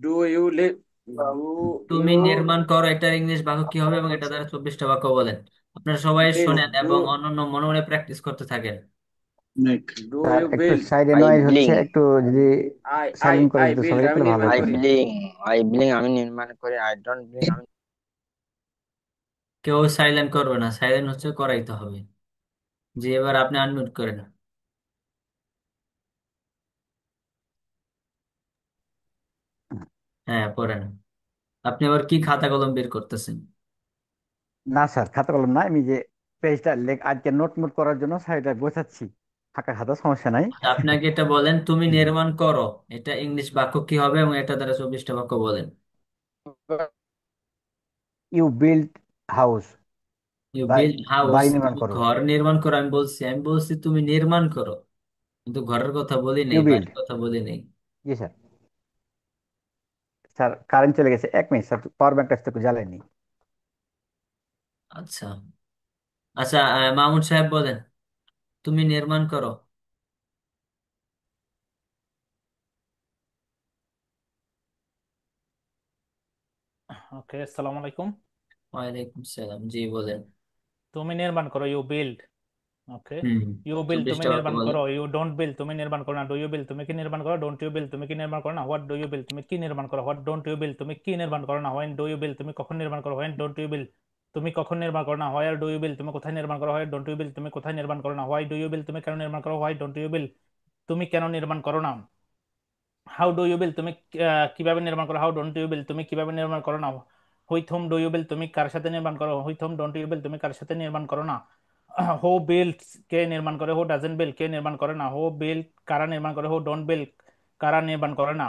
Do you leave, do তুমি you নির্মাণ করো, এটার ইংলিশ বাক্য কি হবে এবং এটা দ্বারা 24টা বাক্য বলেন। আপনারা সবাই বিল্ড, শোনেন ডু এবং অন্যান্য মনে মনে প্র্যাকটিস করতে থাকেন। মেক, ডু স্যার ইউ একটু বিল্ড, সাইডে আই নয়েজ হচ্ছে, ব্লিং একটু যদি আই আই সাইলেন্ট করে আই দিত বিল্ড, সবাই আমি তাহলে ভালো নির্মাণ আই হতো। করি। ব্লিং আই ব্লিং আমি নির্মাণ করি। আই ডোন্ট ব্লিং আমি। কেউ সাইলেন্ট করবে না, সাইলেন্ট হচ্ছে করাইতে হবে। জি, এবার আপনি আনমিউট করেন। হ্যাঁ, পড়েন। আপনি আবার কি খাতা কলম বের করতেছেন? না স্যার, খাতা কলম না, আমি যে পেজটা আজকে নোট নোট করার জন্য সাইডটা গোছাচ্ছি। ফাঁকা খাতা, সমস্যা নাই। তা আপনাকে এটা বলেন, তুমি নির্মাণ করো, এটা ইংলিশ বাক্য কি হবে এবং এটা দ্বারা 24টা বাক্য বলেন। You build house, you build house, বাড়ি নির্মাণ তুমি করো। ঘর নির্মাণ করো। আমি বলছি তুমি নির্মাণ করো, কিন্তু ঘরের কথা বলি নেই, ইউ বিল্ড। বাড়ির কথা বলি নেই। জি স্যার। স্যার কারেন্ট চলে গেছে, 1 মিনিট স্যার, পাওয়ার ব্যাংকটা একটু জ্বালায়নি। আচ্ছা। আচ্ছা, মাহমুদ সাহেব বলেন, তুমি নির্মাণ করো। ওকে, আসসালামু আলাইকুম। ওয়ালাইকুম সালাম, জি বলেন। তুমি নির্মাণ করো, you build. Okay. Hmm. You build, তুমি 24টা বাক্য নির্মাণ বলেন। করো। ইউ ডোন্ট বিল্ড, তুমি নির্মাণ করো না। ডু ইউ বিল্ড, তুমি কি নির্মাণ করো। ডোন্ট ইউ বিল্ড, তুমি কি নির্মাণ করো না। হোয়াট ডু ইউ বিল্ড, তুমি কি নির্মাণ করো। হোয়াট ডোন্ট ইউ বিল্ড, তুমি কি নির্মাণ করো না। হোয়েন ডু ইউ বিল্ড, তুমি কখন নির্মাণ করো। হোয়েন ডোন্ট ইউ বিল্ড, তুমি কখন নির্মাণ করো না। হোয়ার ডু ইউ বিল্ড, তুমি কোথায় নির্মাণ করো। হোয়ার ডোন্ট ইউ বিল্ড, তুমি কোথায় নির্মাণ করো না। হোয়াই ডু ইউ বিল্ড, তুমি কেন নির্মাণ করো। হোয়াই ডোন্ট ইউ বিল্ড, তুমি কেন নির্মাণ করো না। হাউ ডু ইউ বিল্ড, তুমি কিভাবে নির্মাণ করো। হাউ ডোন্ট ইউ বিল্ড, তুমি কিভাবে নির্মাণ করো না। With whom do you build, তুমি কার সাথে নির্মাণ করো। With whom don't you build, তুমি কার সাথে নির্মাণ করো না। হু বিল্ডস, কে নির্মাণ করে। হু ডাজেন্ট বিল্ড, কে নির্মাণ করে না। হু বিল্ড, কারা নির্মাণ করে। হু ডোন্ট বিল্ড, কারা নির্মাণ করে না।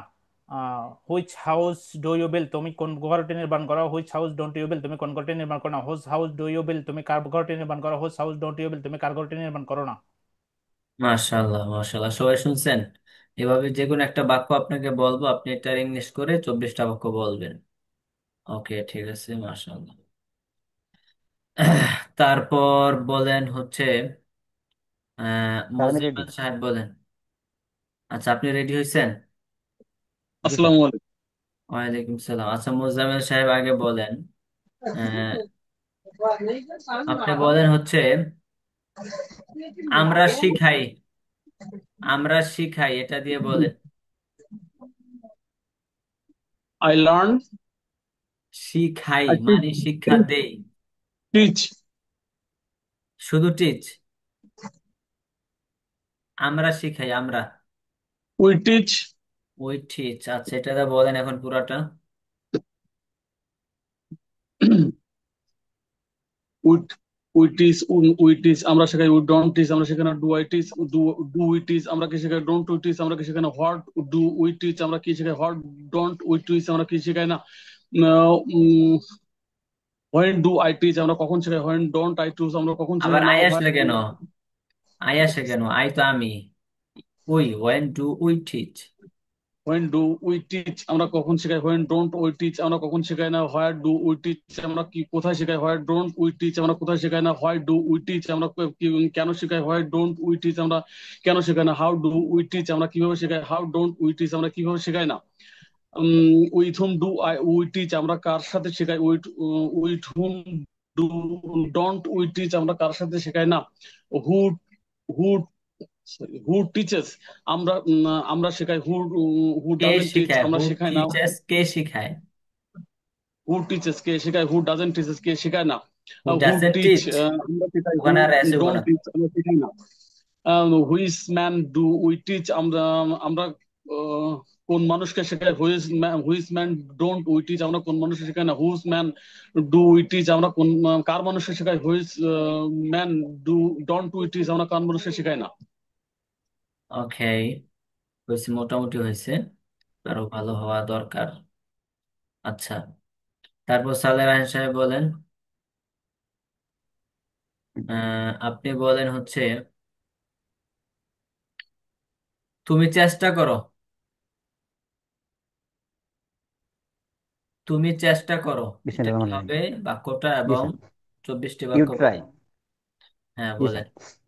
Which house do you build, তুমি কোন ঘরটি নির্মাণ করো। Which house don't you build, তুমি কোন ঘরটি নির্মাণ করো না। Whose house do you build, তুমি কার ঘরটি নির্মাণ করো। Whose house don't you build, তুমি কার ঘরটি নির্মাণ করো না। মাশাআল্লাহ, মাশাআল্লাহ, সবাই শুনছেন? এভাবে যে কোনো একটা বাক্য আপনাকে বলবো, আপনি এটার ইংলিশ করে 24টা বাক্য বলবেন। ওকে, ঠিক আছে, মাশাআল্লাহ। তারপর বলেন হচ্ছে, স্যার আমি রেডি। মোজাম্মেল সাহেব বলেন। আচ্ছা, আপনি রেডি হয়েছেন? জি স্যার। আসসালামু আলাইকুম। ওয়ালাইকুম সালাম। আচ্ছা, মোজাম্মেল সাহেব আগে বলেন। আহ, আপনি বলেন হচ্ছে, আমরা শিখাই, আমরা শিখাই, এটা দিয়ে বলেন। আই লার্ন, শিখাই আই টিচ, মানে শিক্ষা দেই। টিচ, শুধু টিচ? আমরা শিখাই, আমরা। উই টিচ, ওই টিচ, আচ্ছা, এটা দিয়ে বলেন এখন পুরাটা। We we teach, we teach আমরা শেখাই। উই ডোন্ট টিচ আমরা শেখাই না। Do I teach, do do we teach আমরা কি শেখাই। ডোন্ট উই টিচ আমরা কি শেখাই না। হোয়াট ডু উই টিচ আমরা কি শেখাই। হোয়াট ডোন্ট উই টিচ আমরা কি শেখাই না। হোয়েন ডু আই টিচ আমরা কখন শেখাই। হোয়েন ডোন্ট আই টিচ আমরা কখন আবার শেখাই না। আই আসলে কেন? আই আসে কেন? আই তো আমি। ওই when do we teach. When do we teach আমরা কখন শেখাই। হোয়েন ডোন্ট উই টিচ আমরা কখন শেখাই না। হোয়ার ডু উই টিচ আমরা কি কোথায় শেখাই। হোয়ার ডোন্ট উই টিচ আমরা কোথায় শেখাই না। হোয়াই ডু উই টিচ আমরা কেন শেখাই। হোয়াই ডোন্ট উই টিচ আমরা কেন শেখাই না। হাউ ডু উই টিচ আমরা কিভাবে শেখাই। হাউ ডোন্ট উই টিচ আমরা কিভাবে শেখাই না। With whom do I we teach আমরা কার সাথে শেখাই। With whom do don't we teach আমরা কার সাথে শেখাই না। হু হু হু টিচেস আমরা শেখাই। হু কে ডাজেন্ট টিচ শিখায়? আমরা হু শেখাই না। টিচেস, কে শিখায়? হু টিচেস কে শেখায়। হু ডাজেন্ট টিচেস কে শেখায় না। হু হু ডাজেন্ট টিচ টিচ? আমরা শেখাই। হু ওখানে আর এসে ডোন্ট না। টিচ আমরা শেখাই না। Which man do we teach আমরা আমরা আহ, কোন মানুষকে শেখাই। Which man don't we teach আমরা কোন মানুষকে শেখাই না। Which man do we teach আমরা কোন কার মানুষকে শেখাই। Which man do don't we teach আমরা কার মানুষকে শেখাই না। ওকে, হয়েছে, মোটামুটি হয়েছে, আরো ভালো হওয়া দরকার। আচ্ছা, তারপর সালেহ রায়হান সাহেব বলেন। আপনি বলেন হচ্ছে, তুমি চেষ্টা করো, তুমি চেষ্টা করো, এটা বিসমিল্লাহির কি রহমানির রহিম। হবে বাক্যটা, জি এবং স্যার। 24টি ইউ বাক্য ট্রাই। বলেন। হ্যাঁ, জি বলেন। স্যার।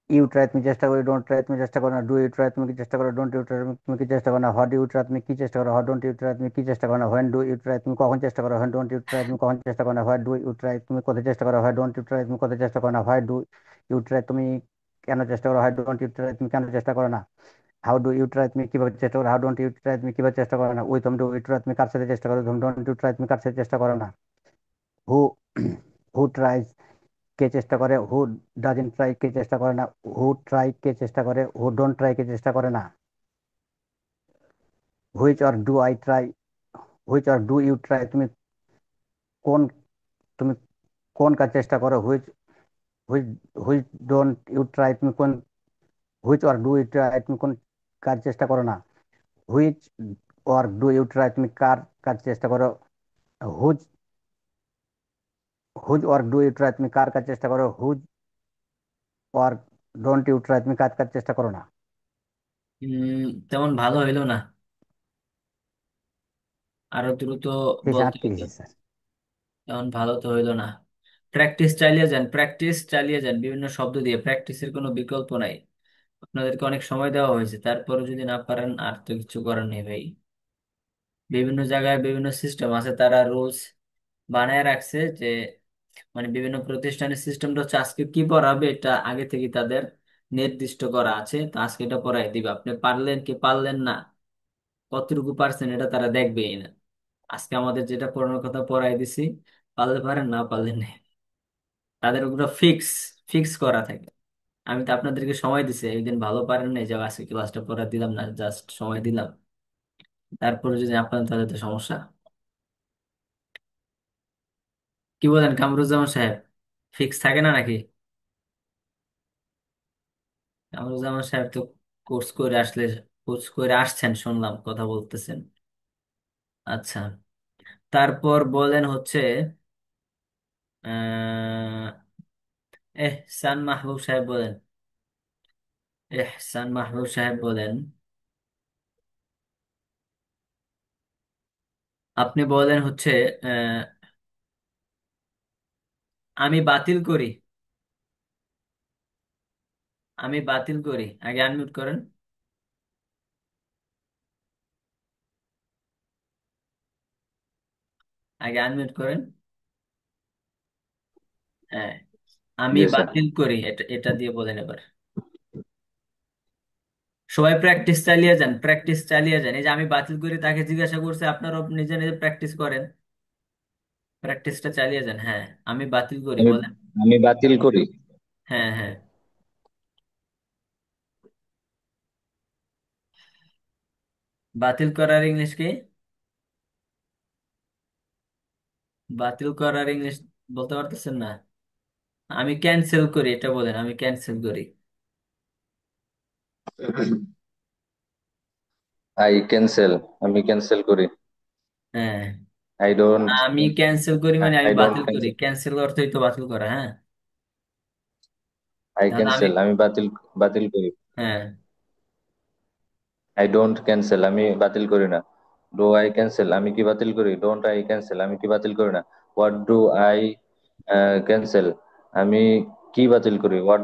ইউ ট্রাই তুমি চেষ্টা করি, ডোন্ট ট্রাই তুমি চেষ্টা করো না, ডু ইউ ট্রাই তুমি কি চেষ্টা করো, ডোন্ট ইউ ট্রাই তুমি কি চেষ্টা করো না, হোয়াট ইউ ট্রাই তুমি কি চেষ্টা করো, হোয়াট ডোন্ট ইউ ট্রাই তুমি কি চেষ্টা করো না, হোয়েন ডু ইউ ট্রাই তুমি কখন চেষ্টা করো, হোয়েন ডোন্ট ইউ ট্রাই তুমি কখন চেষ্টা করো না, হোয়াট ডু ইউ ট্রাই তুমি কোথায় চেষ্টা করো, হোয়াট ডোন্ট ইউ ট্রাই তুমি কোথায় চেষ্টা করো না, হোয়াট ডু ইউ ট্রাই তুমি কেন চেষ্টা করো, হোয়াট ডোন্ট ইউ ট্রাই তুমি কেন চেষ্টা করো না, হাউ ডু ইউ ট্রাই তুমি কিভাবে চেষ্টা করো, হাউ ডোন্ট ইউ ট্রাই তুমি কিভাবে চেষ্টা করো না, with whom do you try তুমি কার সাথে চেষ্টা করো, হোম ডোন্ট ইউ ট্রাই তুমি কার সাথে চেষ্টা করো না, হু হু ট্রাইজ কে চেষ্টা করে, হু ডাজেন্ট ট্রাই কে চেষ্টা করে না, হু ট্রাই কে চেষ্টা করে, হু ডোন্ট ট্রাই কে চেষ্টা করে না, which work do I try, which work do you try তুমি কোন তুমি কোন কাজ চেষ্টা করো, which which which don't you try তুমি কোন, which work do you try তুমি কোন কাজ চেষ্টা করো না, which work do you try তুমি কার কাজ চেষ্টা করো, whose whose work do you try তুমি কার কাজ চেষ্টা করো, whose work don't you try তুমি কাজ কাজ চেষ্টা করো না। তেমন ভালো হইলো না, আরো দ্রুত শেষে বলতে আটকে হইতো। গেছি স্যার। তেমন ভালো তো হইলো না। প্র্যাকটিস চালিয়ে যান, প্র্যাকটিস চালিয়ে যান, বিভিন্ন শব্দ দিয়ে প্র্যাকটিসের কোনো বিকল্প নাই। আপনাদেরকে অনেক সময় দেওয়া হয়েছে, তারপরে যদি না পারেন আর তো কিছু করার নেই ভাই। বিভিন্ন জায়গায় বিভিন্ন সিস্টেম আছে, তারা রুলস বানায় রাখছে যে মানে বিভিন্ন প্রতিষ্ঠানের সিস্টেমটা হচ্ছে আজকে কি পড়াবে এটা আগে থেকে তাদের নির্দিষ্ট করা আছে, তো আজকে এটা পড়াই দিবে, আপনি পারলেন কি পারলেন না, কতটুকু পারছেন এটা তারা দেখবেই না। আজকে আমাদের যেটা পড়ানোর কথা পড়াই দিছি, পারলে পারেন না পারলে নেই, তাদের ওগুলো ফিক্স ফিক্স করা থাকে। আমি তো আপনাদেরকে সময় দিছি, একদিন ভালো পারেন নাই যে আজকে ক্লাসটা পড়া দিলাম না, জাস্ট সময় দিলাম, তারপরে যদি আপনাদের তাহলে তো সমস্যা। কি বলেন কামরুজ্জামান সাহেব, ফিক্স থাকে না নাকি? কামরুজ্জামান সাহেব তো কোর্স করে আসলে, কোর্স করে আসছেন শুনলাম, কথা বলতেছেন। আচ্ছা, তারপর বলেন হচ্ছে আহ এহসান মাহবুব সাহেব বলেন, এহসান মাহবুব সাহেব বলেন, আপনি বলেন হচ্ছে আহ আমি বাতিল করি, আমি বাতিল করি, আগে আনমিউট করেন, আগে আনমিউট করেন। হ্যাঁ, আমি জি স্যার। বাতিল করি, এটা এটা দিয়ে বলেন এবার। সবাই প্র্যাকটিস চালিয়ে যান, প্র্যাকটিস চালিয়ে যান। এই যে আমি বাতিল করি তাকে জিজ্ঞাসা করছে, আপনারাও নিজে নিজে প্র্যাকটিস করেন, প্র্যাকটিসটা চালিয়ে যান। হ্যাঁ, আমি বাতিল করি আমি বলেন। আমি বাতিল করি। হ্যাঁ হ্যাঁ, বাতিল করার ইংলিশ কি? বাতিল করার ইংলিশ বলতে পারতেছেন না? আমি ক্যান্সেল করি এটা বলেন, আমি ক্যান্সেল করি। আই ক্যান্সেল, আমি ক্যান্সেল করি। হ্যাঁ, আই ডোন্ট আমি ক্যান্সেল করি মানে আমি আই ডোন্ট বাতিল করি, ক্যান্সেল। ক্যান্সেল অর্থই তো বাতিল করা। হ্যাঁ, আই তাহলে আমি, ক্যান্সেল, আমি বাতিল বাতিল করি। হ্যাঁ, আই ডোন্ট ক্যান্সেল, আমি বাতিল করি না। ডু আই ক্যান্সেল, আমি কি বাতিল করি। ডোন্ট আই ক্যান্সেল, আমি কি বাতিল করি না। হোয়াট ডু আই ক্যান্সেল, আমি কি বাতিল করি। হোয়াট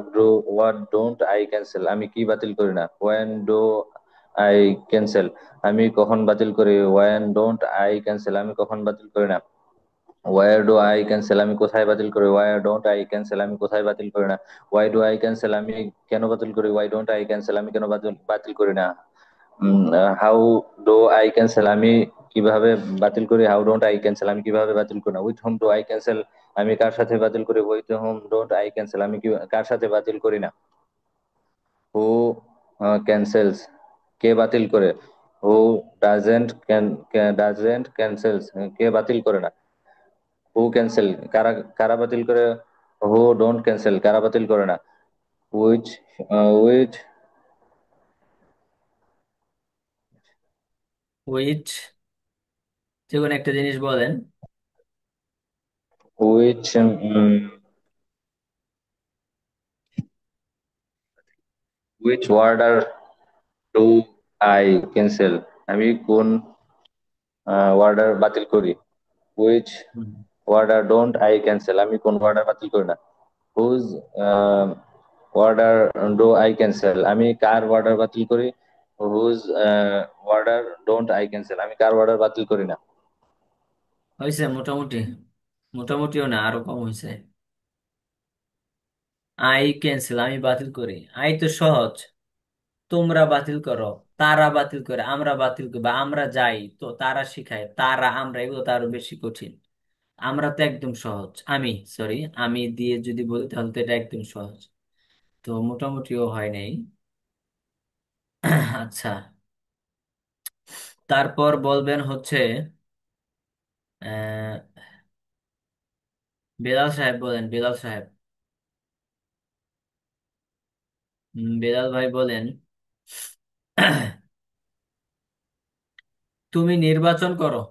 ডোন্ট আই ক্যান্সেল, আমি কি বাতিল করি না। ওয়েন ডু আই ক্যান্সেল, আমি কখন বাতিল করি। ওয়েন ডোন্ট আই ক্যান্সেল, আমি কখন বাতিল করি না। ওয়ার ডু আই ক্যান্সেল, আমি কোথায় বাতিল করি। ওয়ার ডোন্ট আই ক্যান্সেল, আমি কোথায় বাতিল করি না। ওয়াই ডু আই ক্যান্সেল, আমি কেন বাতিল করি। ওয়াই ডোন্ট আই ক্যান্সেল, আমি কেন বাতিল বাতিল করি না। হাউ ডু আই ক্যান্সেল, আমি কিভাবে বাতিল করি। হাউ ডোন্ট আই ক্যান্সেল, আমি কিভাবে বাতিল করি না। With whom do I cancel, আমি কার সাথে বাতিল করি। With home don't I cancel, আমি কি কার সাথে বাতিল করি না। হু ক্যান্সেলস, কে বাতিল করে। হু ডাজেন্ট ডাজেন্ট ক্যান্সেলস, কে বাতিল করে না। হু ক্যান্সেল, কারা কারা বাতিল করে। হু ডোন্ট ক্যান্সেল, কারা বাতিল করে না। উইচ উইচ উইচ, যে কোনো একটা জিনিস বলেন। Which which order do I cancel, আমি কোন ওয়ার্ডার বাতিল করি। Which order don't I cancel, আমি কোন ওয়ার্ডার বাতিল করি না। Whose order do I cancel, আমি কার অর্ডার বাতিল করি? Whose order don't I cancel, আমি কার অর্ডার বাতিল করি না? হয়েছে মোটামুটি, মোটামুটিও না, আরো কম হয়েছে। আই ক্যান্সেল, আমি বাতিল করি। আই তো সহজ, তোমরা বাতিল করো, তারা বাতিল করে, আমরা বাতিল করি, বা আমরা যাই তো তারা শিখায়, তারা আমরা, এগুলো তো আরো বেশি কঠিন। আমরা তো একদম সহজ, আমি সরি আমি দিয়ে যদি বলি তাহলে তো এটা একদম সহজ। তো মোটামুটিও হয় নাই। আচ্ছা, তারপর বলবেন হচ্ছে আহ বেলাল সাহেব বলেন, বেলাল সাহেব। বেলাল ভাই বলেন। তুমি নির্বাচন করো,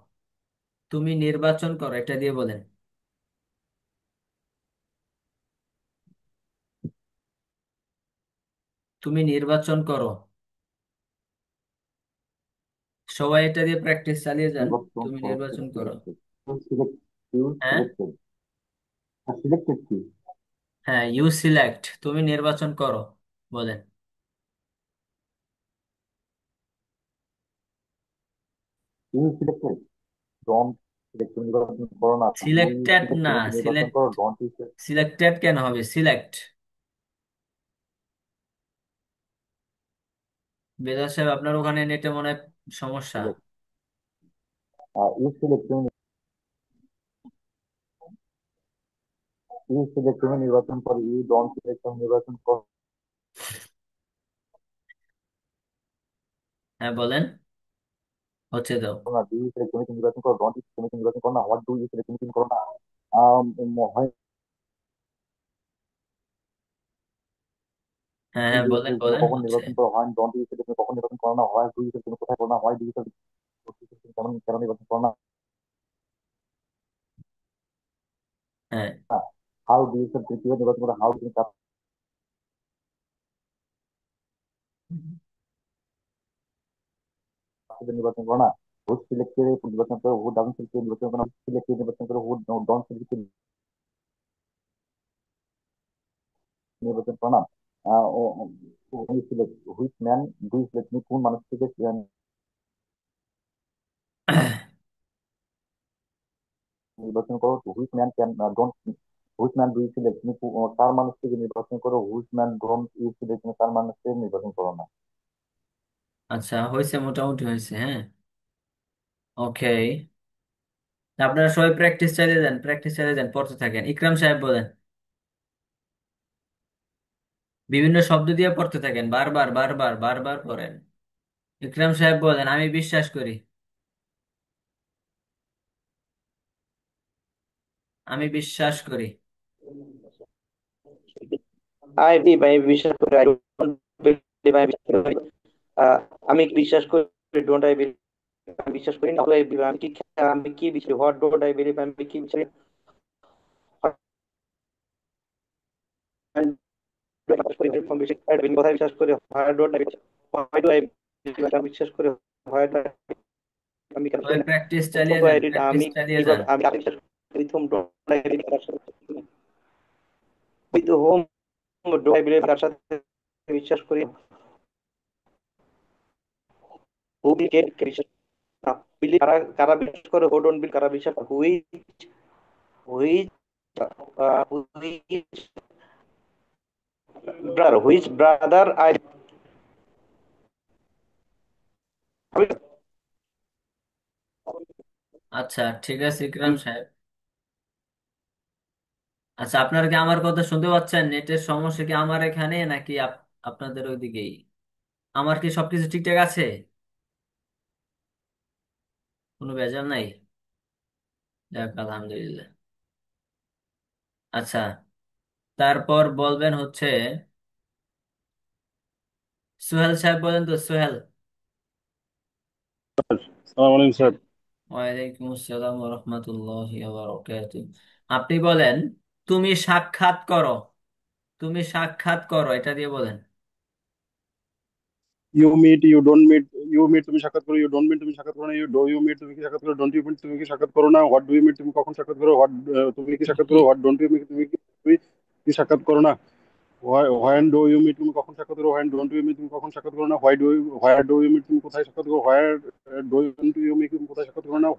তুমি নির্বাচন করো, এটা দিয়ে বলেন। তুমি নির্বাচন করো, সবাই এটা দিয়ে প্র্যাকটিস চালিয়ে যান। নির্বাচন তুমি করো নির্বাচন করো। সিলেক্টেড, সিলেক্ট, ইউ হ্যাঁ, সিলেক্টেড, সিলেক্টেড কি? হ্যাঁ, ইউ সিলেক্ট, তুমি নির্বাচন করো, বলেন। ইউ সিলেক্টেড, ডোন্ট সিলেক্ট, তুমি নির্বাচন করো না। ইউ সিলেক্টেড সিলেক্ট, না, তুমি কি নির্বাচন সিলেক্ট, করো? Don't you select. সিলেক্টেড কেন হবে? সিলেক্ট। বেদার সাহেব, আপনার ওখানে নেটে মনে হয় সমস্যা। ইউ সিলেক্ট, তুমি ইউ সিলেক্ট, তুমি নির্বাচন করো। ইউ ডোন্ট সিলেক্ট, তুমি নির্বাচন করো হ্যাঁ বলেন, হচ্ছে তো। না। ডু ইউ সিলেক্ট, তুমি কি নির্বাচন করো? ডোন্ট ইউ, তুমি কি নির্বাচন করো না? হোয়াট ডু ইউ সিলেক্ট, তুমি কি করো না? হয় হ্যাঁ ডু হ্যাঁ, ইউ বলেন সিলেক্ট, তুমি বলেন, কখন হচ্ছে। নির্বাচন করো? হয় ডোন্ট ইউ সিলেক্ট, তুমি কখন নির্বাচন করো না? হয় ডু ইউ সিলেক্ট, তুমি কোথায় করো না? হয় ডু ইউ সিলেক্ট, কেমন কেন নির্বাচন করো না? হ্যাঁ, হাউ ডু ইউ সিলেক্ট, তুমি কিভাবে নির্বাচন করো? হাউ তুমি কাকে নির্বাচন করো না? হু সিলেক্ট নির্বাচন করো, হু ডাউন সিলেক্ট নির্বাচন করো না, সিলেক্ট নির্বাচন করো, হু ডন সিলেক্ট নির্বাচন করো না? Select which man do select, তুমি কোন মানুষ থেকে নির্বাচন করো? Which man can don't, which man do select, তুমি কার মানুষ থেকে নির্বাচন করো? Which man don't you select, তুমি কার মানুষ থেকে নির্বাচন করো না? আচ্ছা, হয়েছে, মোটামুটি হয়েছে, হ্যাঁ। ওকে, আপনারা সবাই প্র্যাকটিস চালিয়ে যান, প্র্যাকটিস চালিয়ে যান, পড়তে থাকেন। ইকরাম সাহেব বলেন। বিভিন্ন শব্দ দিয়ে পড়তে থাকেন, বারবার বারবার বারবার পড়েন। ইকরাম সাহেব বলেন, আমি বিশ্বাস করি, আমি বিশ্বাস করি। আই বিলিভ, আমি বিশ্বাস করি। আই ডোন্ট বিলিভ, আমি বিশ্বাস করি। আমি বিশ্বাস করি। ডোন্ট আই বিলিভ, আমি বিশ্বাস করি না। আই বিলিভ, আমি কি বিশ্বাস করি? হোয়াট ডোন্ট আই বিলিভ, আমি কি বিশ্বাস করি? কোথায় বিশ্বাস করি? What don't I, why do I believe, আমি বিশ্বাস করি। হোয়াট আমি কেন করি সবাই না? প্র্যাকটিস হোম চালিয়ে ডু আই যান, রিড, প্র্যাকটিস আমি চালিয়ে যান। কিভাবে, আমি কাকে বিশ্বাস করি? Whom don't I believe, with whom do I believe, কার সাথে বিশ্বাস করি? হু বিল কে বিশ্বাস, বিলিভ কারা, কারা বিশ্বাস করে? হু ডোন্ট বিল, কারা বিশ্বাস করে? Which which brother, which brother I, আচ্ছা, ঠিক আছে ইকরাম সাহেব। আচ্ছা, আপনারা কি আমার কথা শুনতে পাচ্ছেন? নেটের সমস্যা কি আমার এখানে নাকি আপনাদের ওইদিকেই? আমার কি সবকিছু ঠিকঠাক আছে? কোনো ভেজাল নাই? যাক, আলহামদুলিল্লাহ। আচ্ছা, তারপর বলবেন হচ্ছে সোহেল সাহেব বলেন তো, সোহেল। সালাম আলাইকুম স্যার। ওয়ালাইকুম আসসালাম ওয়া রাহমাতুল্লাহি ওয়া বারাকাতুহু। আপনি বলেন, তুমি সাক্ষাৎ করো, তুমি সাক্ষাৎ করো, এটা দিয়ে বলেন। You meet, you don't meet. You meet, তুমি সাক্ষাৎ করো। ইউ ডোন্ট মিট, তুমি সাক্ষাৎ করো না। ইউ ডু ইউ মিট, তুমি কি সাক্ষাৎ করো? ডোন্ট ইউ মিট, তুমি কি সাক্ষাৎ করো না। হোয়াট ডু ইউ মিট, তুমি কখন সাক্ষাৎ করো? হোয়াট তুমি কি সাক্ষাৎ করো? হোয়াট ডোন্ট ইউ মিট, তুমি কি সাক্ষাৎ করো না। হোয়েন ডু ইউ মিট তুমি কখন সাক্ষাৎ করো, হোয়েন ডোন্ট ইউ মিট তুমি কখন সাক্ষাৎ করো না, হোয়ার ডু ইউ মিট তুমি কোথায় সাক্ষাৎ করো, ডোন্ট ইউ মিট তুমি কোথায় সাক্ষাৎ করো না,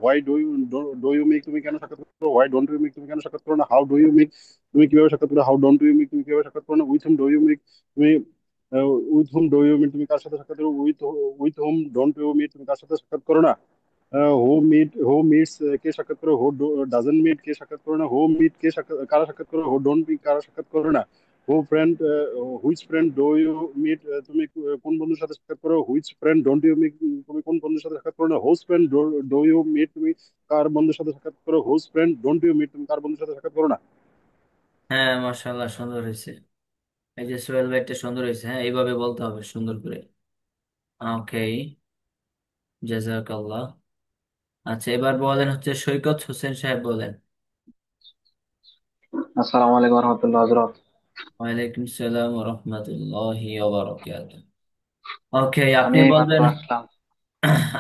ডু ইউ মিট তুমি কেন সাক্ষাৎ করো, হোয়াই ডোন্ট ইউ মিট তুমি কেন সাক্ষাৎ করো না, হাউ ডু ইউ মিট তুমি কিভাবে সাক্ষাৎ করো, হাউ ডোন্ট ইউ মিট তুমি কিভাবে সাক্ষাৎ করো না, with whom do you meet তুমি with whom do you meet তুমি কার সাথে সাক্ষাৎ করো, with whom don't you meet তুমি কার সাথে সাক্ষাৎ করো না, হু মিটস কে সাক্ষাৎ করো, ডাজেন্ট মিট কে সাক্ষাৎ করো না, কারা সাক্ষাৎ করো, ডোন্ট মিট কারা সাক্ষাৎ করো না, friend which friend do you meet তুমি কোন বন্ধুর সাথে সাক্ষাৎ করো, which friend don't you meet তুমি কোন বন্ধুর সাথে সাক্ষাৎ করো না, whose friend do you meet তুমি কার বন্ধুর সাথে সাক্ষাৎ করো, whose friend don't you meet তুমি কার বন্ধুর সাথে সাক্ষাৎ করো না। হ্যাঁ, মাশাআল্লাহ, সুন্দর হয়েছে। এই যে সোহেল ভাইটা সুন্দর হয়েছে। হ্যাঁ, এইভাবে বলতে হবে সুন্দর করে। ওকে, জাজাকাল্লাহ। আচ্ছা, এবার বলেন হচ্ছে সৈকত হোসেন সাহেব, বলেন। আসসালামু আলাইকুম রহমতুল্লাহ হজরত। ওয়ালাইকুম সালাম রহমতুল্লাহি ওয়া ওকে, আমি আপনি এই মাত্র বলবেন। আসলাম।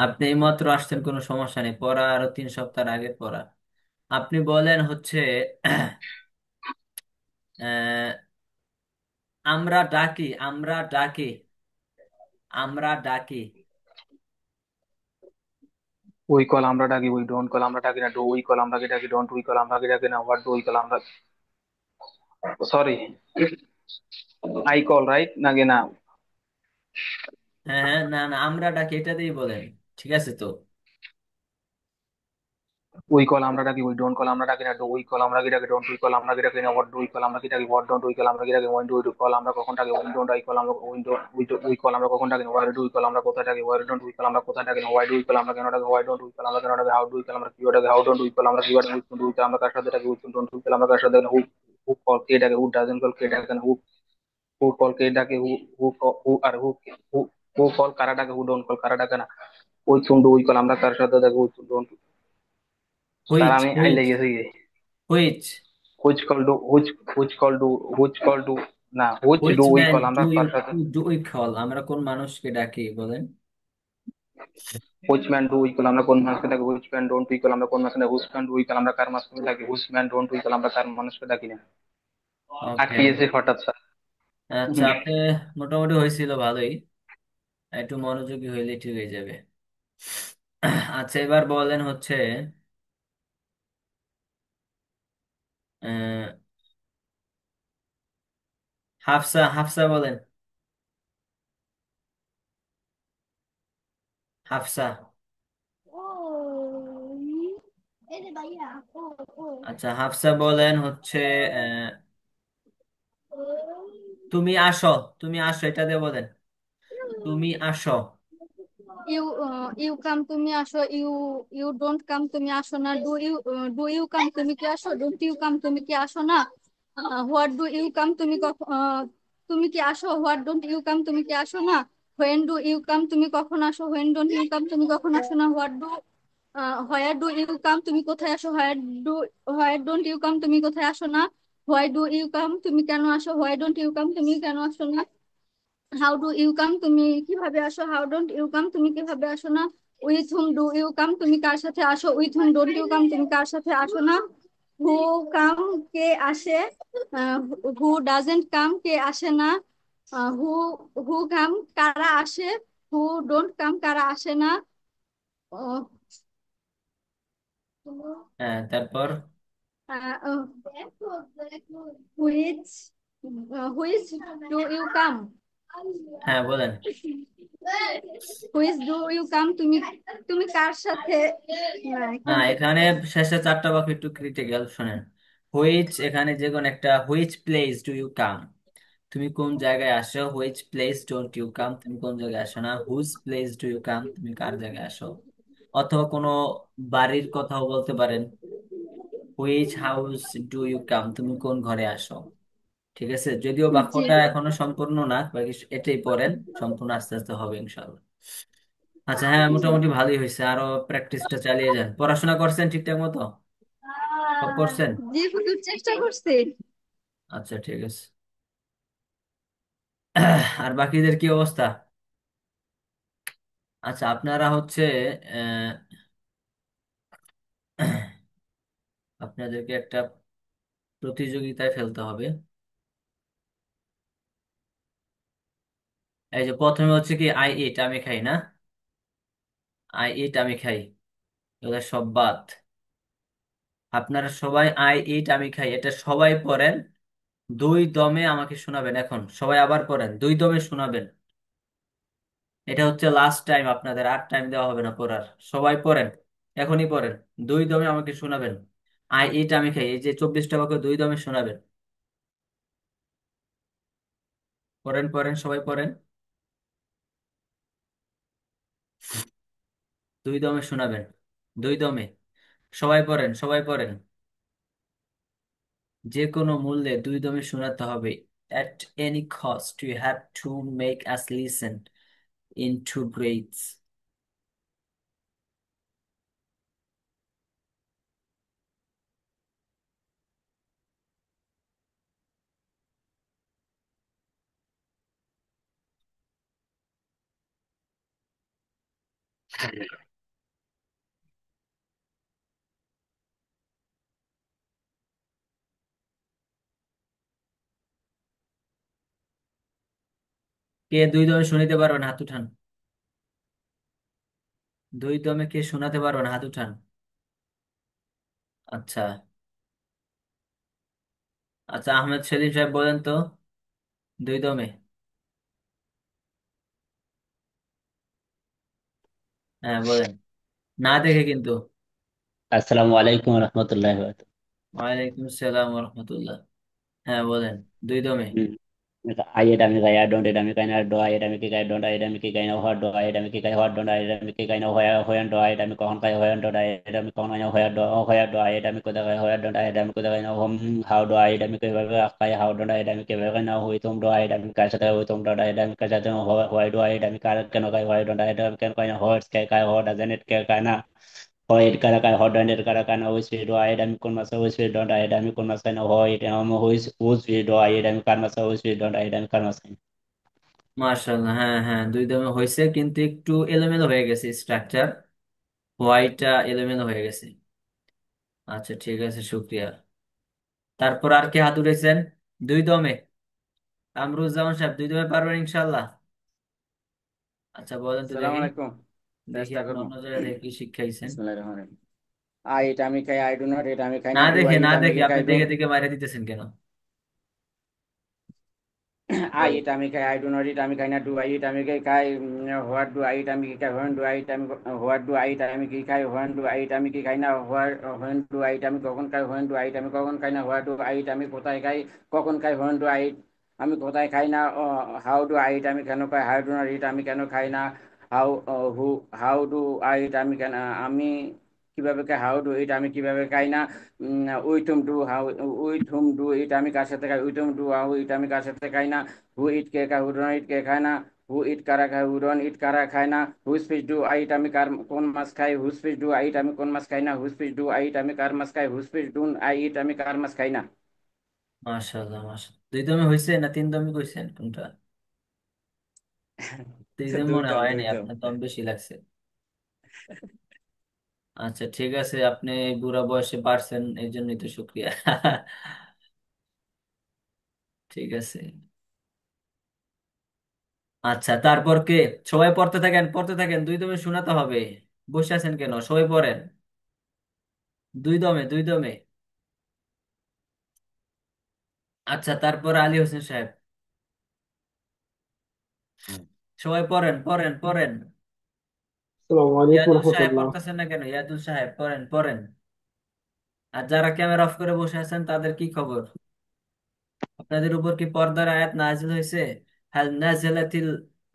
আপনি এইমাত্র আসছেন, কোনো সমস্যা নেই, পড়া আরো 3 সপ্তাহ আগের পড়া। আপনি বলেন হচ্ছে আহ, আমরা ডাকি। উই কল আমরা ডাকি, উই ডোন্ট কল আমরা ডাকি না, ডু উই কল আমরা কি ডাকি, ডোন্ট উই কল আমরা কি ডাকি না, হোয়াট ডু উই কল আমরা, সরি, আই কল রাইট নাকি না, হ্যাঁ হ্যাঁ, না না, আমরা ডাকি এটাতেই বলেন। ঠিক আছে তো? উই কল আমরা ডাকি, উই ডোন্ট কল আমরা ডাকি না, ডু উই কল আমরা কি ডাকি, ডোন্ট উই কল আমরা কি ডাকি না, হোয়াট ডু উই কল আমরা কি ডাকি, হোয়াট ডোন্ট উই কল আমরা কি ডাকি, ওয়েন ডু উই কল আমরা কখন ডাকি, ওয়েন ডোন্ট আই কল আমরা উই ডোন্ট উই কল আমরা কখন ডাকি না, ওয়ার ডু উই কল আমরা কোথায় ডাকি, ওয়ার ডোন্ট উই কল আমরা কোথায় ডাকি না, হোয়াই ডু উই কল আমরা কেন ডাকি, হোয়াই ডোন্ট উই কল আমরা কেন ডাকি, হাউ ডু উই কল আমরা কি ডাকি, হাউ ডোন্ট উই কল আমরা কি ডাকি, উই ডু উই কল আমরা কার সাথে ডাকি, উই ডোন্ট উই কল আমরা কার সাথে ডাকি, হু হু কল কে ডাকে, হু ডাজেন্ট কল কে ডাকে না, হু কল কে ডাকে, হু আর হু হু কল কারা ডাকে, হু ডোন্ট কল কারা ডাকে না, ওই চুন্ডু উই কল আমরা কার সাথে ডাকি, ওই ডোন্ট, স্যার হুইচ আমি হুইচ আইলে গেছি, which which call do which call do which call do না which which do we man call do আমরা ইউ কার সাথে, ডু উই কল, আমরা কোন মানুষকে ডাকি বলেন। Which man do we call আমরা কোন মানুষকে ডাকি, which man don't we call আমরা কোন মানুষকে ডাকি, which man do we call আমরা কার মানুষকে ডাকি, which man don't we call আমরা কার মানুষকে ডাকি না, ওকে, আটকে গেছে হঠাৎ স্যার। আচ্ছা, আপনি মোটামুটি হয়েছিল ভালোই। একটু মনোযোগী হইলে ঠিক হয়ে যাবে। আচ্ছা, এবার বলেন হচ্ছে আহ, হাফসা হাফসা বলেন। হাফসা। আচ্ছা, হাফসা বলেন হচ্ছে আহ, তুমি আসো। তুমি আসো, এটা দিয়ে বলেন। তুমি আসো। ইউ কাম তুমি আসো, ইউ ডোন্ট কাম তুমি আসো না, ডু ইউ কাম তুমি কি আসো, ডোন্ট ইউ কাম তুমি কি আসো না, হোয়াট ডু ইউ কাম তুমি কি আসো, হোয়াট ডোন্ট ইউ কাম তুমি কি আসো না, হোয়েন ডু ইউ কাম তুমি কখন আসো, হোয়েন ডোন্ট ইউ কাম তুমি কখন আসো না, হোয়ার ডু ইউ কাম তুমি কোথায় আসো, হোয়ার ডোন্ট ইউ কাম তুমি কোথায় আসো না, হোয়াই ডু ইউ কাম তুমি কেন আসো, হোয়াই ডোন্ট ইউ কাম তুমি কেন আসো না, হাউ ডু ইউ কাম তুমি কিভাবে আসো, হাউ ডোন্ট ইউ কাম তুমি কিভাবে আসো না, with whom do you come তুমি কার সাথে আসো, with whom don't you come তুমি কার সাথে আসো না, হু কাম কে আসে, হু ডাজেন্ট কাম কে আসে না, হু হু কাম কারা আসে, হু ডোন্ট কাম কারা আসে না, হ্যাঁ, তারপর। Which which do you come, হ্যাঁ, বলেন। হুইচ ডু ইউ কাম তুমি তুমি কার সাথে, না, এখানে শেষে 4টা বাক্য একটু ক্রিটিক্যাল, শোনেন। হুইচ, এখানে যে কোনো একটা, which place do you come, তুমি কোন জায়গায় আসো, which place don't you come, তুমি কোন জায়গায় আসো না, whose place do you come, তুমি কার জায়গায় আসো। অথবা কোনো বাড়ির কথাও বলতে পারেন, which house do you come, তুমি কোন ঘরে আসো। ঠিক আছে, যদিও জি বাক্যটা এখনো সম্পূর্ণ না, বাকি এটাই পড়েন, সম্পূর্ণ আস্তে আস্তে হবে ইনশাল্লাহ। আচ্ছা, হ্যাঁ, মোটামুটি ভালোই হয়েছে, আরো প্র্যাকটিসটা চালিয়ে যান। পড়াশোনা করছেন ঠিকঠাক মতো? সব করছেন? জি হুজুর, চেষ্টা করছি। আচ্ছা, ঠিক আছে। আর বাকিদের কি অবস্থা? আচ্ছা, আপনারা হচ্ছে আহ, আপনাদেরকে একটা প্রতিযোগিতায় ফেলতে হবে। এই যে প্রথমে হচ্ছে কি আই ইট, আমি খাই না, আই ইট আমি খাই, এগুলো সব বাদ। আপনারা সবাই আই ইট আমি খাই এটা সবাই পড়েন, দুই দমে আমাকে শোনাবেন। এখন সবাই আবার পড়েন, দুই দমে শোনাবেন। এটা হচ্ছে লাস্ট টাইম, আপনাদের আর টাইম দেওয়া হবে না পড়ার। সবাই পড়েন, এখনই পড়েন, দুই দমে আমাকে শোনাবেন। আই ইট আমি খাই, এই যে 24টা বাক্য দুই দমে শোনাবেন। পড়েন পড়েন সবাই পড়েন, দুই দমে শোনাবেন, দুই দমে। সবাই পড়েন, সবাই পড়েন, যে কোনো মূল্যে দুই দমে শোনাতে হবে। At any cost you have to make us listen in two breaths. কে দুই দমে শুনিতে পারবেন হাত উঠান, দুই দমে কে শোনাতে পারবেন হাত উঠান। আচ্ছা, আচ্ছা আহমেদ সেলিম সাহেব বলেন তো, দুই দমে। হ্যাঁ বলেন, না দেখে কিন্তু। আসসালামু আলাইকুম রহমতুল্লাহ। ওয়ালাইকুম আসসালাম রহমতুল্লাহ। হ্যাঁ বলেন, দুই দমে। I eat amigai, I don't eat amigai, I do I eat amigai, don't I eat amigai, no what do I eat amigai, what don't I eat amigai, no where do I eat amigai, where do I eat amigai, no where do I eat amigai, where don't I eat amigai, no how do I eat amigai, how don't I eat amigai, no with whom do I eat amigai, so with whom do I eat amigai, so why do I eat amigai, can I why don't I eat amigai, no what what doesn't it can Hoyt Karakai Hot and Karakan, always we do I am Kunmas, always we don't I am Kunmas and Hoyt, who is whose we do I am Karmas, always we don't I am Karmas. মার্শাল্লাহ, হ্যাঁ হ্যাঁ দুই দমে হয়েছে, কিন্তু একটু এলোমেলো হয়ে গেছে স্ট্রাকচার, হোয়াইটটা এলোমেলো হয়ে গেছে। আচ্ছা ঠিক আছে, শুক্রিয়া। তারপর আর কে হাত উঠেছেন দুই দমে? কামরুজ্জামান সাহেব দুই দমে পারবেন ইনশাল্লাহ? আচ্ছা বলেন তো আসসালামু দেখি, আলাইকুম। দেখি চেষ্টা আপনি করবো। অন্য জায়গায় থেকে কি শিখাইছেন। বিসমিল্লাহির রহমানির রহিম। আই ইট আমি খাই, আই ডু নট ইট আমি খাই না না, ডু দেখে, আই না ইট আমি দেখে কি আপনি খাই, দেখে দেখে বাইরে দিতেছেন কেন? আই বলেন। ইট আমি খাই, আই ডু নট ইট আমি খাই না, ডু আই ইট আমি কি খাই, হোয়াট ডু আই ইট আমি কি খাই, হোয়েন ডু আই ইট আমি হোয়াট ডু আই ইট আমি কি খাই, হোয়েন ডু আই ইট আমি কি খাই না, হোয়েন ডু আই ইট আমি কখন খাই, হোয়েন ডু আই ইট আমি কখন খাই না, হোয়াট ডু আই ইট আমি কোথায় খাই, কখন খাই, হোয়েন ডু আই ইট আমি কোথায় খাই না, হাউ ডু আই ইট আমি কেন খাই, হাউ ডু নট ইট আমি কেন খাই না, how who how do I eat আমি কেন আমি কিভাবে খাই, হাউ ডু ইট আমি কিভাবে খাই না, with whom do how with whom do it আমি কার সাথে খাই, with whom do how it আমি কার সাথে খাই না, হু ইট কে খায়, হু ডোন্ট ইট কে খায় না, হু ইট কারা খায়, হু ডোন্ট ইট কারা খায় না, whose fish do I eat আমি কার কোন মাছ খাই, whose fish do I eat আমি কোন মাছ খাই না, whose fish do I eat আমি কার মাছ খাই, whose fish don't I eat আমি কার মাছ খাই না। মাশাল্লাহ মাশাল্লাহ, দুই দমে হয়েছে না তিন দমে কইছেন কোনটা? দুই দম দুই মনে দম হয় দুই নাই, দম আপনার দম বেশি লাগছে। আচ্ছা ঠিক আছে, আপনি এই বুড়া বয়সে পারছেন, এই জন্যই তো শুক্রিয়া। ঠিক আছে। আচ্ছা তারপর কে? সবাই পড়তে থাকেন, পড়তে থাকেন, দুই দমে শোনাতে হবে। বসে আছেন কেন, সবাই পড়েন, দুই দমে, দুই দমে। আচ্ছা তারপর আলী হোসেন সাহেব, সবাই পড়েন পড়েন পড়েন। আসসালামু আলাইকুম ইয়াদুল সাহেব রহমতুল্লাহ। পড়তেছেন না কেন? ইয়াদুল সাহেব পড়েন পড়েন। আর যারা ক্যামেরা অফ করে বসে আছেন তাদের কি খবর? আপনাদের উপর কি পর্দার আয়াত নাজিল হয়েছে? হাল নাজালাতিল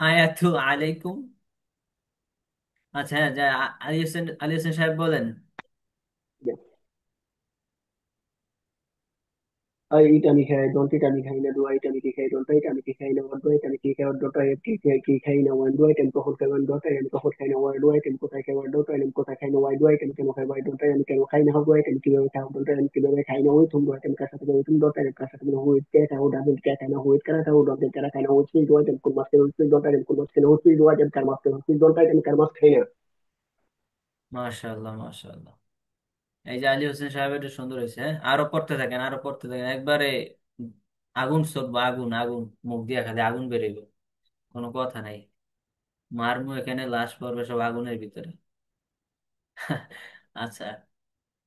আয়াতু আলাইকুম? আচ্ছা হ্যাঁ, যা আলী হোসেন, আলী হোসেন সাহেব বলেন। I eat আমি খাই, don't eat আমি খাই না, do I eat আমি কি খাই, don't I eat আমি কি খাই না, what do I eat আমি কি খাই, what don't I eat কি খাই না, when do I eat আমি কখন খাই, when don't I eat আমি কখন খাই না, why do I eat আমি কোথায় খাই, why don't I eat আমি কোথায় খাই না, why do I eat আমি কেন খাই, why don't I eat আমি কেন খাই না, how do I eat আমি কিভাবে খাই, how don't I eat আমি কিভাবে খাই না, with whom do I eat আমি কার সাথে খাই, with whom don't I eat আমি কার সাথে খাই না, who is কে খায়, who doesn't কে খায় না, who is কারা খায়, who doesn't কারা খায় না, who is do I eat আমি কোন মাছ খাই, who is don't I eat আমি কোন মাছ খাই না, who is do I eat আমি কার মাছ খাই, who is don't I eat আমি কার মাছ খাই না। মাশাআল্লাহ মাশাআল্লাহ, এই যে আলী হোসেন সাহেব, এটা সুন্দর হয়েছে। হ্যাঁ আরো পড়তে থাকেন, আরো পড়তে থাকেন, একবারে আগুন সরবো, আগুন আগুন, মুখ দিয়া খালি আগুন বেরোবে। কোনো কথা নাই, মারমু এখানে, লাশ পড়বে সব আগুনের ভিতরে। আচ্ছা,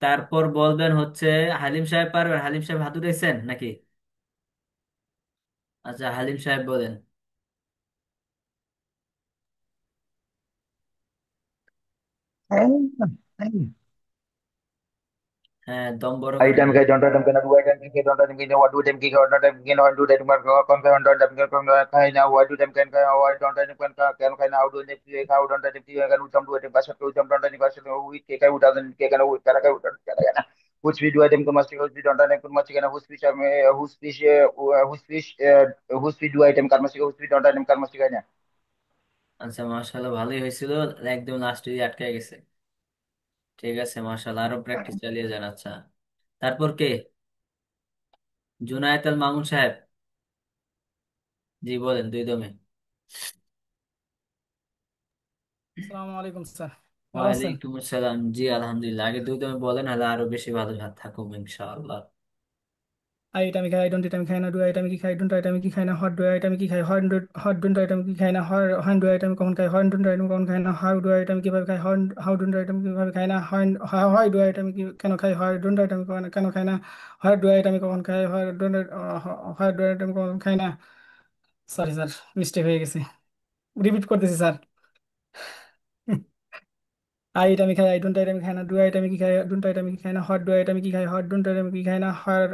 তারপর বলবেন হচ্ছে হালিম সাহেব পারবেন? হালিম সাহেব হাত উঠাইছেন নাকি? আচ্ছা, হালিম সাহেব বলেন। হ্যাঁ, দম বড় I করে time বলেন। kai don't time kana do I time ki don't time ki what do time ki what time ki no do time kon kai don't time kan kai na what do time kan kai what don't time kan kai na how do time ki how don't time ki kan utam do time pasat ko utam don't time pasat we ke kai utam ke kana kara kai utam kana which we do item ko must which we don't time ko must kana whose fish whose fish whose we do item karma whose we don't time karma kana আচ্ছা, মাশাআল্লাহ, ভালোই হয়েছিল, একদম লাস্টে দিয়ে আটকে গেছে। ঠিক আছে, মাশাআল্লাহ, আরো প্র্যাকটিস চালিয়ে যান। আচ্ছা, তারপর কে? জুনায়েদ আল মামুন সাহেব, জি বলেন দুই দমে। আসসালামু আলাইকুম স্যার, ভালো আছেন? ওয়ালাইকুম আসসালাম, জি আলহামদুলিল্লাহ। আগে দুই দমে বলেন, হলে আরো বেশি ভালো থাকুক ইনশাআল্লাহ। আই এটা আমি খাই, আই ডোন্ট এটা আমি খাই না, ডু এটা আমি কি খাই, ডোন্ট এটা আমি কি খাই না, হট ডু এটা আমি কি খাই, হট হট ডোন্ট এটা আমি কি খাই না, হন ডু এটা আমি কখন খাই, হন ডোন্ট এটা আমি কখন খাই না, হাউ ডু এটা আমি কিভাবে খাই, হাউ ডোন্ট এটা আমি কিভাবে খাই না, হয় ডু এটা আমি কেন খাই, হয় ডোন্ট এটা আমি কেন খাই না, হয় ডু এটা আমি কখন খাই, হয় ডোন্ট হয় ডু এটা আমি কখন খাই না। সরি স্যার, মিস্টেক হয়ে গেছে, রিপিট করতেছি স্যার। আই এটা আমি খাই, আই ডোন্ট এটা আমি খাই না, ডু এটা আমি কি খাই, ডোন্ট এটা আমি কি খাই না, হট ডু এটা আমি কি খাই, হট ডোন্ট এটা আমি কি খাই না,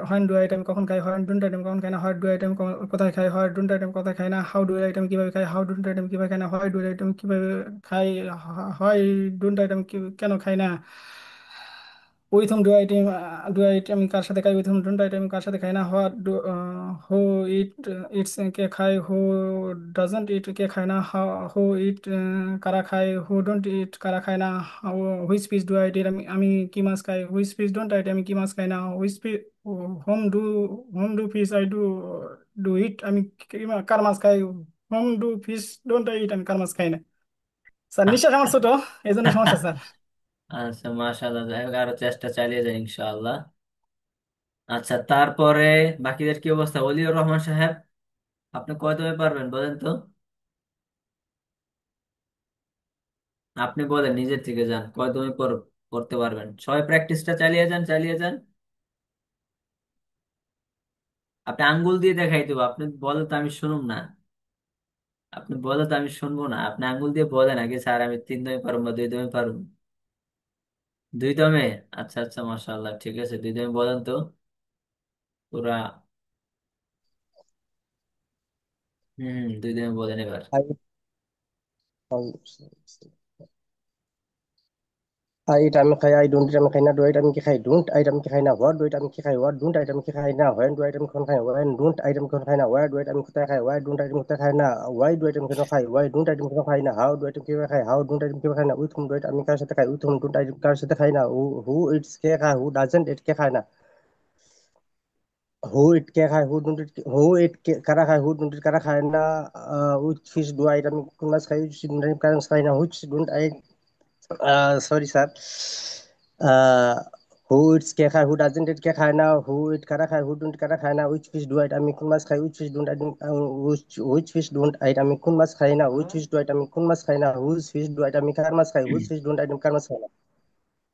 হন ডু এটা আমি কখন খাই, হন ডোন্ট এটা আমি কখন খাই না, হট ডু এটা আমি কোথায় খাই, হট ডোন্ট এটা আমি কোথায় খাই না, হাউ ডু এটা আমি কিভাবে খাই, হাউ ডোন্ট এটা আমি কিভাবে খাই না, হয় ডু এটা আমি কিভাবে খাই, হয় ডোন্ট এটা আমি কেন খাই না, উইথ হুম ডু আই আমি কার সাথে খাই, উইথ হুম ডোন্ট আই আমি কার সাথে খাই না, what do who eat eats কে খায়, হু ডাজন্ট ইট কে খায় না, হু ইট কারা খায়, হু ডোন্ট ইট কারা খায় না, which fish do I eat আমি আমি কি মাছ খাই, হুইচ ফিশ ডোন্ট আই আমি কি মাছ খাই না, which fish whom do whom do fish I do do it আমি কার মাছ খাই, whom do fish don't I eat আমি কার মাছ খাই না। স্যার নিঃশ্বাস আমার ছোট, এই জন্য সমস্যা স্যার। আচ্ছা, মাশাআল্লাহ, যাই হোক, আরো চেষ্টা চালিয়ে যান ইনশাআল্লাহ। আচ্ছা, তারপরে বাকিদের কি অবস্থা? ওলিউর রহমান সাহেব, আপনি কয় দমে পারবেন বলেন তো? আপনি বলেন, নিজের থেকে যান, কয় দমে করতে পারবেন? সবাই প্র্যাকটিসটা চালিয়ে যান, চালিয়ে যান। আপনি আঙ্গুল দিয়ে দেখাই দেবো, আপনি বলে তো আমি শুনুম না। আপনি বলে তো আমি শুনবো না, আপনি আঙ্গুল দিয়ে বলেন আগে, স্যার আমি 3 দমে পারবো বা 2 দমে পারবো। 2 দমে? আচ্ছা আচ্ছা, মাশাআল্লাহ, ঠিক আছে, 2 দমে বলেন তো পুরা। হম, 2 দমে বলেন এবার। আই এটা আমি খাই, আই ডোন্ট এটা আমি খাই না, ডু এটা আমি কি খাই, ডোন্ট আই এটা আমি কি খাই না, হোয়াট ডু এটা আমি কি খাই, হোয়াট ডোন্ট আই এটা আমি কি খাই না, হোয়েন ডু আই এটা আমি কখন খাই, হোয়েন ডোন্ট আই এটা আমি কখন খাই না, ওয়ার ডু এটা আমি কোথায় খাই, ওয়াই ডোন্ট আই এটা আমি কোথায় খাই না, ওয়াই ডু এটা আমি কেন খাই, ওয়াই ডোন্ট আই এটা আমি কেন খাই না, হাউ ডু এটা আমি কিভাবে খাই, হাউ ডোন্ট আই এটা আমি কিভাবে খাই না, উইথ হুম ডু এটা আমি কার সাথে খাই, উইথ হুম ডোন্ট আই কার সাথে খাই না, হু ইটস কে খায়, হু ডাজন্ট ইট কে খায় না, হু ইট কে খায়, হু ডোন্ট ইট হু ইট কারা খায়, হু ডোন্ট ইট কারা খায় না, উইথ ফিশ ডু আই এটা আমি কোন মাছ খাই, উইচ ডোন্ট আই কার মাছ খাই না, which don't I sorry sir, who eats কে খায়, হু ডাজেন্ট ইট কে খায় না, হু ইট কারা খায়, হু ডোন্ট কারা খায় না, উইচ ফিশ ডু আইট আমি কোন মাছ খাই, which fish don't I which fish don't I eat আমি কোন মাছ খাই না, উইচ ফিশ ডু আইট আমি কোন মাছ খাই না, হুইচ ফিশ ডু আইট আমি কার মাছ খাই, হুইচ ফিশ ডোন্ট আইট আমি কার মাছ খাই না।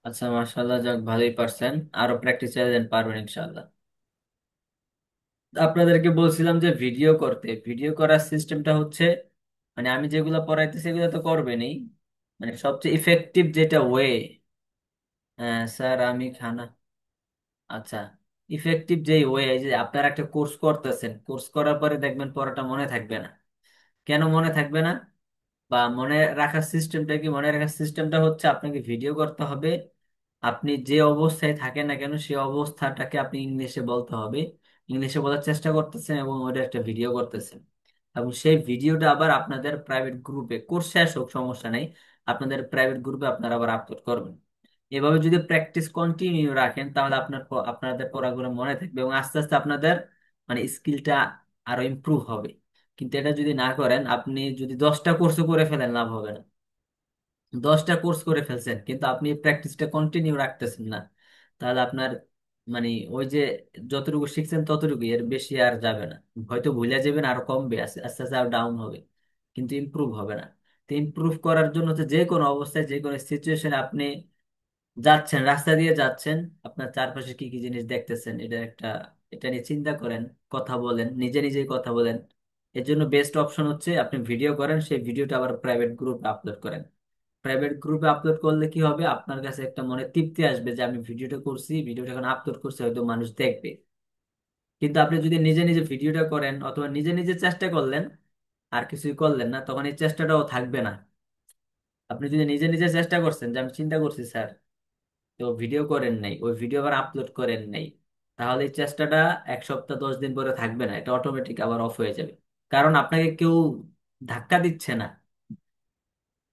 আচ্ছা, মাশাআল্লাহ, যাক, ভালোই পারছেন, আরো প্র্যাকটিস চালিয়ে যান, পারবেন ইনশাআল্লাহ। আপনাদেরকে বলছিলাম যে ভিডিও করতে, ভিডিও করার সিস্টেমটা হচ্ছে, মানে আমি যেগুলো পড়াইতেছি এগুলো তো করবেনই, মানে সবচেয়ে ইফেক্টিভ যেটা ওয়ে। হ্যাঁ স্যার, আমি খানা, আচ্ছা, ইফেক্টিভ যে ওয়ে, যে আপনারা একটা কোর্স করতেছেন, কোর্স করার পরে দেখবেন পড়াটা মনে থাকবে না। কেন মনে থাকবে না? বা মনে রাখার সিস্টেমটা কি? মনে রাখার সিস্টেমটা হচ্ছে আপনাকে ভিডিও করতে হবে, আপনি যে অবস্থায় থাকেন না কেন সেই অবস্থাটাকে আপনি ইংলিশে বলতে হবে, ইংলিশে বলার চেষ্টা করতেছেন এবং ওটা একটা ভিডিও করতেছেন, এবং সেই ভিডিওটা আবার আপনাদের প্রাইভেট গ্রুপে, কোর্স শেষ হোক সমস্যা নেই, আপনাদের প্রাইভেট গ্রুপে আপনারা আবার আপলোড করবেন। এভাবে যদি প্র্যাকটিস কন্টিনিউ রাখেন তাহলে আপনাদের পড়াগুলো মনে থাকবে এবং আস্তে আস্তে আপনাদের মানে স্কিলটা আরো ইমপ্রুভ হবে। কিন্তু এটা যদি না করেন, আপনি যদি 10টা কোর্স করে ফেলেন, লাভ হবে না। 10টা কোর্স করে ফেলছেন কিন্তু আপনি প্র্যাকটিসটা কন্টিনিউ রাখতেছেন না, তাহলে আপনার মানে ওই যে যতটুকু শিখছেন ততটুকু, এর বেশি আর যাবে না, হয়তো ভুলে যাবেন, আরো কমবে, আস্তে আস্তে আস্তে আরো ডাউন হবে। কিন্তু ইমপ্রুভ হবে না। তো ইমপ্রুভ করার জন্য হচ্ছে যে কোনো অবস্থায় যে কোনো সিচুয়েশনে আপনি যাচ্ছেন, রাস্তা দিয়ে যাচ্ছেন, আপনার চারপাশে কি কি জিনিস দেখতেছেন এটা নিয়ে চিন্তা করেন, কথা বলেন, নিজে নিজেই কথা বলেন। এর জন্য বেস্ট অপশন হচ্ছে আপনি ভিডিও করেন, সেই ভিডিওটা আবার প্রাইভেট গ্রুপে আপলোড করেন। প্রাইভেট গ্রুপে আপলোড করলে কি হবে, আপনার কাছে একটা মনে তৃপ্তি আসবে যে আমি ভিডিওটা করছি, ভিডিওটা এখন আপলোড করছি, হয়তো মানুষ দেখবে। কিন্তু আপনি যদি নিজে নিজে ভিডিওটা করেন অথবা নিজে নিজে চেষ্টা করলেন আর কিছুই করলেন না, তখন এই চেষ্টাটাও থাকবে না। আপনি যদি নিজে নিজে চেষ্টা করছেন যে আমি চিন্তা করছি স্যার, তো ভিডিও করেন নাই, ওই ভিডিও আবার আপলোড করেন নাই, তাহলে এই চেষ্টাটা 1 সপ্তাহ 10 দিন পরে থাকবে না, এটা অটোমেটিক আবার অফ হয়ে যাবে। কারণ আপনাকে কেউ ধাক্কা দিচ্ছে না।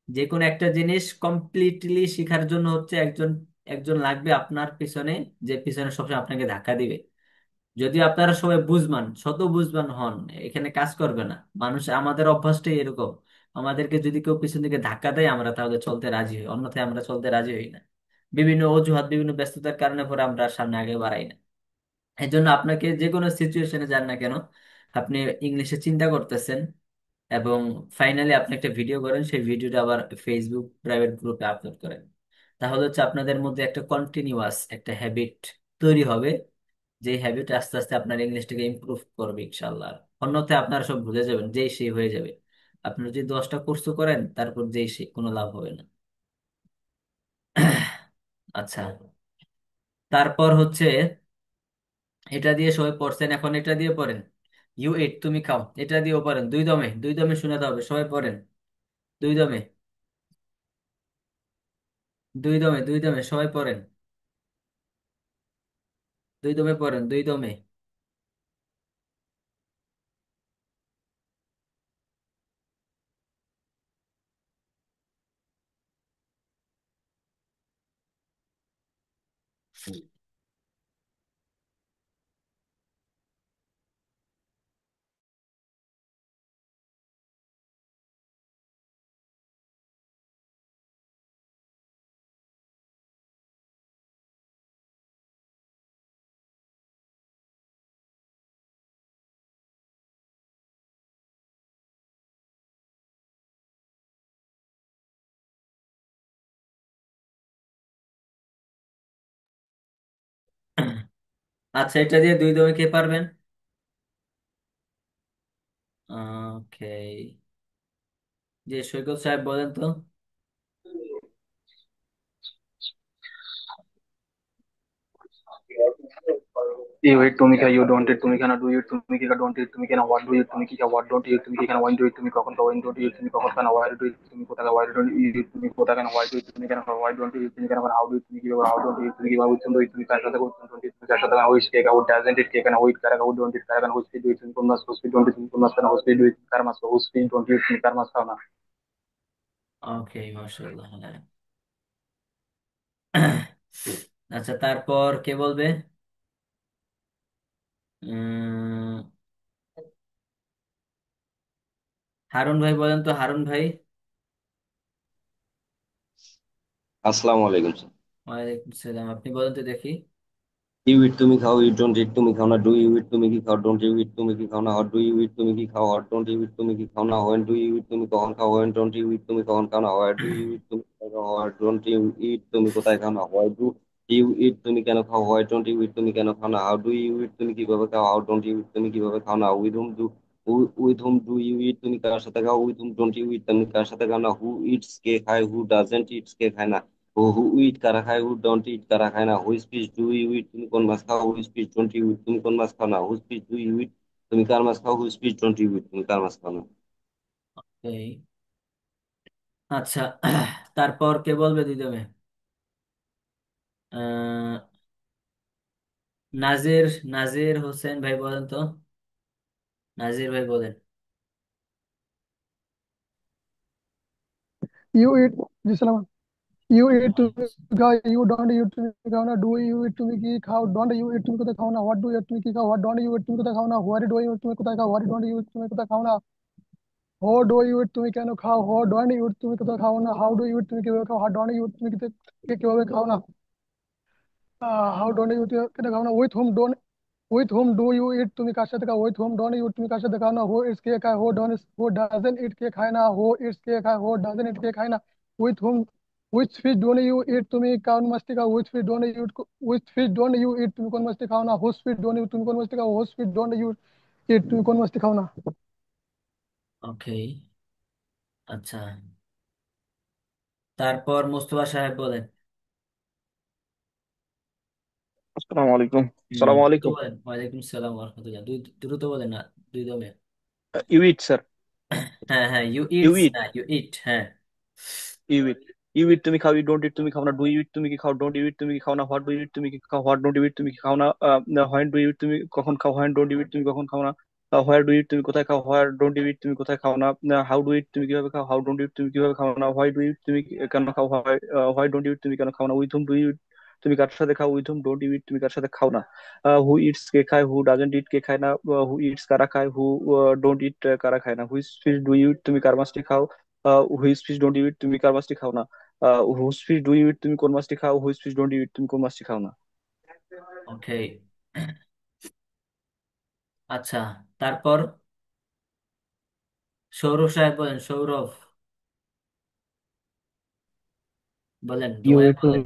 যে কোনো একটা জিনিস কমপ্লিটলি শেখার জন্য হচ্ছে একজন একজন লাগবে আপনার পিছনে, যে পিছনে সবসময় আপনাকে ধাক্কা দিবে। যদি আপনারা সবাই বুঝবান, শত বুঝবান হন, এখানে কাজ করবে না মানুষ। আমাদের অভ্যাসটাই এরকম, আমাদেরকে যদি কেউ পিছন দিকে ধাক্কা দেয় আমরা তাহলে চলতে রাজি হই, অন্যথায় আমরা চলতে রাজি হই না। বিভিন্ন অজুহাত, বিভিন্ন ব্যস্ততার কারণে পরে আমরা সামনে আগে বাড়াই না। এই জন্য আপনাকে যে কোনো সিচুয়েশনে যান না কেন, আপনি ইংলিশে চিন্তা করতেছেন এবং ফাইনালি আপনি একটা ভিডিও করেন, সেই ভিডিওটা আবার ফেসবুক প্রাইভেট গ্রুপে আপলোড করেন। তাহলে হচ্ছে আপনাদের মধ্যে একটা কন্টিনিউয়াস একটা হ্যাবিট তৈরি হবে, যে হ্যাবিট আস্তে আস্তে আপনার ইংলিশটাকে ইমপ্রুভ করবে ইনশাল্লাহ। অন্যথায় আপনারা সব ভুলে যাবেন, যেই সেই হয়ে যাবে। আপনি যদি 10টা কোর্স করেন তারপর যেই সেই, কোনো লাভ হবে না। আচ্ছা, তারপর হচ্ছে এটা দিয়ে সবাই পড়ছেন, এখন এটা দিয়ে পড়েন। ইউ 8 তুমি খাও, এটা দিয়েও পড়েন, দুই দমে, দুই দমে শোনাতে হবে, সবাই পড়েন। দুই দমে, দুই দমে, দুই দমে সবাই পড়েন। দুই দমে পড়েন, দুই দমে। আচ্ছা, এটা দিয়ে দুই দমে কে পারবেন? ওকে, যে সৈকত সাহেব বলেন তো। You it তুমি কি you don't it তুমি কেন do it তুমি কি don't it তুমি কেন what do it তুমি কি what don't it তুমি কি কেন when do it তুমি কখন when don't it তুমি কখন কেন why do it তুমি কোথা why don't it তুমি কোথা কেন why do it তুমি কেন why don't it তুমি কেন how do it তুমি কিভাবে how don't it তুমি কিভাবে উচ্চারণ do it তুমি কার সাথে উচ্চারণ do it তুমি কার সাথে which K how doesn't it কে কেন which car how don't it কার কেন which do it তুমি কোন মাস which don't it তুমি কোন মাস কেন which do it car mass which don't it তুমি কার মাস খাও না। ওকে, মাশাআল্লাহ, হ্যাঁ। আচ্ছা, তারপর কে বলবে? উম হারুন ভাই বলেন তো, হারুন ভাই। আসসালামু আলাইকুম স্যার। ওয়ালাইকুম সালাম, আপনি বলেন তো দেখি। ইউ ইট তুমি খাও, ইউ ডোন্ট ইট তুমি খাও না, ডু ইউ ইট তুমি কি খাও, ডোন্ট ইউ ইট তুমি কি খাও না, হট ডু ইউ ইট তুমি কি খাও, হট ডোন্ট ইউ ইট তুমি কি খাও না, হোয়েন ডু ইউ ইট তুমি কখন খাও, হোয়েন ডোন্ট ইউ ইট তুমি কখন খাও না, হোয়ার ডু ইউ ইট তুমি কোথায় খাও, হোয়ার ডোন্ট ইউ ইট তুমি কোথায় খাও না, হোয়াই ডু ইউ ইট তুমি কেন খাও, হোয়াই ডোন্ট ইউ ইট তুমি কেন খাও না, হাউ ডু ইউ ইট তুমি কিভাবে খাও, হাউ ডোন্ট ইউ ইট তুমি কিভাবে খাও না, with whom do you eat তুমি কার সাথে খাও, with whom don't you eat তুমি কার সাথে খাও না, হু ইটস কে খায়, হু ডাজেন্ট ইটস কে খায় না, হু ইট কারা খায়, হু ডোন্ট ইট কারা খায় না, which fish do you eat তুমি কোন মাছ খাও, which fish don't you eat তুমি কোন মাছ খাও না, which fish do you eat তুমি কার মাছ খাও, which fish don't you eat তুমি কার মাছ খাও না। এই, আচ্ছা, তারপর কে বলবে দুই দমে? আহ নাজির, নাজির হোসেন ভাই বলেন তো, নাজির ভাই বলেন। You eat, जी सलाम। You eat তুমি খাও, you don't eat তুমি খাও না, do you eat তুমি কি খাও, don't you eat তুমি কোথায় খাও না, what do you eat তুমি কি খাও, what don't you eat তুমি কোথায় খাও না, where do you eat তুমি কোথায় খাও, what don't you eat তুমি কোথায় খাও না, how do you eat তুমি কেন খাও, how don't you eat তুমি কোথায় খাও না, how do you eat তুমি কিভাবে খাও, how don't you eat তুমি কিভাবে খাও না, how don't you eat কেন খাও না, with whom don't with whom do you eat তুমি কার সাথে খাও, উইথ হোম ডোন্ট ইউ তুমি কার সাথে খাও না, হু ইটস কে খায়, হু ডাজেন্ট ইট কে খায় না, হু ইটস কে খায়, হু ডাজেন্ট ইট কে খায় না, with whom with fish don't you eat তুমি কোন মাছটি খাও, with fish don't you eat তুমি কোন মাছটি খাও না, হুজ ফিশ ডোন্ট ইউ তুমি কোন মাছটি খাও, whose fish don't you eat তুমি কোন মাছটি খাও না। ওকে, আচ্ছা, তারপর মুস্তফা সাহেব বলেন। আসসালামু আলাইকুম। আসসালামু দ্রুত আলাইকুম। বলেন। ওয়ালাইকুম সালাম ওয়া রাহমাতুল্লাহ। দ্রুত বলেন না, দুই দমে। You eat sir. হ্যাঁ হ্যাঁ, ইউ ইউ ইটস ইট। না ইউ ইট, হ্যাঁ। You it. ইউ ইট তুমি খাও, ইউ ডোন্ট ইট তুমি খাও না, ডু ইউ ইট তুমি কি খাও, ডোন্ট ইউ ইট তুমি কি খাও না, হোয়াট ডু ইউ ইট তুমি কি খাও, হোয়াট ডোন্ট ইউ ইট তুমি কি খাও না, হোয়েন ডু ইউ ইট তুমি কখন খাও, হোয়েন ডোন্ট ইউ ইট তুমি কখন খাও না, হোয়ার ডু ইট তুমি কোথায় খাও, হোয়ার ডোন্ট ইউ ইট তুমি কোথায় খাও না, হাউ ডু ইট তুমি কিভাবে খাও, হাউ ডোন্ট ইউ ইট তুমি কিভাবে খাও না, হোয়াই ডু ইট তুমি কেন খাও, হোয়াই ডোন্ট ইউ ইট তুমি কেন খাও না, উইথ হুম ডু ইউ তুমি কার সাথে খাও, with whom don't you eat তুমি কার সাথে খাও না, হু ইটস কে খায়, হু ডাজেন্ট ইট কে খায় না, হু ইটস কারা খায়, হু ডোন্ট ইট কারা খায় না, which fish do you eat তুমি কার মাছটি খাও, which fish don't you eat তুমি কার মাছটি খাও না, which fish do you eat তুমি কোন মাছটি খাও, which fish don't you eat তুমি কোন মাছটি খাও না। ওকে, আচ্ছা, তারপর সৌরভ সাহেব বলেন। সৌরভ বলেন, ইউ দোয়া ইট বলেন।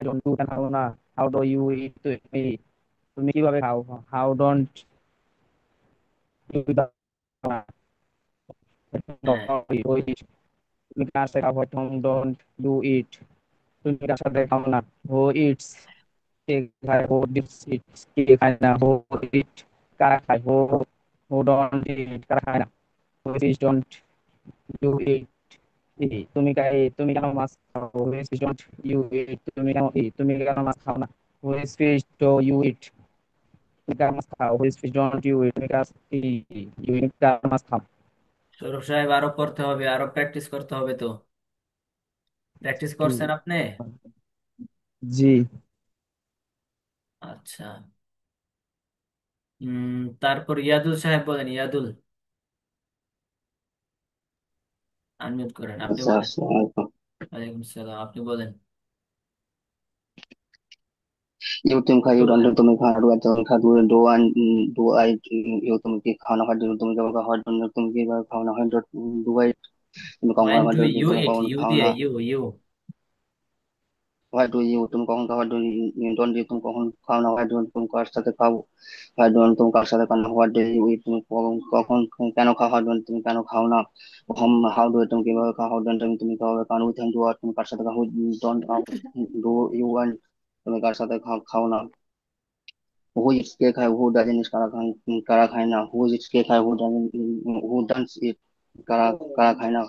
তুমি খাও না, হাউ ডু ইউ ইট তুমি কিভাবে খাও, হাউ ডোন্ট ইউ হ্যাঁ, তুমি কার সাথে খাও, হোম ডোন্ট ডু ইট তুমি কার সাথে খাও না, হু ইটস কে খায়, হু ডিডস ইট কে খায় না, হু ইট কারা খায়, হু ডোন্ট ইট কারা খায় না, হু ফিশ ডোন্ট ইউ ইট তুমি কেন মাছ খাও, হু ফিশ ডোন্ট ইউ ইট তুমি কেন মাছ খাও না, হু ফিশ ডো ইউ ইট তুমি কার মাছ খাও, হু ফিশ ডোন্ট ইউ ইট তুমি কার মাছ খাও। সৌরভ সাহেব আরো করতে হবে, আরো প্র্যাকটিস করতে হবে তো। প্র্যাকটিস করছেন আপনি? জি। আচ্ছা, তারপর ইয়াদুল সাহেব বলেন। ইয়াদুল, আনমিউট করেন, আপনি আচ্ছা, বলেন। আসসালামু আলাইকুম। ওয়ালাইকুম সালাম, আপনি বলেন। ইউ তুমি খাও, দ্রুত ইউ বলেন। ডোন্ট তুমি খাও, ডু আই তুমি খাও, do I do I U তুমি কি খাও না, হয় তুমি কেবল খাও, হয় তুমি কি খাও না, হয় ডু আই তুমি কখন খাও, ওয়েন হয় ডু ইউ তুমি ইট, কখন ইউ খাও দিয়ে, না, ইউ। হয় ডু ইউ তুমি কখন খাও, হয় ডোন্ট ইউ তুমি কখন খাও না, হয় তুমি কার সাথে খাও, হয় ডোন্ট তুমি কার সাথে খাও না, হোয়াট ডু ইউ ইট তুমি কখন কেন খাও, হয় ডোন্ট তুমি কেন খাও না, হাউ ডু তুমি কিভাবে খাও, হাউ ডোন্ট তুমি কিভাবে খাও, উইথ ডু আর তুমি কার সাথে খাও, ডোন্ট ডু ইউ ওয়ান্ট তুমি কার সাথে খাও না, হু ইটস কে খায়, হু ডাজেন্ট ইট কারা খায় না, হু ইটস কে খায়, হু ডান্স ইট কারা কারা খায় না,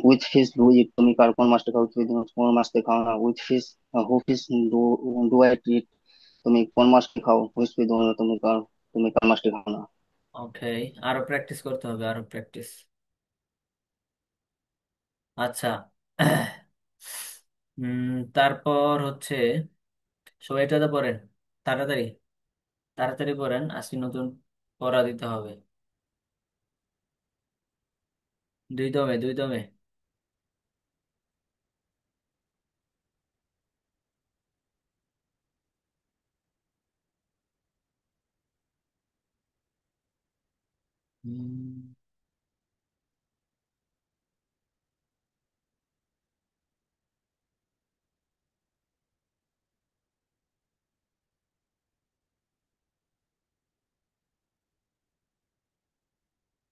উইথ ফিশ ডু ইট তুমি কার কোন মাছটা খাও, তুমি কোন মাছটা খাও না, with fish who fish do do I eat তুমি কোন মাছটি খাও, হুইচ ফিশ তুমি কার মাছটি খাও না। ওকে, আরো প্র্যাকটিস করতে হবে, আরো প্র্যাকটিস। আচ্ছা, তারপর হচ্ছে সবাই এটাতে পড়েন, তাড়াতাড়ি তাড়াতাড়ি পড়েন, আজকে নতুন পড়া দিতে হবে। দুই দমে, দুই দমে। হুম,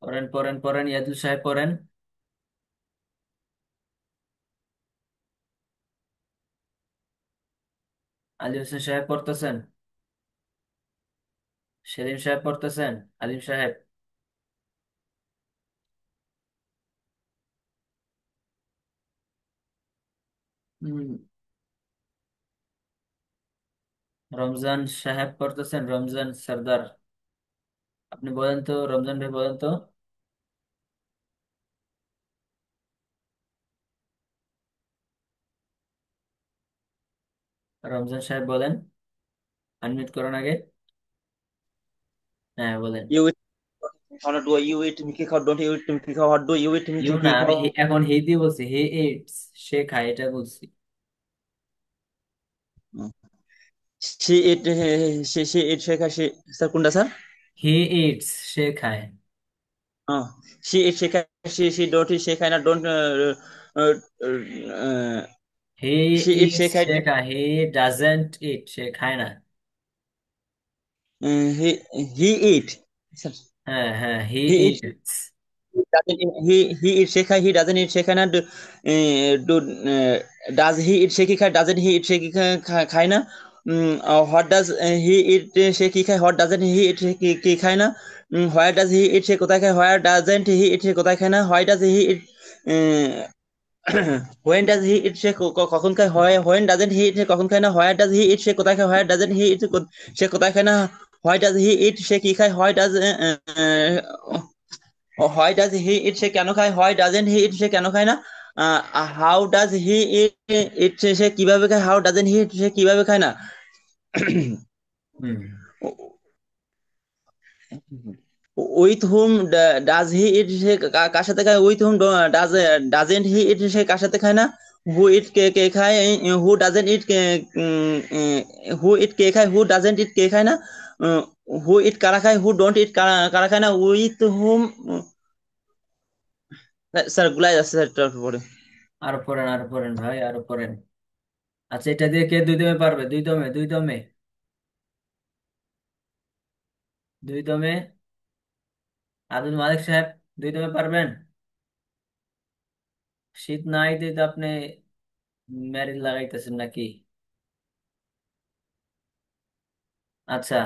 পড়েন পড়েন পড়েন, ইয়াদুল সাহেব পড়েন। আলী হোসেন সাহেব পড়তেছেন? সেলিম সাহেব পড়তেছেন? আলিম সাহেব? হুম, রমজান সাহেব পড়তেছেন? রমজান সর্দার, আপনি বলেন তো, রমজান ভাই বলেন তো। রমজান সাহেব বলেন, আনমিউট করার আগে। হ্যাঁ বলেন। ইউ ইট খাও না, ডু ইউ ইট তুমি কি খাও, ডোন্ট ইউ ইট তুমি কি খাও, হোয়াট ডু ইউ ইট তুমি ইউ কি না, আমি খাও। এখন হে দিয়ে বলছি, হে ইটস, সে খায়, এটা বলছি। সে ইট, সে ইট সে খায়, সে স্যার কোনটা স্যার? হে ইটস, সে খায়। সে ইট সে খায়, সে ডোন্ট ইট সে খায় না, don't hey say it say it's, খায়, সে খায়। হে ডাজেন্ট ইট, সে খায় না। হি হি ইট স্যার, হ্যাঁ হ্যাঁ, হি হি ইট ইটস। হি ইট সে খায়, হি ডাজেন্ট ইট সে খায় না, ডু ডাজ হি ইট সে কি খায়, ডাজেন্ট হি ইট সে কি খায় না, হোয়াট ডাজ হি ইট সে কি খায়, হোয়াট ডাজেন্ট হি ইট সে কি খায় না, হোয়ার ডাজ হি ইট সে কোথায় খায়, হোয়ার ডাজেন্ট হি ইট সে কোথায় খায় না, why does he eat when does he eat সে কখন খায়, হোয়েন ডাজেন্ট হি ইট সে কখন খায় না, হোয়ার ডাজ হি ইট সে কোথায় খায়, হোয়ার ডাজেন্ট হি ইট সে কোথায় খায় না, হোয়াই ডাজ হি ইট সে কি খায়, হোয়াই ডাজ হি ইট সে কেন খায়, হোয়াই ডাজেন্ট হি ইট সে কেন খায় না, হাউ ডাজ হি ইট সে কিভাবে খায়, হাউ ডাজেন্ট হি ইট সে কিভাবে খায় না, হুম। With whom does he eat সে কার সাথে খায়, with hmm doesn't he eat সে কার সাথে খায় না, হু ইট কে কে খায়, হু ডাজেন্ট ইট হু ইট কে খায়, হু ডাজেন্ট ইট কে খায় না, হু ইট কারা খায়, হু ডোন্ট ইট কারা কারা খায় না, উইথ হুম। স্যার গুলাই যাচ্ছে স্যার একটু পরে। আরো পড়েন, আরো পড়েন ভাই, আরো পড়েন। আচ্ছা, এটা দিয়ে কে দুই দমে পারবে? দুই দমে, দুই দমে, দুই দমে। আব্দুল মালিক সাহেব, দুই দমে পারবেন? শীত নাই দিয়ে তো আপনি ম্যারিজ লাগাইতেছেন নাকি? আচ্ছা,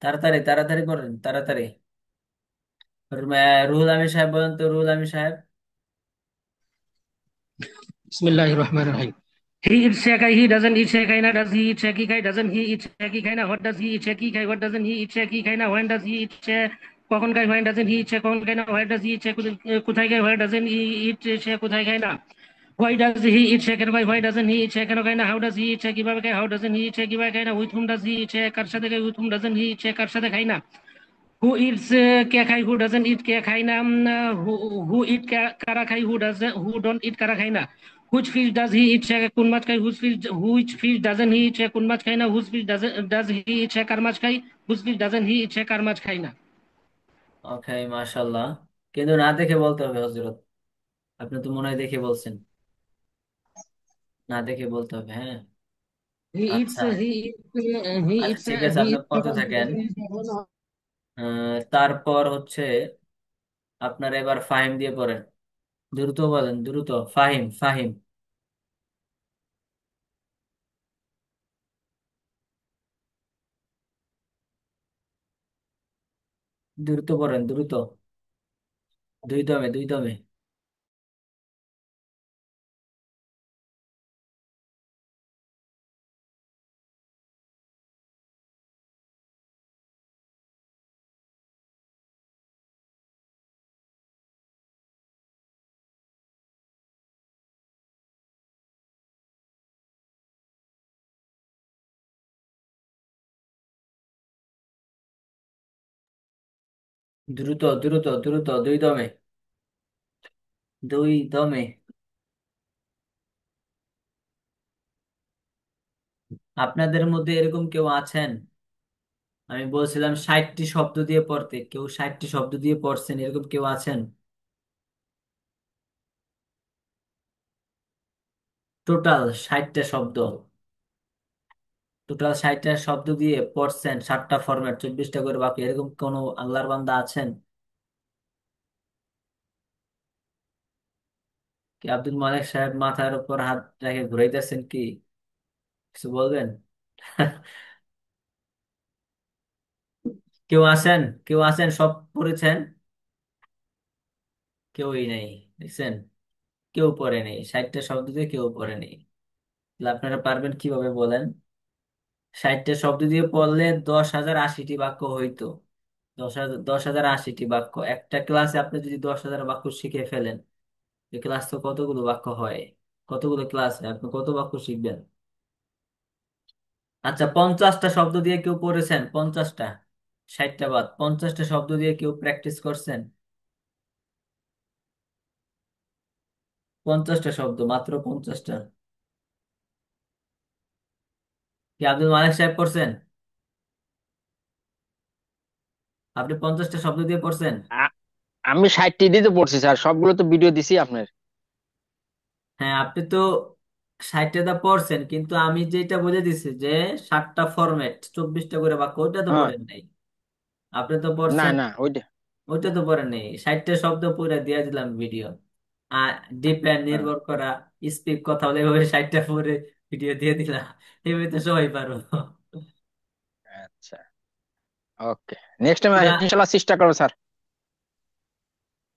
তাড়াতাড়ি তাড়াতাড়ি করেন, তাড়াতাড়ি। রুহুল আমিন সাহেব বলেন তো, রুহুল আমিন সাহেব। Bismillahir Rahmanir Rahim. He eats shakai, he doesn't eat shakai, na does he eat shaki kai, doesn't he eat shaki kai, na what does he eat shaki kai, what doesn't he eat shaki kai, na when does he eat কখন খায়, when doesn't he eat কখন খায় না, where does he eat কোথায় খায়, where doesn't he eat কোথায় খায় না, why does he eat কেন খায়, why doesn't he eat কেন খায় না, how does he eat কিভাবে খায়, how doesn't he eat কিভাবে খায় না, with whom does he eat কার সাথে খায়, with whom doesn't he eat কার সাথে খায় না, who eats কে খায়, who doesn't eat কে খায় না, who eat কারা খায়, who don't eat কারা খায় না, which fish does he eat কোন মাছ খায়, which fish doesn't he eat কোন মাছ খায় না, whose fish does he eat কার মাছ খায়, whose fish doesn't he eat কার মাছ খায় না। ওকে, মাশাল্লাহ। কিন্তু না দেখে বলতে হবে হজরত, আপনি তো মনে হয় দেখে বলছেন। না দেখে বলতে হবে, হ্যাঁ। he eats আচ্ছা he eats he আচ্ছা, eats ঠিক আছে, he আপনি eats পড়তে because he থাকেন। doesn't eat তারপর হচ্ছে আপনার এবার ফাহিম দিয়ে পড়েন। দ্রুত বলেন, দ্রুত। ফাহিম, ফাহিম। দ্রুত পড়েন, দ্রুত। দুই দমে, দুই দমে। দ্রুত দ্রুত দ্রুত, দুই দমে, দুই দমে। আপনাদের মধ্যে এরকম কেউ আছেন, আমি বলছিলাম 60টি শব্দ দিয়ে পড়তে, কেউ 60টি শব্দ দিয়ে পড়ছেন, এরকম কেউ আছেন? টোটাল 60টা শব্দ, টোটাল 60টা শব্দ দিয়ে পড়ছেন, 7টা ফরম্যাট, 24টা করে বাকি, এরকম কোন আল্লাহর বান্দা আছেন কি? আব্দুল মালিক সাহেব মাথার উপর হাত রেখে ঘুরাইতেছেন কি? কিছু বলবেন? কেউ আছেন? কেউ আছেন? সব পড়েছেন? কেউই নেই, দেখছেন? কেউ পড়ে নেই, 60টা শব্দ দিয়ে কেউ পড়ে নেই। তাহলে আপনারা পারবেন কিভাবে বলেন? 60টা শব্দ দিয়ে পড়লে 10,080টি বাক্য হইতো। 10,080টি বাক্য। একটা ক্লাসে আপনি যদি 10,000 বাক্য শিখে ফেলেন, এই ক্লাস তো কতগুলো বাক্য হয়? কতগুলো ক্লাসে আপনি কত বাক্য শিখবেন? আচ্ছা, 50টা শব্দ দিয়ে কেউ পড়েছেন? 50টা, 60টা বাদ, 50টা শব্দ দিয়ে কেউ প্র্যাকটিস করছেন? 50টা শব্দ, মাত্র 50টা। কি আব্দুল মালিক সাহেব পড়ছেন? আপনি 50টা শব্দ দিয়ে পড়ছেন? আ- আমি 60টি দিয়ে তো পড়ছি স্যার, সবগুলো তো ভিডিও দিছি আপনার। হ্যাঁ, আপনি তো 60টা পড়ছেন, কিন্তু আমি যেটা বলে দিছি যে 7টা ফরম্যাট, 24টা করে বাক্য, ওইটা তো হ্যাঁ, পড়েন নাই। আপনি তো না পড়ছেন, না ওইটা। ওইটা তো পড়েন নাই। 60টা শব্দ পড়ে দিয়ে দিলাম ভিডিও। আর ডিপেন্ড, হ্যাঁ, নির্ভর করা, স্পিক, কথা বলে এভাবে 60টা পরে ভিডিও দিয়ে দিলাম। এভাবে তো সবাই পারো। আচ্ছা, ওকে, নেক্সট টাইম পুরা, ইনশাল্লাহ চেষ্টা করো স্যার।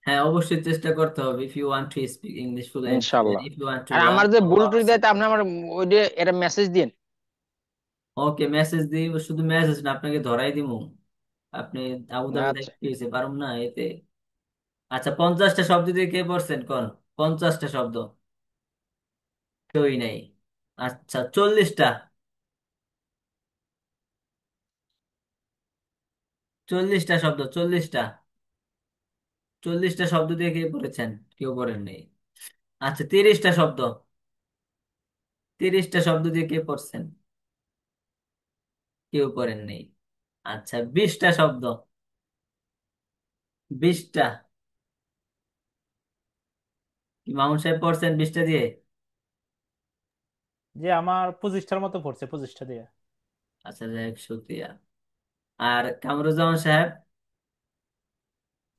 হ্যাঁ অবশ্যই চেষ্টা করতে হবে। If you want to speak English fluently, ইনশাল্লাহ। ইফ ইউ ওয়ান্ট টু আর লার্ন আমার যে ভুল অ্যাবাউট টুল দেয় তা আপনি সামথিং। আমার ওই যে এটা মেসেজ দিন। ওকে, মেসেজ দিই, শুধু মেসেজ না, আপনাকে ধরাই দিমু। আপনি আবুধাবি আচ্ছা, থাকতে হয়েছে, পারুম না এতে। আচ্ছা, 50টা শব্দ দিয়ে কে পড়ছেন কোন? 50টা শব্দ কেউই নাই। আচ্ছা, 40টা, 40টা শব্দ, 40টা, 40টা শব্দ দিয়ে কে পড়েছেন? কেউ পড়েন নাই। আচ্ছা, 30টা শব্দ, 30টা শব্দ দিয়ে কে পড়ছেন? কেউ পড়েন নাই। আচ্ছা, 20টা শব্দ, 20টা, কি মামুন সাহেব পড়ছেন 20টা দিয়ে? যে আমার 25টার মতো পড়ছে, 25টা দিয়ে। আচ্ছা, যাই হোক, শুক্রিয়া। আর কামরুজ্জামান সাহেব?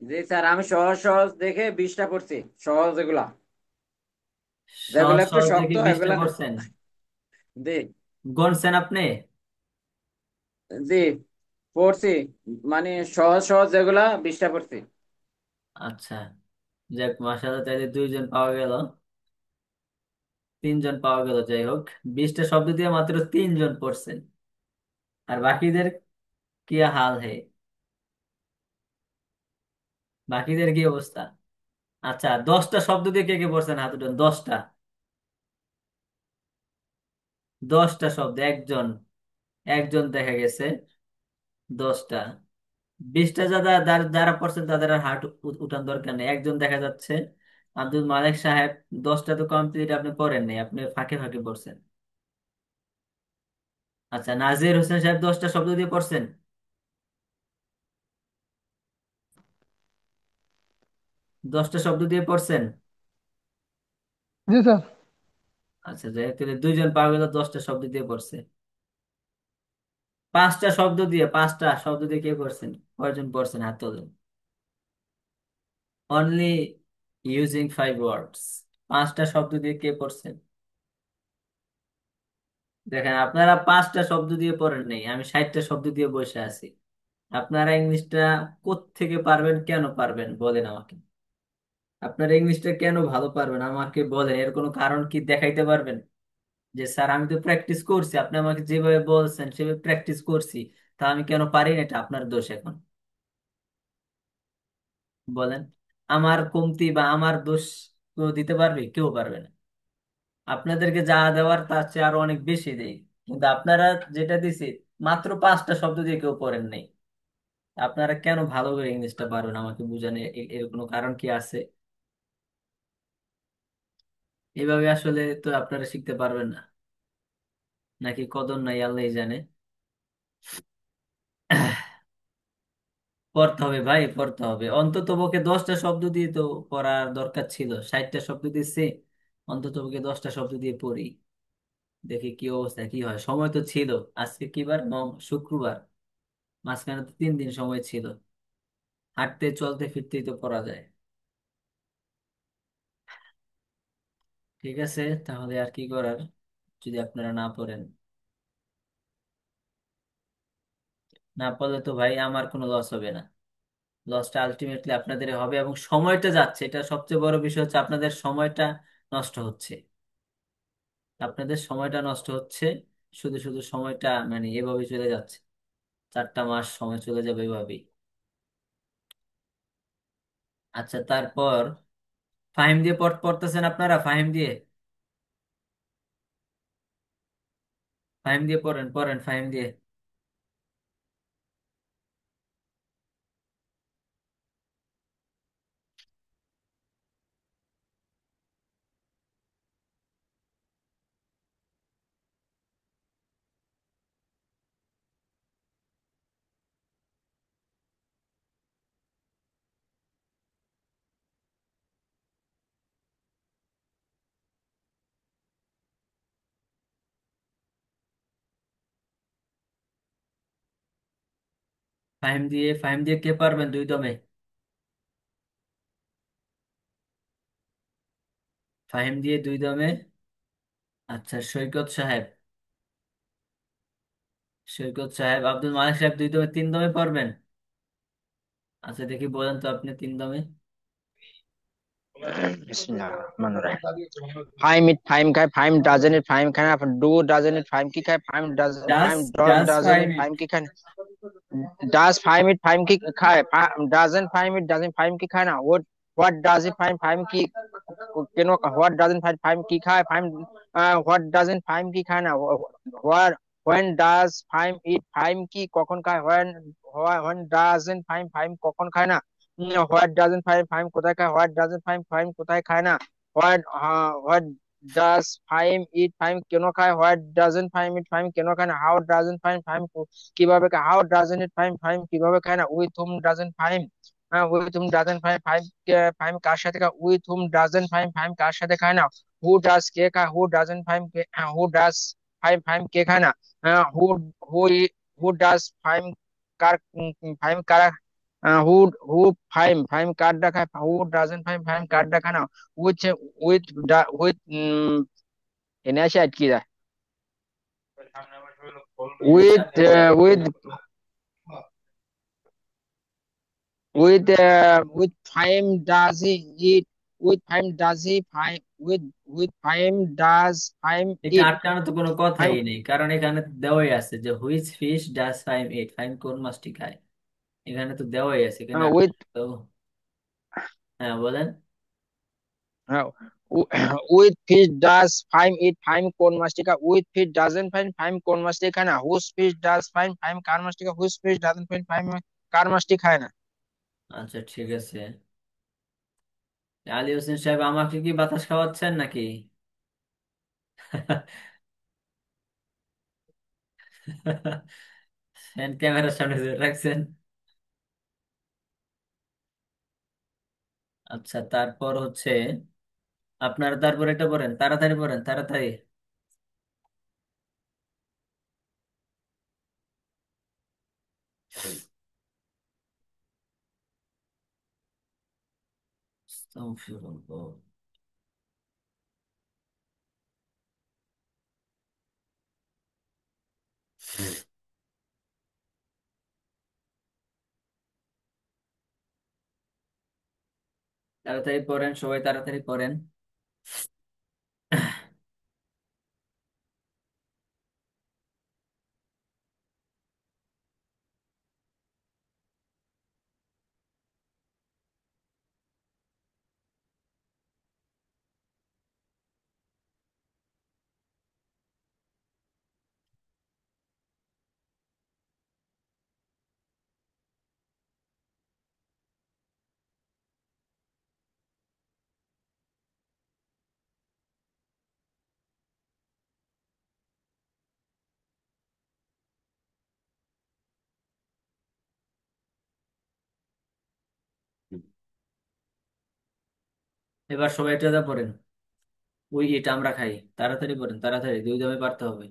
জি স্যার, আমি সহজ সহজ দেখে 20টা করছি। সহজ এগুলা, যেগুলো সহজ একটু সহজ শক্ত দেখে 20টা এগুলা। পড়ছেন? জি। গণছেন আপনি? জি, পড়ছি। মানে সহজ সহজ যেগুলা 20টা পড়ছি। আচ্ছা, যাক, মাশাআল্লাহ, তাইলে 2জন পাওয়া গেল, 3জন পাওয়া গেল। যাই হোক, 20টা শব্দ দিয়ে মাত্র 3জন পড়ছেন। আর বাকিদের কি হাল হে? বাকিদের কি অবস্থা? আচ্ছা, 10টা শব্দ দিয়ে কে কে পড়ছেন? হাত উঠান। 10টা, 10টা শব্দ, একজন, একজন দেখা গেছে। 10টা, 20টা যারা যারা যারা পড়ছেন তাদের আর হাত উঠান দরকার নেই, একজন দেখা যাচ্ছে। আব্দুল মালিক সাহেব, 10টা তো কমপ্লিট আপনি পড়েন নাই, আপনি ফাঁকে ফাঁকে পড়ছেন। আচ্ছা, নাজির হোসেন সাহেব 10টা শব্দ দিয়ে পড়ছেন? 10টা শব্দ দিয়ে পড়ছেন? জি স্যার। আচ্ছা, যাই হোক, তাহলে 2জন পাওয়া গেল 10টা শব্দ দিয়ে পড়ছে। 5টা শব্দ দিয়ে, 5টা শব্দ দিয়ে কে পড়ছেন? কয়জন পড়ছেন? হাত তোলেন। অনলি ইউজিং 5 ওয়ার্ডস, 5টা শব্দ দিয়ে কে পড়ছেন? দেখেন, আপনারা 5টা শব্দ দিয়ে পড়েন নাই, আমি 60টা শব্দ দিয়ে বসে আছি। আপনারা ইংলিশটা কোত্থেকে পারবেন, কেন পারবেন বলেন আমাকে। আপনারা ইংলিশটা কেন ভালো পারবেন আমাকে বলেন, এর কোনো কারণ কি দেখাইতে পারবেন? যে স্যার আমি তো প্র্যাকটিস করছি, আপনি আমাকে যেভাবে বলছেন সেভাবে প্র্যাকটিস করছি, তা আমি কেন পারি না? এটা আপনার দোষ এখন, বলেন। আমার কমতি বা আমার দোষ কেউ দিতে পারবে? কেউ পারবে না। আপনাদেরকে যা দেওয়ার তার চেয়ে আরো অনেক বেশি দেই, কিন্তু আপনারা যেটা দিছি মাত্র 5টা শব্দ দিয়ে কেউ পড়েন নাই। আপনারা কেন ভালো করে ইংলিশটা পারবেন আমাকে বুঝান, এর কোনো কারণ কি আছে? এইভাবে আসলে তো আপনারা শিখতে পারবেন না, নাকি কদর নাই আল্লাহ জানে। পড়তে হবে ভাই, পড়তে হবে। অন্তত পক্ষে 10টা শব্দ দিয়ে তো পড়ার দরকার ছিল, 60টা শব্দ দিচ্ছে, অন্তত পক্ষে 10টা শব্দ দিয়ে পড়ি, দেখি কি অবস্থা কি হয়। সময় তো ছিল, আজকে কি বার? শুক্রবার, মাঝখানে তো 3 দিন সময় ছিল, হাঁটতে চলতে ফিরতেই তো পড়া যায়। ঠিক আছে, তাহলে আর কি করার, যদি আপনারা না পড়েন। না পড়লে তো ভাই আমার কোনো লস হবে না, লসটা আলটিমেটলি আপনাদের হবে, এবং সময়টা যাচ্ছে, এটা সবচেয়ে বড় বিষয় হচ্ছে আপনাদের সময়টা নষ্ট হচ্ছে, আপনাদের সময়টা নষ্ট হচ্ছে। শুধু শুধু সময়টা মানে এভাবে চলে যাচ্ছে, 4টা মাস সময় চলে যাবে এভাবেই। আচ্ছা, তারপর ফাহিম দিয়ে পড়তেছেন আপনারা? ফাহিম দিয়ে, ফাইম দিয়ে পড়েন পড়েন ফাইম দিয়ে। ফাইম দিয়ে কে পারবেন দুই দমে? ফাহিম দিয়ে দুই দমে। আচ্ছা সৈকত সাহেব, সৈকত সাহেব, আব্দুল মালিক সাহেব দুই দমে তিন দমে পারবেন? আচ্ছা দেখি বলেন তো আপনি তিন দমে। Bismillahirrahmanirrahim. Fime it, fime kai, fime doesn't it, fime kind of do doesn't it, fime ki kai, fime does, does fime don't does doesn't Faim it, it. fime ki kind does fime it, fime ki kai, doesn't fime it, doesn't fime ki kind of what does it fime, fime ki what doesn't fime ki kai, fime what doesn't fime ki kind of what when does fime it, fime ki kokon kai, when doesn't fime kokon kai na. What doesn't find কোথায় খায়, what doesn't find কোথায় খায় না, what does find it find কেন খায়, what doesn't find it find কেন খায় না, how doesn't find কিভাবে খায়, how doesn't it find কিভাবে খায় না, with whom doesn't with whom doesn't find কার সাথে খায়, with whom doesn't find কার সাথে খায় না, who does কে খায়, who doesn't who does find কে খায় না, who who who does find car find কারা who ফাইম কার্ডটা খায়, who doesn't ফাইম কার্ডটা খায় না, which with এনে আসে আটকে যায়, with with Faim does he eat, with Faim does he Faim with Faim does Faim এটা eat, আটকানো তো কোনো ফাইম কথাই নেই, কারণ এখানে দেওয়াই আছে যে হুইচ ফিশ ডাস ফাইম ইট, ফাইম কোন মাছটি খায়। এখানে তো দেওয়াই আছে, এখানে with তো হ্যাঁ বলেন। with fish does Faim eat, Faim কোন মাছটি খায়, with fish doesn't ফাইম কোন মাছটি খায় না, whose fish does ফাইম কার মাছটি খায়, whose fish doesn't ফাইম কার মাছটি খায় না। আচ্ছা ঠিক আছে, আলী হোসেন সাহেব আমাকে কি বাতাস খাওয়াচ্ছেন নাকি? ফ্যান ক্যামেরার সামনে ধরে রাখছেন। আচ্ছা তারপর হচ্ছে আপনারা তারপর এটা পড়েন, তাড়াতাড়ি পড়েন তাড়াতাড়ি। আস্তাগফিরুল্লাহ। তাড়াতাড়ি পড়েন সবাই, তাড়াতাড়ি পড়েন। এবার সবাই এটা পড়েন, ওই এটা আমরা খাই। তাড়াতাড়ি পড়েন তাড়াতাড়ি, দুই দমে পারতে হবে।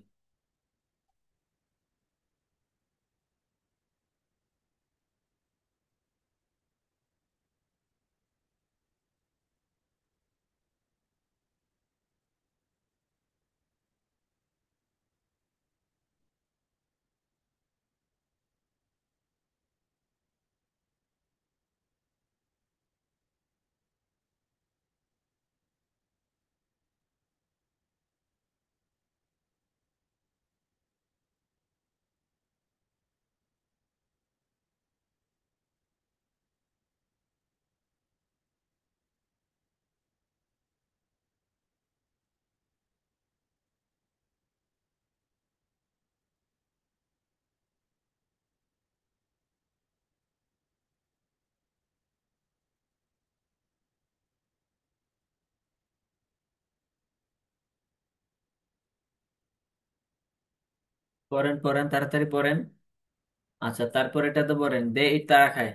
পড়েন পড়েন, তাড়াতাড়ি পড়েন। আচ্ছা, তারপর এটা তো পড়েন, দে ইট তারা খায়।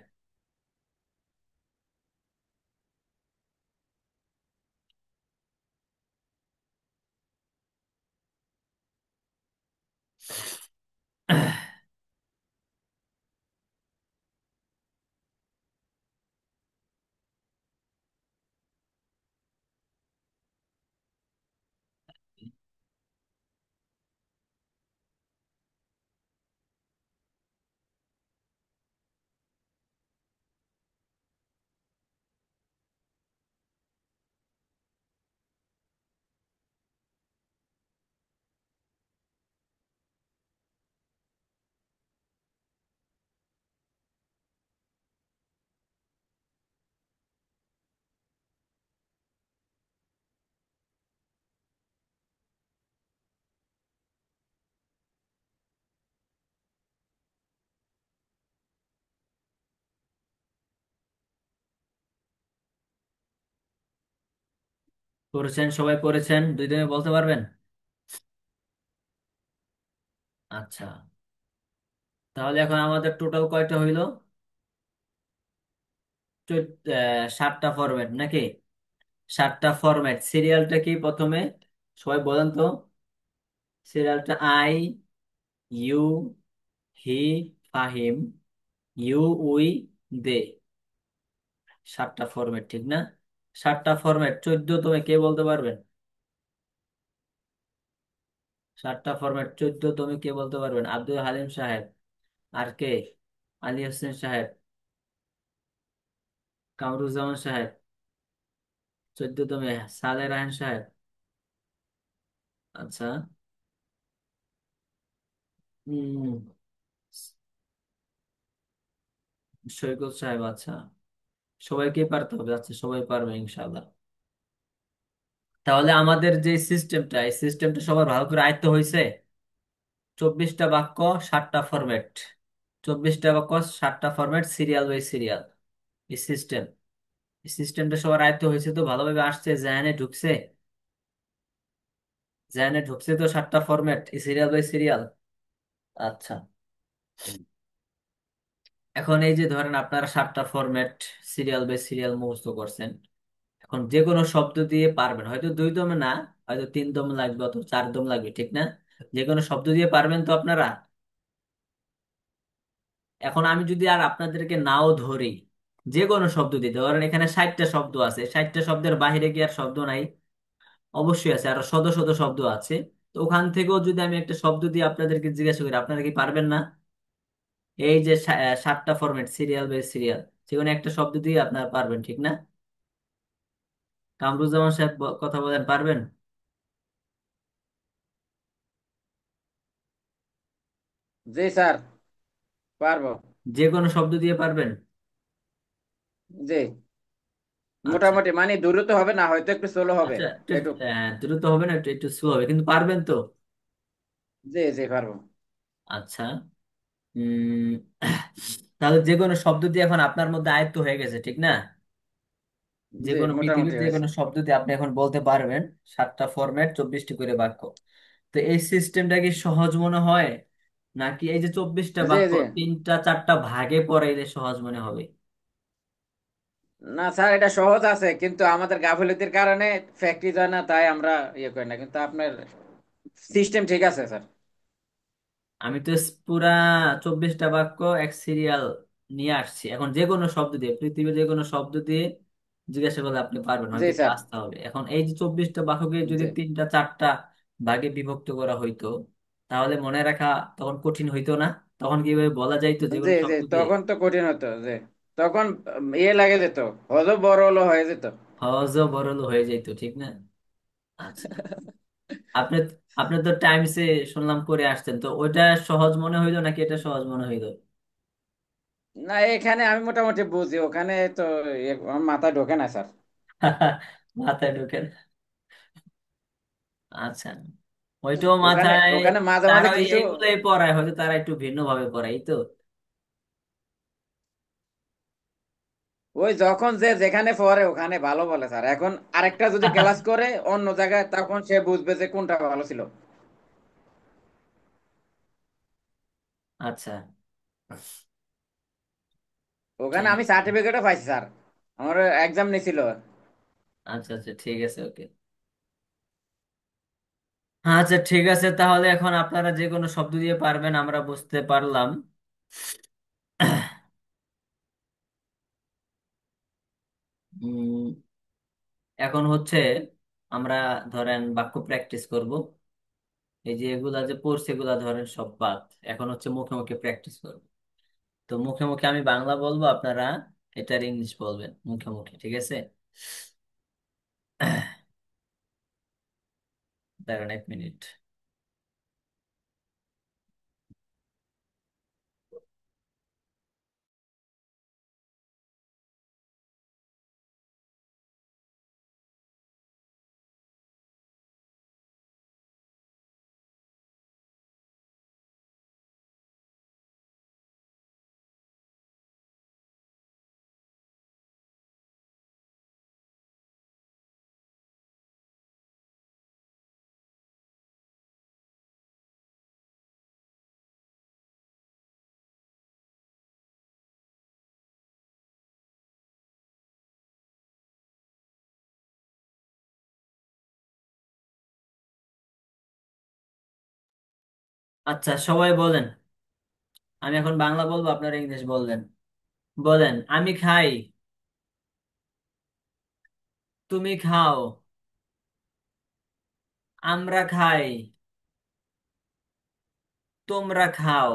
পড়েছেন, সবাই পড়েছেন? দুই দিনে বলতে পারবেন? আচ্ছা, তাহলে এখন আমাদের টোটাল কয়টা হইলো? 7টা ফরম্যাট নাকি? 7টা ফরম্যাট। সিরিয়ালটা কি প্রথমে সবাই বলেন তো? সিরিয়ালটা I, you, he, Fahim, you, we, they. 7টা ফরম্যাট, ঠিক না? 7টা ফরম্যাট 14তম কে বলতে পারবেন? 7টা ফরম্যাট 14তম কে বলতে পারবেন? আব্দুল হালিম সাহেব? আর কে? আলী হোসেন সাহেব? কামরুজ্জামান সাহেব? 14তম সালে রায়হান সাহেব? আচ্ছা। হম। সৈকত সাহেব? আচ্ছা, সবাইকে পারতে হবে। আচ্ছা, সবাই পারবে ইনশাআল্লাহ। তাহলে আমাদের যে সিস্টেমটা, এই সিস্টেমটা সবার ভালো করে আয়ত্ত হয়েছে। 24টা বাক্য, 7টা ফরম্যাট। 24টা বাক্য, 7টা ফরম্যাট, সিরিয়াল বাই সিরিয়াল। এই সিস্টেম, এই সিস্টেমটা সবার আয়ত্ত হয়েছে তো? ভালোভাবে আসছে, জেহানে ঢুকছে? জেহানে ঢুকছে তো 7টা ফরম্যাট, সিরিয়াল বাই সিরিয়াল? আচ্ছা, এখন এই যে ধরেন আপনারা 7টা ফরম্যাট সিরিয়াল বাই সিরিয়াল মুখস্থ করছেন। এখন যে কোনো শব্দ দিয়ে পারবেন, হয়তো 2 দমে না, হয়তো 3 দম লাগবে অথবা 4 দম লাগবে, ঠিক না? যে কোনো শব্দ দিয়ে পারবেন তো আপনারা? এখন আমি যদি আর আপনাদেরকে নাও ধরি, যে কোনো শব্দ দিয়ে, ধরেন এখানে 60টা শব্দ আছে, 60টা শব্দের বাইরে কি আর শব্দ নাই? অবশ্যই আছে, আরো শত শত শব্দ আছে। তো ওখান থেকেও যদি আমি একটা শব্দ দিয়ে আপনাদেরকে জিজ্ঞাসা করি, আপনারা কি পারবেন না? এই যে 7টা ফরম্যাট সিরিয়াল বাই সিরিয়াল, যে কোনো একটা শব্দ দিয়ে আপনারা পারবেন, ঠিক না? কামরুজ্জামান সাহেব কথা বলেন, পারবেন? জি স্যার, পারবো। যে কোনো শব্দ দিয়ে পারবেন? জি, আচ্ছা মোটামুটি মানে দ্রুত হবে না, হয়তো একটু স্লো হবে। আচ্ছা, একটু একটু। দ্রুত হবে না, একটু একটু স্লো হবে, কিন্তু পারবেন তো? জি জি, পারবো। আচ্ছা। উম তাহলে যে কোনো শব্দ দিয়ে এখন আপনার মধ্যে আয়ত্ত হয়ে গেছে, ঠিক না? যে জি, কোনো পৃথিবীর মোটামুটি যে হয়েছে। কোনো শব্দ দিয়ে আপনি এখন বলতে পারবেন। 7টা ফরম্যাট, 24টি করে বাক্য। তো এই সিস্টেমটা কি সহজ মনে হয়, নাকি এই যে 24টা জি বাক্য জি। 3টা 4টা ভাগে পড়াইলে সহজ মনে হবে? না স্যার, এটা সহজ আছে, কিন্তু আমাদের গাফিলতির কারণে প্র্যাকটিস হয় না, তাই আমরা ইয়ে করি না, কিন্তু আপনার সিস্টেম ঠিক আছে স্যার। আমি তো পুরা 24টা বাক্য এক সিরিয়াল নিয়ে আসছি। এখন যে কোনো শব্দ দিয়ে, পৃথিবীর যে কোনো শব্দ দিয়ে জিজ্ঞাসা করলে আপনি পারবেন, জি হয়তো একটু স্যার। আসতে হবে। এখন এই যে 24টা বাক্যকে যদি জি 3টা 4টা ভাগে বিভক্ত করা হইতো, তাহলে মনে রাখা তখন কঠিন হইতো না? তখন কিভাবে বলা যাইতো যে জি কোনো জি, শব্দ দিয়ে? তখন তো কঠিন হতো। জি, তখন ইয়ে লাগে যেত, হজ বড় হলো হয়ে যেত। সহজ ও বরল হয়ে যাইতো, ঠিক না? আচ্ছা, আপনি আপনি তো টাইমসে শুনলাম করে আসছেন, তো ওইটা সহজ মনে হইলো নাকি এটা সহজ মনে হইলো? না, এখানে আমি মোটামুটি বুঝি, ওখানে তো আমার মাথায় ঢোকে না স্যার। মাথায় ঢোকে না? আচ্ছা, ওইটাও ওখানে মাথায়। ওখানে মাঝে তারা মাঝে ওই কিছু এইগুলোই পড়ায়, হয়তো তারা একটু ভিন্ন ভাবে পড়ায়, এই তো। ওই যখন যে যেখানে পড়ে ওখানে ভালো বলে স্যার, এখন আরেকটা যদি ক্লাস করে অন্য জায়গায়, তখন সে বুঝবে যে কোনটা ভালো ছিল। আচ্ছা ওখানে ঠিক আমি সার্টিফিকেটও পাইছি স্যার, আমার এক্সাম নিছিল। আচ্ছা আচ্ছা ঠিক আছে ওকে। আচ্ছা ঠিক আছে, তাহলে এখন আপনারা যে কোনো শব্দ দিয়ে পারবেন আমরা বুঝতে পারলাম। উম, এখন হচ্ছে আমরা ধরেন বাক্য প্র্যাকটিস করব। এই যে এগুলা যে পড়ছে এগুলা ধরেন সব বাদ, এখন হচ্ছে মুখে মুখে প্র্যাকটিস করব। তো মুখে মুখে আমি বাংলা বলবো, আপনারা এটার ইংলিশ বলবেন মুখে মুখে, ঠিক আছে? দাঁড়ান 1 মিনিট। আচ্ছা সবাই বলেন, আমি এখন বাংলা বলবো আপনারা ইংলিশ বলবেন। বলেন, আমি খাই, তুমি খাও, আমরা খাই, তোমরা খাও,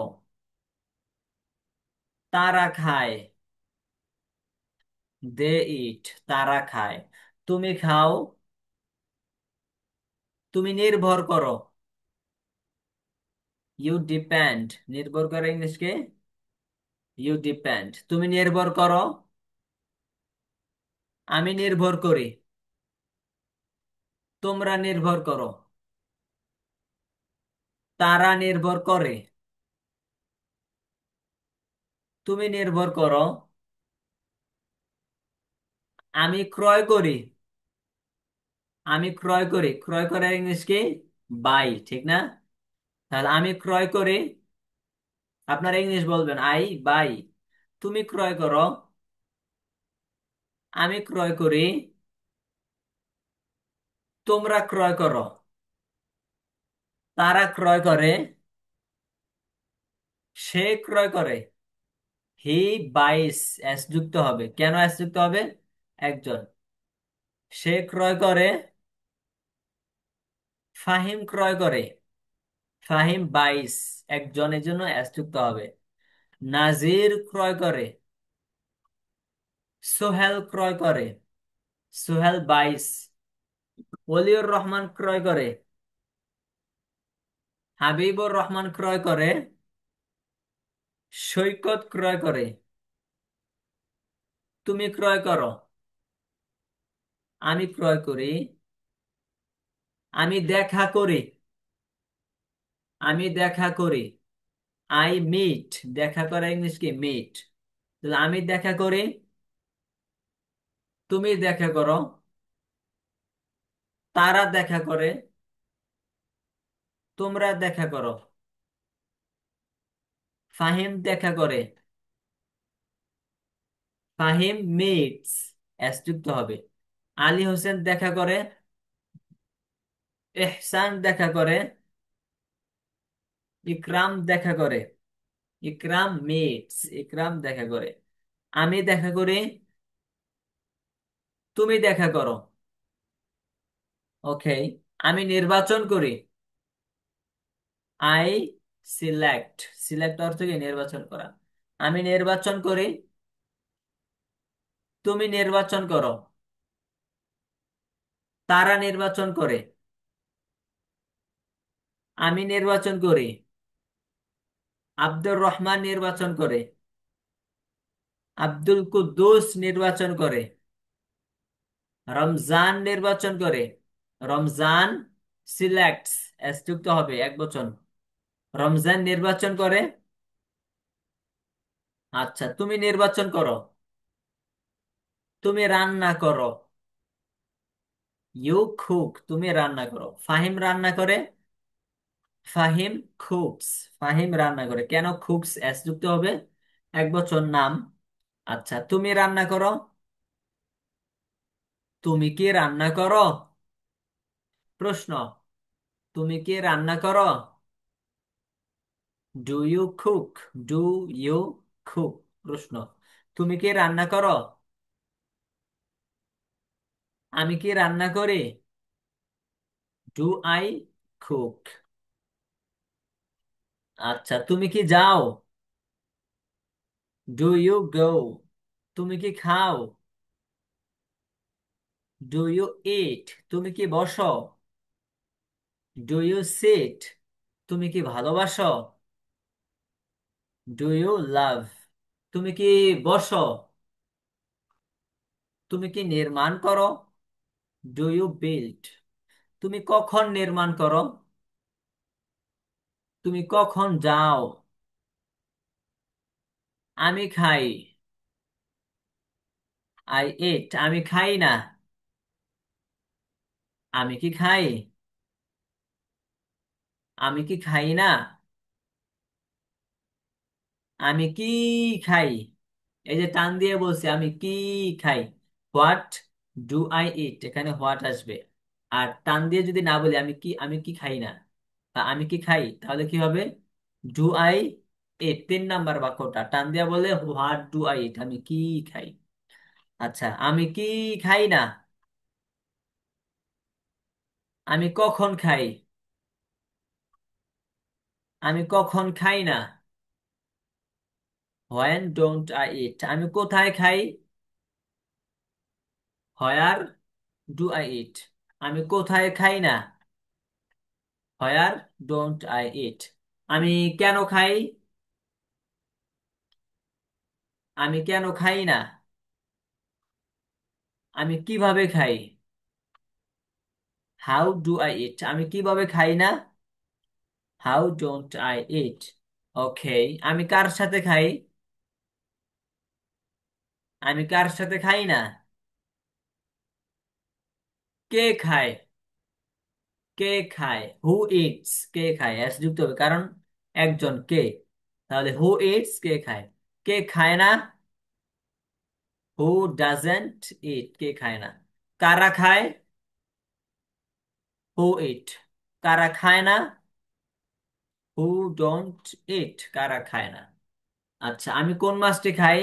তারা খায়, দে ইট, তারা খায়। তুমি খাও, তুমি নির্ভর করো, ইউ ডিপেন্ড। নির্ভর করে ইংলিশকে ইউ ডিপেন্ড। তুমি নির্ভর করো, আমি নির্ভর করি, তোমরা নির্ভর করো, তারা নির্ভর করে, তুমি নির্ভর করো, আমি ক্রয় করি, আমি ক্রয় করি। ক্রয় করার ইংলিশ কি? বাই, ঠিক না? তাহলে আমি ক্রয় করি, আপনারা ইংলিশ বলবেন আই বাই। তুমি ক্রয় করো, আমি ক্রয় করি, তোমরা ক্রয় করো, তারা ক্রয় করে, সে ক্রয় করে। হি বাইস, এস যুক্ত হবে। কেন এস যুক্ত হবে? একজন। সে ক্রয় করে, ফাহিম ক্রয় করে। ফাহিম বাইস, একজনের জন্য এস যুক্ত হবে। নাজির ক্রয় করে, সোহেল ক্রয় করে। সোহেল বাইস। ওলিউর রহমান ক্রয় করে, হাবিবুর রহমান ক্রয় করে, সৈকত ক্রয় করে। তুমি ক্রয় করো, আমি ক্রয় করি, আমি দেখা করি, আমি দেখা করি। আই মিট, দেখা করা ইংলিশ কি? মিট। তাহলে আমি দেখা করি, তুমি দেখা করো, তারা দেখা করে, তোমরা দেখা করো। ফাহিম দেখা করে, ফাহিম মিটস, এস যুক্ত হবে। আলী হোসেন দেখা করে, এহসান দেখা করে, ইকরাম দেখা করে। ইকরাম মিটস, ইকরাম দেখা করে। আমি দেখা করি, তুমি দেখা করো। ওকে। আমি নির্বাচন করি, আই সিলেক্ট। সিলেক্ট অর্থ কি? নির্বাচন করা। আমি নির্বাচন করি, তুমি নির্বাচন করো, তারা নির্বাচন করে। আমি নির্বাচন করি, আব্দুর রহমান নির্বাচন করে, আব্দুল কুদ্দুস নির্বাচন করে, রমজান নির্বাচন করে। রমজান সিলেক্টস, এস যুক্ত হবে, এক বচন। রমজান নির্বাচন করে। আচ্ছা, তুমি নির্বাচন করো, তুমি রান্না করো, ইউ কুক, তুমি রান্না করো। ফাহিম রান্না করে, ফাহিম কুকস, ফাহিম রান্না করে। কেন কুকস এস যুক্ত হবে? এক বচন নাম। আচ্ছা, তুমি রান্না করো, তুমি কি রান্না করো? প্রশ্ন, তুমি কি রান্না করো? Do you cook, do you cook. প্রশ্ন, তুমি কি রান্না করো? আমি কি রান্না করি? Do I cook. আচ্ছা, তুমি কি যাও? Do you go. তুমি কি খাও? Do you eat. তুমি কি বসো? Do you sit. তুমি কি ভালোবাসো? Do you love. তুমি কি বসো? তুমি কি নির্মাণ করো? Do you build. তুমি কখন নির্মাণ করো? তুমি কখন যাও? আমি খাই, আই ইট। আমি খাই না। আমি কি খাই? আমি কি খাই না? আমি কি খাই? এই যে টান দিয়ে বলছি আমি কি খাই। হোয়াট ডু আই ইট, এখানে হোয়াট আসবে। আর টান দিয়ে যদি না বলি আমি কি খাই না, বা আমি কি খাই, তাহলে কি হবে? Do I it. 3 নাম্বার বাক্যটা টান দিয়ে বলে হোয়াট ডু আই ইট, আমি কি খাই। আচ্ছা, আমি কি খাই না? আমি কখন খাই? আমি কখন খাই না? When don't I eat. আমি কোথায় খাই? Where do I eat. আমি কোথায় খাই না? হোয়ার ডোন্ট আই ইট। আমি কেন খাই? আমি কেন খাই না? আমি কিভাবে খাই? How do I eat. আমি কিভাবে খাই না? How don't I eat. Okay, আমি কার সাথে খাই? আমি কার সাথে খাই না? কে খায়? কে খায়? হু ইটস। কে খায় এস যুক্ত হবে, কারণ একজন কে। তাহলে হু ইটস, কে খায়। কে খায় না? হু ডাজেন্ট ইট। কে খায় না। কারা খায়? হু ইট। কারা খায় না? হু ডোন্ট ইট। কারা খায় না। আচ্ছা, আমি কোন মাছটি খাই?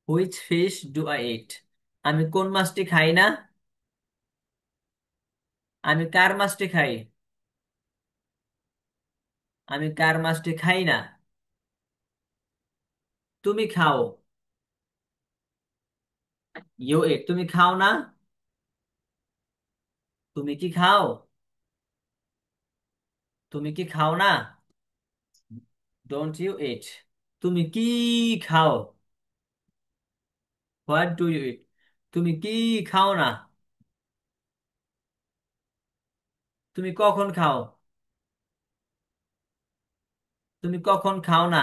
Which fish do I eat. আমি কোন মাছটি খাই না? আমি কার মাছটি খাই? আমি কার মাছটি খাই না। তুমি খাও, ইউ ইট। তুমি খাও না? তুমি কি খাও? তুমি কি খাও না? Don't you eat. তুমি কি খাও? What do you eat. তুমি কি খাও না? তুমি কখন খাও? তুমি কখন খাও না?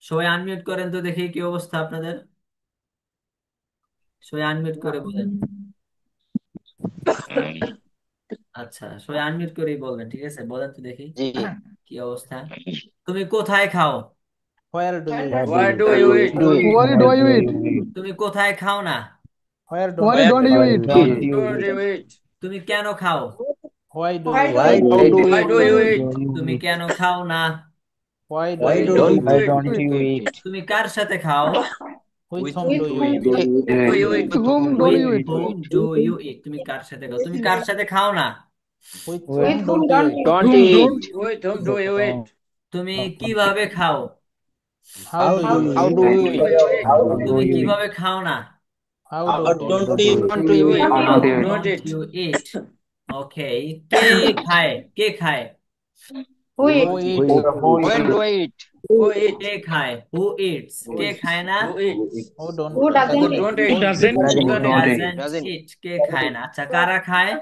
সবাই আনমিউট করেন তো, দেখি কি অবস্থা আপনাদের। সবাই আনমিউট করে বলেন। আচ্ছা, সবাই আনমিউট করেই বলবেন, ঠিক আছে? বলেন তো দেখি জি। কি অবস্থা। তুমি কোথায় খাও? Where do you eat? Where do you eat? Why do you eat? তুমি কোথায় খাও না? Where don't Why you don't eat? you eat? Don't you eat? তুমি কেন খাও? Why do Why you do eat? Why do you eat? তুমি কেন খাও না? Why do Why you don't eat? you eat? তুমি কার সাথে খাও? With whom do you Whom eat? do you Do you eat? eat? To whom don't With you eat? whom do you eat? তুমি কার সাথে খাও? তুমি কার সাথে খাও না? With whom don't you eat? Don't Whom eat. don't? With whom do you eat? তুমি কিভাবে খাও? How do you How eat? do How you do eat? you eat? তুমি kiভাবে খাও না? How How don't you don't eat? you want to you eat? How Don't don't eat. you eat? ওকে, কে খায়? কে খায়? Who eat? When do I eat? Who eat? কে খায়? Who eats? কে খায় না? Who eats? Who doesn't eat? Don't Who eat. doesn't? Don't eat. Doesn't Doesn't. eat. কে খায় না? আচ্ছা, কারা খায়?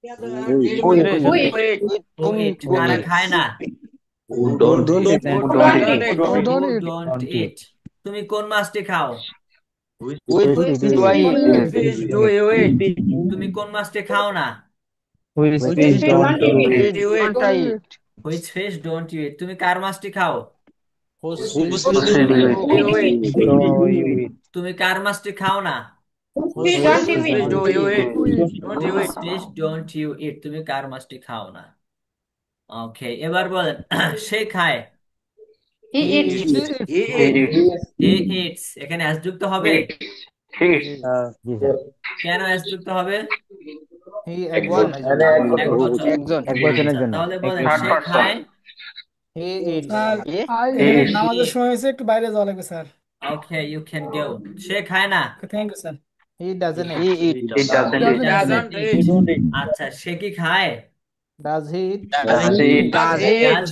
Suresh, Who eat? Who eat? কারা খায় না? Who don't Who eat? don't eat? Who Who don't eat? don't eat? তুমি কোন মাছটি খাও? Which Which do I fish do eat? you eat? Fish do you eat? তুমি কোন মাছটি খাও না? Which Which fish fish don't you eat? don't I eat? Which fish don't you eat? তুমি কার মাছটি খাও? Whose Whose fish fish do do you you eat? Do you eat? তুমি কার মাছটি খাও না? Whose Whose fish fish do do you you eat? eat? Don't you which eat? Fish don't you eat? তুমি কার মাছটি খাও না? ওকে, এবার বলেন সে খায়। He He eats. eats. He eats. He it's, এখানে এস যুক্ত হবে? জি স্যার। কেন এস যুক্ত হবে? He One. এক বচন। Exon. এক বছরের আচ্ছা, জন্য তাহলে বলেন Third সে person. খায়। He eats. Sir Ye? এখানে নামাজের সময় হয়েছে, একটু বাইরে যাওয়া লাগবে sir. Okay, you can go. সে খায় না। Thank you sir. He doesn't He eat. eat. He Doesn't doesn't eat. eat. আচ্ছা, সে কি খায়? Does he eat? Does he eat? Does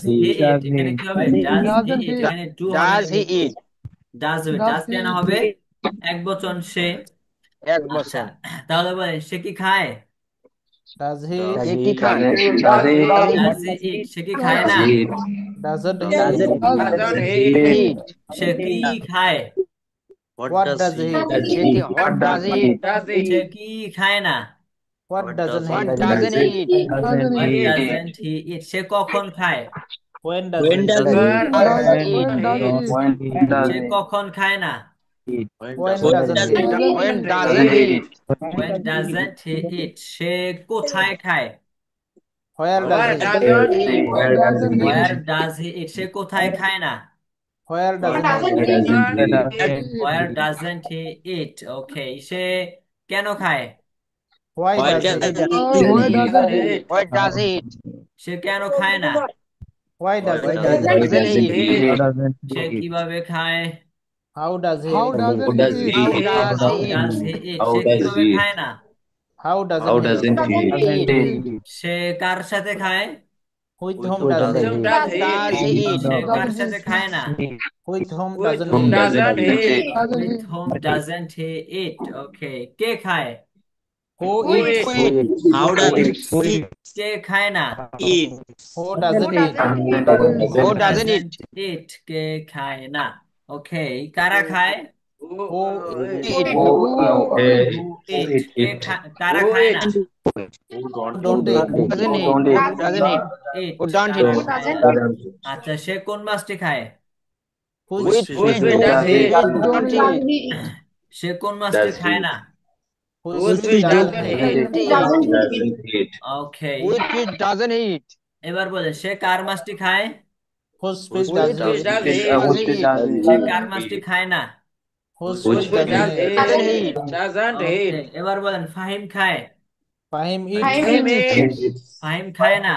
he eat? এখানে কি হবে? Does he Doesn't eat? he? এখানে ডু হবে Does না, he eat? ডাজ হবে। Does ডাজ he কেন eat? হবে? এক বচন সে। এক আচ্ছা, বছর। তাহলে বলেন সে কি খায়? Does he eat? সে কি খায়? Does he eat? সে কি খায় না? Doesn't he Doesn't eat? Doesn't he eat? সে কি খায়? What does he eat? সে কি what does he eat? সে কি খায় না? What doesn't he What eat? doesn't he eat? Doesn't What eat. doesn't he eat? সে কখন খায়? When does he eat? Where does he eat? When does he eat? সে কখন খায় না? When doesn't he eat? When doesn't he eat? When doesn't he eat? সে কোথায় খায়? Where does Where he eat? doesn't he eat? Doesn't he Where eat? does he eat? সে কোথায় খায় না? Where doesn't he eat? Where doesn't he eat? Okay, সে কেন খায়? Why does he eat? Why doesn't he eat? What does he eat? সে কেন খায় না? Why does he eat? Doesn't he eat? সে কিভাবে খায়? How does he How eat? doesn't he eat? How does How he eat? does he eat? সে কিভাবে খায় না? How doesn't he eat? সে কার সাথে খায়? With whom does he Whom eat? does he eat? সে কার সাথে খায় না? With whom With doesn't whom he eat? doesn't he eat? Doesn't With he? whom doesn't he eat? Okay, কে খায়? Who Who eats? eats? কে খায় না? Who doesn't eat? Who doesn't eat? Eat, কে খায় না? Okay, কারা খায়? Who Eat. Who eat? কারা Who খায় না? eats? don't eat? Doesn't eat. Doesn't eat. Eat, Who don't কারা eat? খায় না? আচ্ছা, সে কোন মাছটি খায়? Which Which fish fish does he eat? Don't Don't eat. eat. সে কোন মাছটি খায় না? Whose Which fish fish doesn't doesn't eat? eat? Okay, Which fish doesn't eat? এবার বলে সে কার মাছটি খায়? Whose fish Which doesn't fish eat? does he eat? সে কার মাছটি খায় না? Whose Which fish fish doesn't does eat? doesn't eat? Doesn't Okay, eat. এবার বলেন ফাহিম খায়? Fahim Fahim eats. eats. Fahim খায় না?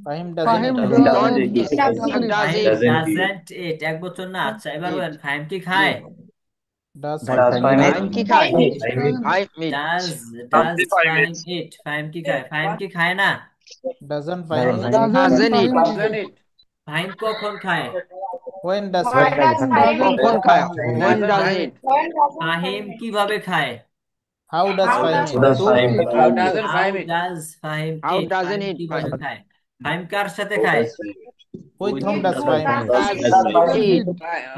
Fahim doesn't Fahim eat. Don't doesn't eat. doesn't eat. Does Fahim eat? doesn't eat, এক বছর না। আচ্ছা, এবার বলেন ফাহিম কি খায়? Does Fahim কি খায়? Doesn't Fahim eats. Does Fahim eat? Fahim কি খায়? ফাহিম কি খায় না? doesn't Fahim eat? Doesn't eat. Fahim eat. Fahim কখন খায়? When does Why Fahim does eat? Fahim কখন eat? খায়? When does it? ফাহিম কিভাবে খায়? How does Fahim eat? How doesn't How Fahim eat? does Fahim How eat? doesn't Fahim eat? কিভাবে খায়? ফাহিম কার সাথে খায়? With whom does Fahim eat? Does eat?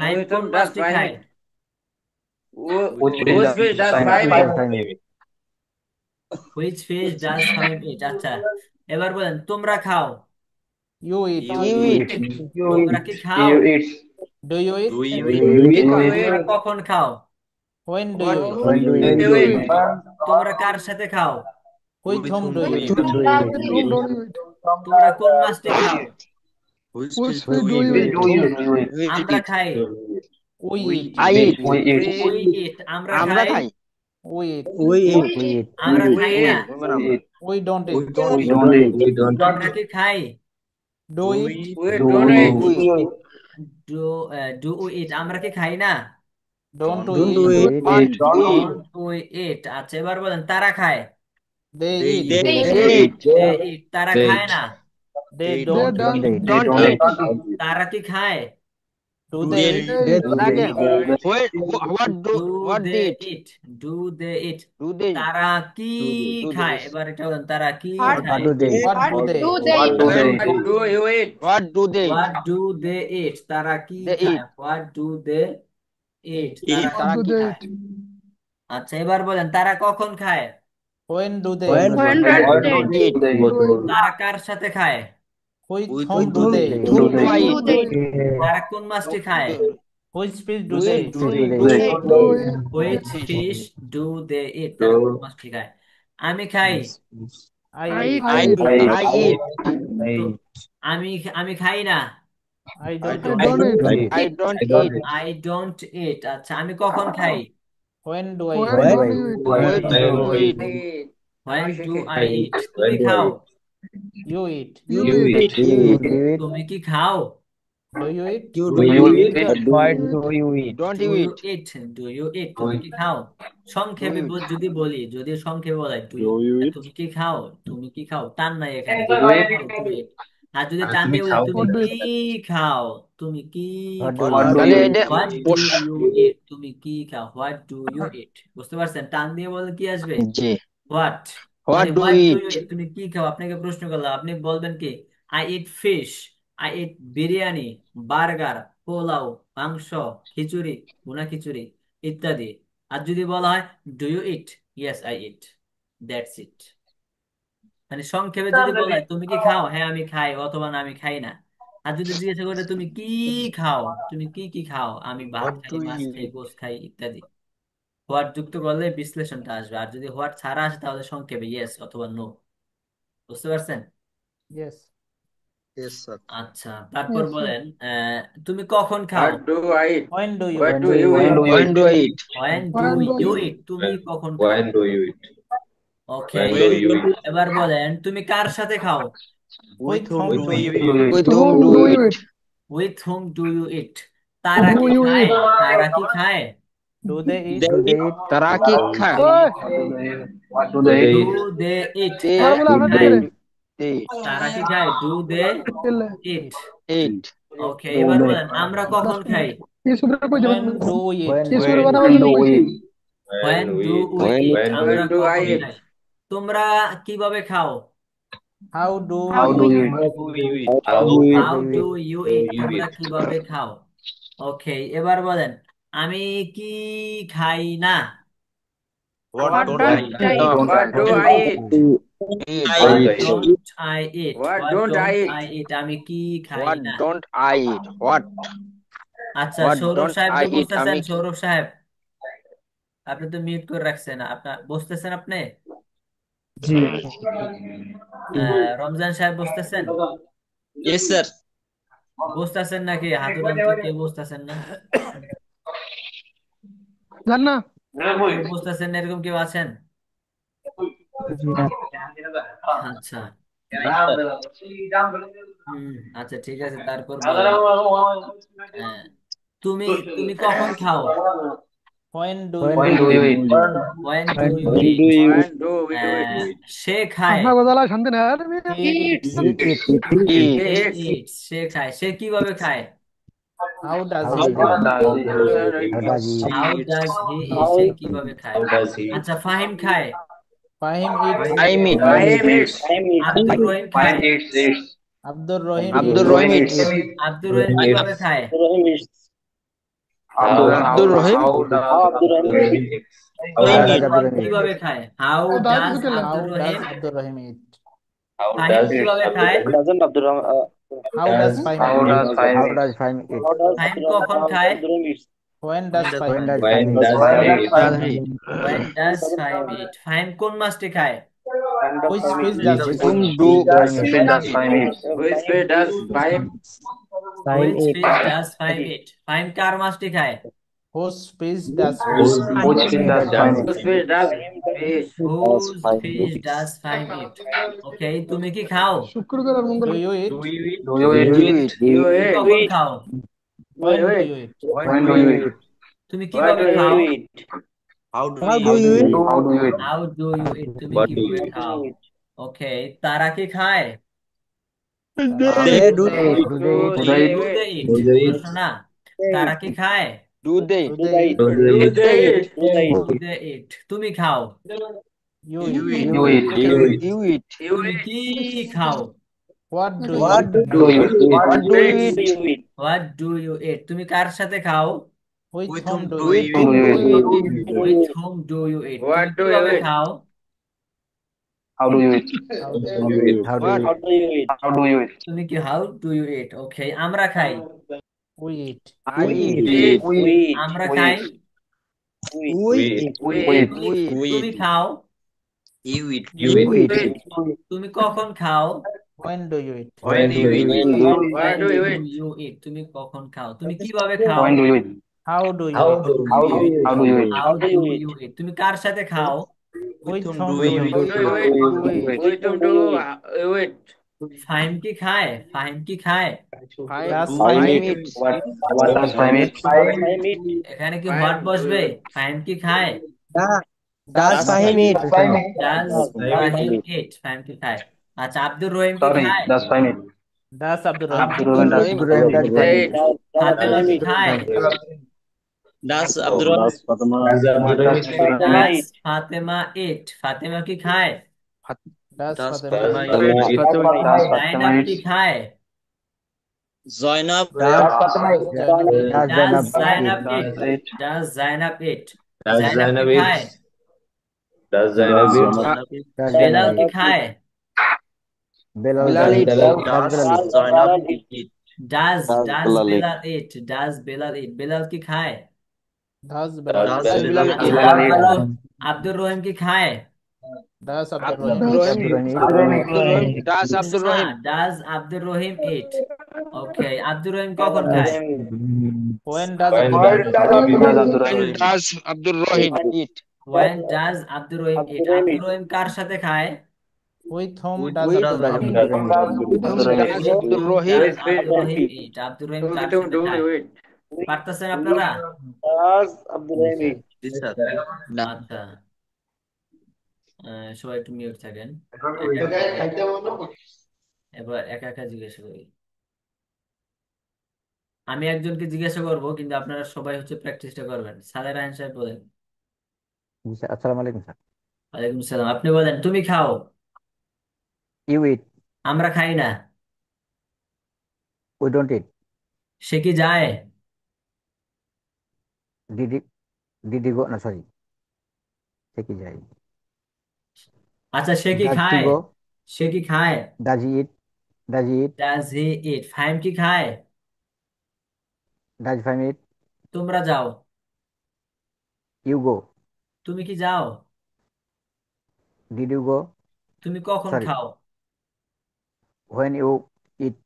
Fahim With কোন whom does মাছটি Fahim খায়? eat? Whose fish does Fahim eat? Which fish does Fahim eat? আচ্ছা, এবার বলেন তোমরা খাও। You eat. You eat. তোমরা কি খাও? Do you eat? তোমরা কখন খাও? When do you eat? When do you eat? তোমরা কার সাথে খাও? With whom do you eat? With whom don't you eat? তোমরা কোন মাছটি খাও? Which fish do you eat? আমরা খাই। We eat. I eat. We eat, আমরা আমরা খাই। খাই। We eat. আমরা খাই না। We don't eat. আমরা কি খাই? Do eat. We don't eat. Do we eat? আমরা কি খাই না? Don't we Do eat? it. Don't we eat? আচ্ছা, এবার বলেন তারা খায়। They eat. They eat. They eat, তারা খায় না। They They don't. Don't eat. তারা কি খায়? Do they eat? Again. What Do they they eat? eat? Do they eat? Do they? তারা কি খায়? এবার এটা বলেন তারা কি What খায়? do they? What do they? What do you eat? What do they? What do they eat? তারা কি They খায়? eat. What do they eat? তারা What do কি they খায়? eat? আচ্ছা, এবার বলেন তারা কখন খায়? When do they When eat? When when does do they they eat? eat? তারা কার সাথে খায়? With With whom do they eat? whom do I Whom do eat? they eat? তারা কোন মাছটি খায়? Which fish do Which they fish eat? do do they Which eat? fish do they eat? তারা কোন মাছটি খায়? আমি খাই। I I eat. eat. I eat. তো আমি আমি খাই না। I I don't don't eat. eat. I don't eat. I don't eat. আচ্ছা আমি কখন খাই? When do I When eat? do don't I you eat? When do you eat? When do I eat? তুমি খাও। You eat. You You eat. eat. You eat. তুমি কি খাও? Do you eat? Do you eat? What do you eat? Don't Do you you eat? eat? Do you eat? তুমি কি খাও? সংক্ষেপে Do you eat? যদি বলি, যদি সংক্ষেপে বলাই, do you Do you eat? eat? তুমি কি খাও? তুমি কি খাও? টান নাই এখানে। Do you eat? আর যদি টান দিয়ে বলি, তুমি What do কি you খাও? তুমি কি what do খাও? you তাহলে eat? এটা What do পোষ you eat? তুমি কি খাও? What do you eat? বুঝতে পারছেন? টান দিয়ে বললে কি আসবে? জি What? What মানে do what you do eat? you eat? তুমি কি খাও? আপনাকে প্রশ্ন করলাম, আপনি বলবেন কি? I eat fish. I eat biryani, burger, pulao, মাংস, খিচুড়ি, ভুনা খিচুড়ি ইত্যাদি। আর যদি বলা হয় do you eat? Yes, I eat. That's it. মানে সংক্ষেপে যদি বলা হয় তুমি কি খাও? হ্যাঁ আমি খাই, অথবা না আমি খাই না। আর যদি জিজ্ঞাসা করে তুমি কি খাও, তুমি কি কি খাও? আমি ভাত What খাই, do মাছ you খাই, eat? গোশত খাই ইত্যাদি। হোয়াট যুক্ত করলে বিশ্লেষণটা আসবে, আর যদি হোয়াট ছাড়া আসে তাহলে সংক্ষেপে ইয়েস অথবা নো। বুঝতে পারছেন? Yes. Yes, sir. আচ্ছা তারপর Yes, sir. বলেন তুমি কখন খাও? What do I eat? When do you What eat? do you eat? When do I eat? When do When do you you eat? তুমি কখন খাও? When do you eat? Okay, When do you eat? এবার বলেন তুমি কার সাথে খাও? With whom do you eat? With To whom whom do do you you eat? eat? With whom do you eat? তারা Do কি you খায়? eat? তারা কি খায়? Do they eat? do they eat? তারা কি খায়? Hey, What do Do they eat? they eat? They তারা বলে কি আপনার খায়? ছেলে eat. তারা কি খায়? Do they ছেলে eat? Eat. ওকে, এবার বলেন আমরা কখন খাই? কি সুবিধা কইছে When do we eat? When কি do সুবিধা we কথা eat? বলতে Do we কইছে eat? When When we do eat? we When eat? When do আমরা When do I কখন eat? খাই? তোমরা কিভাবে খাও? How do How you do eat? you eat? do you eat? How How do do you eat? you do eat? you তোমরা eat? কিভাবে খাও? ওকে, এবার বলেন আমি কি খাই না? What What don't I don't eat? I eat? What do I eat? Eat. What Don't I eat? don't I eat? What What don't I don't eat? I eat? আমি কি খাই What না? don't I eat? What? আচ্ছা What Sourav don't সাহেব I কি eat? বুঝতেছেন? আমি সৌরভ সাহেব আপনি তো মিউট করে রাখছেন, আপনার বুঝতেছেন আপনি? রমজান সাহেব বুঝতেছেন? Yes, sir. বুঝতেছেন নাকি? হাত উঠান তো, কেউ বুঝতেছেন না? জান না কেউ বুঝতেছেন না এরকম কেউ আছেন? আচ্ছা আচ্ছা ঠিক আছে, তারপর বলেন তুমি তুমি কখন খাও? When do When you When eat? do you eat? When do when you do eat? When do we do it? সে খায়। আপনার গজালা শান্তি না He eats. he eats? Say Eat. eats, সে খায়। সে কিভাবে খায়? How does How he does eat? he How how does does he How eat? does he eat? সে কিভাবে খায়? How does he eat? আচ্ছা ফাহিম খায়। Fahim eats. I meet. Fahim eats. Abdur Rahim খায়। Fine eats. Abdur Rahim Abdul eats. Rahim Rahim eats. eats? Abdur Rahim কিভাবে খায়? How Abdul Rahim. How does Abdul Rahim eat? How How does does Abdul Fahim Rahim eat? কিভাবে খায়? How দাঁত does ঢুকে Abdur How does Rahim? Abdur Rahim eat? How Fahim does কিভাবে Abdul খায়? Rahim How does Fahim How eat? does fine How eat? does Fahim eat? Fahim কখন খায়? When does Fahim When eat? does when Fahim eat? does Fine Fahim eat. eat? Does he? When does Fahim eat? Fahim কোন মাছটি খায়? Which fish does Which Fahim Whom eat? do Fahim Which eat? fish does fine eat? Which fish does Fahim? Which fish does Fahim eat? Fahim কার মাছটি খায়? Whose fish does Whose Fahim eat? Which Which fish fish does does fine Fahim eat? Whose eat? fish does fish? Whose fish does Fahim eat? ওকে, তুমি কি খাও? শুক্রবার আর মঙ্গল Do you eat? Do you eat? Do you Do eat? you you eat? eat? You তুমি eat. কখন খাও? When do you eat? When When do do you you eat? eat? তুমি What কিভাবে do you খাও? eat? How do How we do eat? you eat? How do you eat? How do you eat? তুমি What do কিভাবে you eat? খাও? ওকে, তারা কি খায়? Tara They do do they eat. eat? Do Do they eat? Do you they Do eat? they eat? eat? Do they eat? প্রশ্ন না, তারা কি খায়? Do they? Do they eat? Do they Do eat? they eat? Do they eat? তুমি খাও। You You eat. eat. You eat. Do you eat? You eat. You তুমি eat. কি খাও? What do you What eat? do Do you eat? What do you Eat. eat? What do you eat? তুমি কার সাথে খাও? With With whom whom do do you With eat? Whom whom do do you you eat? eat? With whom do you eat? তুমি What do you কিভাবে eat? খাও? How do you eat? How How do do you you eat? eat? How do What? you How do you eat? How do you eat? তুমি কি how do you eat? ওকে, আমরা খাই। We eat. I We eat. eat. We eat. আমরা We খাই। eat. We We eat. eat. We We eat. eat. তুমি খাও। You eat. you You eat. eat? তুমি কখন খাও? When do you eat? When When do do you you eat? eat? When Where When do you do eat? you eat? তুমি কখন খাও? তুমি কিভাবে খাও? When do you eat? How do you How eat? do How you do eat? you How eat? do you eat? How How do do you eat? you eat? তুমি কার সাথে খাও? With With whom whom do do you you eat? Do eat? you eat? Do we eat? With With whom whom do do you eat? you eat? Fahim কি খায়? ফাহিম কি খায়? Five. Does Who Five Fahim Five eat? meat. eats. What does time eat? Five meat. এখানে কি what Five do বসবে? you eat? Fahim কি খায়? Does Does Fahim Fahim eat? eat? Does Does Fahim Fahim eat? ইট? ফাহিম কি খায়? আচ্ছা, আব্দুর রহিম কি Sorry, খায়? does time eat? Does Abdul Rahim Abdul eat? Rahman does. Rahim. Abdul Rahim does They fine. eat. Does Fatema Fahim কি eat? খায়? Oh, Das Fatima. What does Abdul Rahman does eat? Eat. Fatema eat? Fatema কি খায়? Does does Fatima Fatima eat? eat? Fatima. Fatima eat. Does Fatima Zainab eat? কি খায়? Zainab. Does Zainab eat? Does does Zainab Zainab eat? It? Does eat? Does Zainab it? Does Zainab কি Zainab খায়? eat? Does Das Zainab eat? Zainab. Does Belal Zainab কি eat? খায়? Belal Bilal does. eat. Bilal. Does Belal Does eat? Zainab eat? Does Das does Bilal eat. Belal eat? Does Belal eat? Belal কি খায়? Does Does Bilal eat? Does Bilal Bilal eat? আচ্ছা, eat? Bilal eat. Abdur Rahim কি খায়? Does Abdul Abdul Rahim eat? Does Abdul Rahim eat? Abdul Rahman eat. Abdul Rahim. Does Abdul না, Rahim? Does Abdur Rahim it? Okay, Abdur Rahim Does কখন Abdul খায়? Rahim eat? When does When Abdul does Rahim eat? Does Abdul When Rahman eat? does Abdul Rahim eat? When does Abdur Rahim it? Abdul Rahim Abdur eat. রহিম কার সাথে খায়? With whom with does whom With does Abdul Rahim Abdul eat? Abdul Rahim eat? with Rahim whom Abdul Rahman does eat. With Abdul whom Rahim does With Abdur whom Rahim eat? It? Abdur Rahim car with whom সাথে do খায়? you eat? পারতেছেন আপনারা? Does Abdul G Rahim sir. eat? This sir. আচ্ছা, সবাই একটু mute থাকেন। একা একা এবার একা একা জিজ্ঞাসা করি। আমি একজনকে জিজ্ঞাসা করব, কিন্তু আপনারা সবাই হচ্ছে প্র্যাকটিসটা করবেন। সালেহ রায়হান সাহেব বলেন। জি স্যার, আসসালামু আলাইকুম স্যার। ওয়ালাইকুম সালাম। আপনি বলেন, তুমি খাও। You eat? আমরা খাই না। উই ডোন্ট ইট? সে কি যায়? ডিডি ডিডি গো, না সরি, সে কি যায়? আচ্ছা, সে কি ডাজ হি খায়? গো? সে কি খায়? Does he eat? Does he eat? Does he eat? Fahim কি খায়? Does Fahim eat? তোমরা যাও। You go? তুমি কি যাও? Did you go? তুমি কখন সরি, খাও? When you eat?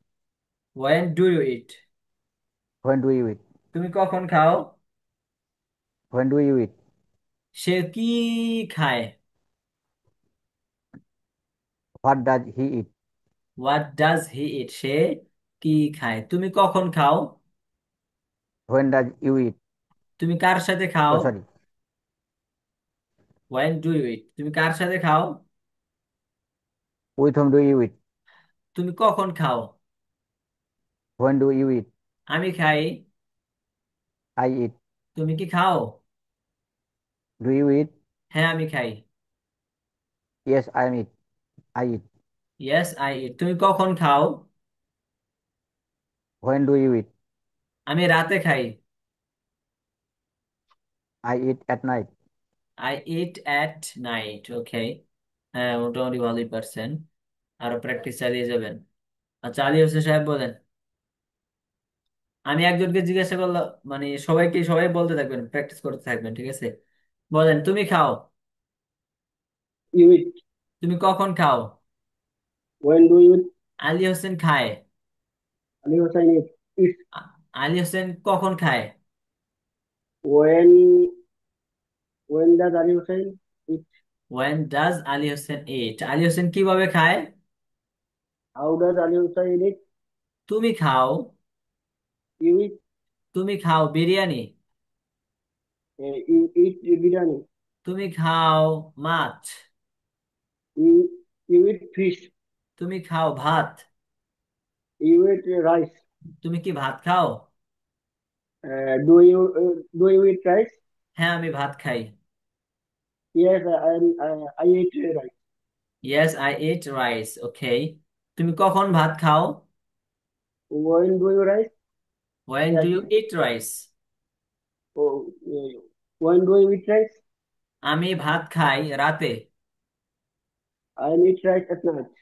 When do you eat? When do you eat? তুমি কখন খাও? When do you eat? সে কি খায়? What does he eat? What does he eat? সে কি খায়? তুমি কখন খাও? When does you eat? তুমি কার সাথে ও খাও? Sorry, when do you eat? তুমি কার সাথে খাও? With whom do you eat? তুমি কখন খাও? When do you eat? আমি খাই। I eat? তুমি কি খাও? Do you eat? হ্যাঁ, আমি খাই। Yes I am eat, I eat. Yes I eat. তুমি কখন খাও? When do you eat? আমি রাতে খাই। I eat at night. I eat at night. Okay, হ্যাঁ, মোটামুটি ভালোই পারছেন। আরো প্র্যাকটিস চালিয়ে যাবেন। আচ্ছা, আলী হোসেন সাহেব বলেন। আমি একজনকে জিজ্ঞাসা করলাম, মানে সবাইকে সবাই বলতে থাকবেন, প্র্যাকটিস করতে থাকবেন, ঠিক আছে? বলেন, তুমি খাও। You eat. তুমি কখন খাও? When do you eat? Ali Hossain খায়। Ali Hussain eat. Eat. Ali Hossain কখন খায়? When does Ali Hussain eat? When does Ali Hossain eat? Ali Hossain কিভাবে খায়? How does Ali Hussain eat? তুমি খাও। You eat. তুমি খাও বিরিয়ানি। You eat biryani. তুমি খাও মাছ। You eat fish. তুমি খাও ভাত। You eat rice. তুমি কি ভাত খাও? Do you eat rice? হ্যাঁ, আমি ভাত খাই। Yes, I eat rice. Yes I eat rice. Okay, তুমি কখন ভাত খাও? When do you rice? When do you eat rice? Oh, when do you eat rice? আমি ভাত খাই রাতে। I eat rice at night.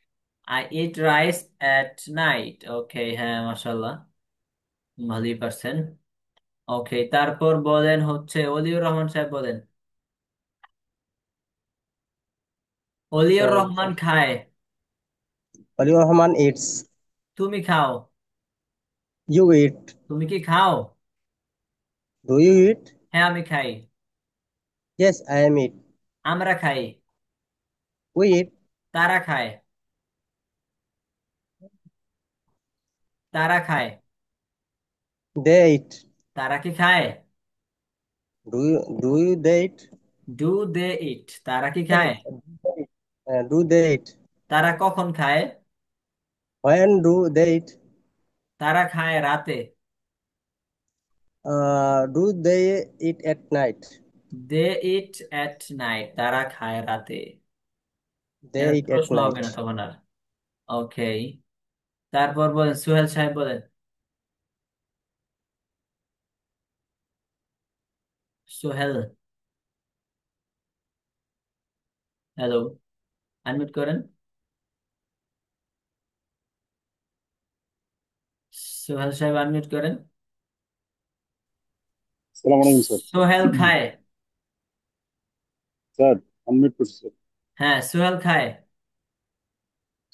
I eat rice at night. Okay, হ্যাঁ, মাশাল্লাহ, ভালোই পারছেন। ওকে, তারপর বলেন হচ্ছে অলিউর রহমান সাহেব বলেন। অলিউর স্যার রহমান খায়। অলিউর রহমান ইটস। তুমি খাও। You eat. তুমি কি খাও? Do you eat? হ্যাঁ, আমি খাই। Yes I am eat. আমরা খাই। We eat. তারা খায়। তারা খায়। They eat. তারা কি খায়? Do you they eat? Do they eat, তারা কি খায়? Do they eat? তারা কখন খায়? When do they eat? তারা খায় রাতে। Do they eat at night? They eat at night, তারা খায় রাতে। দে এর ইট এট প্রশ্ন নাইট। হবে না তখন আর। ওকে, তারপর বলেন সুহেল সাহেব বলেন। সোহেল, হ্যালো, আনমিউট করেন। সোহেল সাহেব আনমিউট করেন। সালাম আলাইকুম স্যার। সোহেল খায়। স্যার আনমিউট করছি স্যার। হ্যাঁ, সোহেল খায়।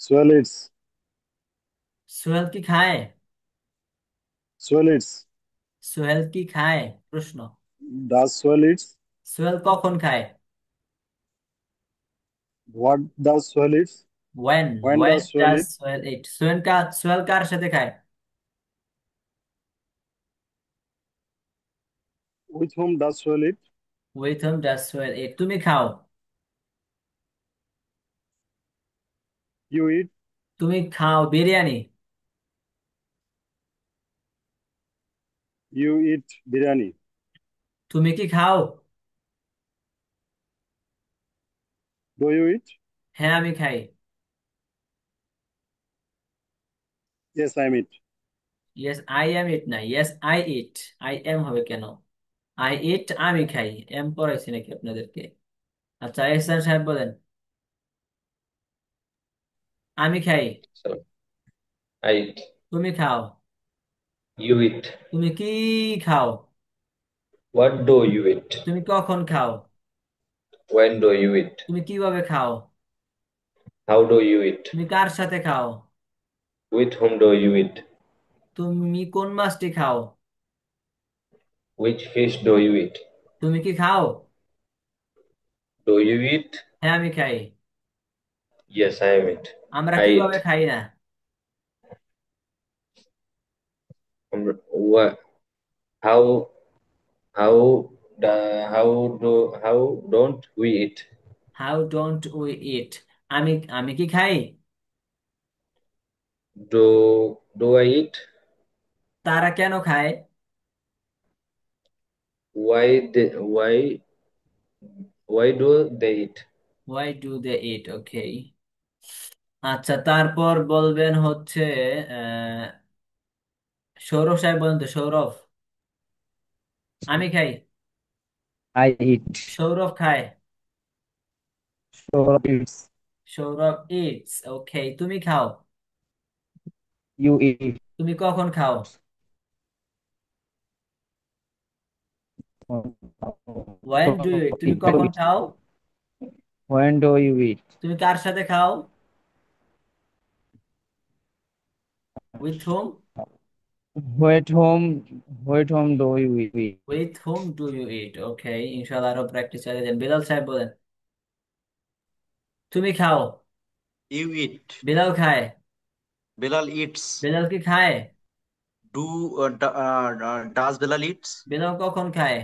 সোয়েল ইটস। সোহেল কি খায়? সোয়েল ইটস। সোহেল কি খায় প্রশ্ন। Does Sohel it's? সোহেল কখন খায়? What does Sohel eats? When when when does Sohel does eat? Sohel eat. Sohel কার সাথে খায়? With whom does Sohel eat? With whom does Sohel eat. তুমি খাও। You eat? তুমি খাও বিরিয়ানি। You eat biryani? তুমি কি খাও? Do you eat? হ্যাঁ, আমি খাই। Yes I am eat. Yes I am eat না, yes I eat. I am হবে কেন? আই ইট, আমি খাই। এম পড়াইছি নাকি আপনাদেরকে? আচ্ছা, এহসান সাহেব বলেন। আমি খাই। I eat. তুমি খাও। You eat. তুমি কি খাও? What do you eat? তুমি কখন খাও? When do you eat? তুমি কিভাবে খাও? How do you eat? তুমি কার সাথে খাও? With whom do you eat? তুমি কোন মাছটি খাও? Which fish do you eat? তুমি কি খাও? Do you eat? হ্যাঁ, আমি খাই। Yes, I am it. আমরা I কিভাবে eat. খাই না? What? How? How don't we eat? How don't we eat. আমি কি খাই? Do I eat? তারা কেন খায়? Why do they eat? Why do they eat. Okay, আচ্ছা, তারপর বলবেন হচ্ছে আহ সৌরভ সাহেব বলেন তো, সৌরভ। আমি খাই। I eat. সৌরভ খায়। Sourav eats. Sourav eats. Okay, তুমি খাও। You eat. তুমি কখন খাও? ওয়েন ডু ইউ ইট, তুমি কখন খাও? When do you eat? তুমি কার সাথে খাও? With whom. With whom with whom do you eat? With whom do you eat. Okay, ইনশাআল্লাহ আরো প্র্যাকটিস চালিয়ে যান। বিলাল সাহেব বলেন। তুমি খাও। You eat. বিলাল খায়। Bilal eats. বিলাল কি খায়? Does Bilal eats? বিলাল কখন খায়?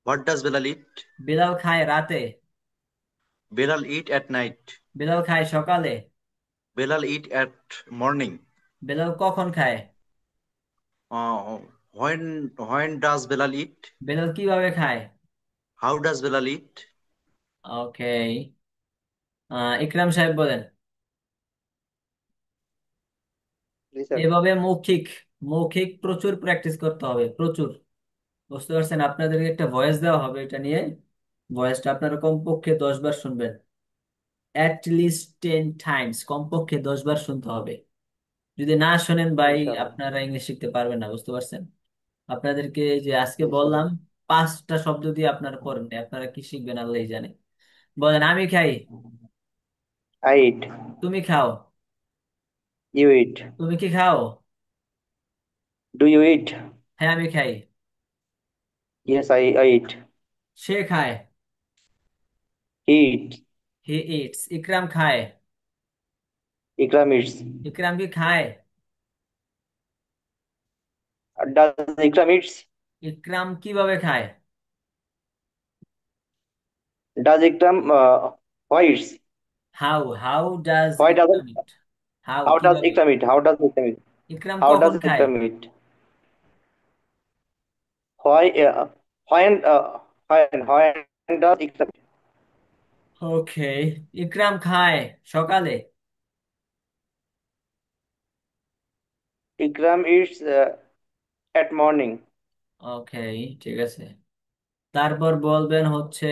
What does Bilal eat? Bilal খায় রাতে। Bilal eat at night. Bilal খায় সকালে। Bilal eat at morning. Bilal কখন খায়? When does Bilal eat? Bilal কিভাবে খায়? How does Bilal eat? ওকে, ইকরাম সাহেব বলেন। জি স্যার। এভাবে মৌখিক মৌখিক প্রচুর প্র্যাকটিস করতে হবে, প্রচুর। বুঝতে পারছেন? আপনাদেরকে একটা ভয়েস দেওয়া হবে, এটা নিয়ে ভয়েসটা আপনারা কমপক্ষে 10 বার শুনবেন। অ্যাট লিস্ট 10 টাইমস, কমপক্ষে 10 বার শুনতে হবে। যদি না শোনেন ভাই ইনশাল্লাহ আপনারা ইংলিশ শিখতে পারবেন না, বুঝতে পারছেন? আপনাদেরকে যে আজকে বললাম ইনশাল্লাহ। 5টা শব্দ দিয়ে আপনারা পড়েন নাই, আপনারা কি শিখবেন আল্লাহই জানে। বলেন আমি খাই। I eat. তুমি খাও। You eat. তুমি কি খাও? Do you eat? হ্যাঁ আমি খাই। Yes, I eat. সে খায়। He eats. He eats. Ikram খায়। Ikram eats. ইকরাম কি খায়? Does Ikram eats? ইকরাম কিভাবে খায়? Does Ikram why eats? How does Why Ikram doesn't? It? How How does কিভাবে? Ikram eat? How does Ikram eat? Ikram How কখন does খায়? Ikram eat? Why? When? When does Ikram eat? ওকে, ইকরাম খায় সকালে। Ikram eats at morning. ওকে, ঠিক আছে। তারপর বলবেন হচ্ছে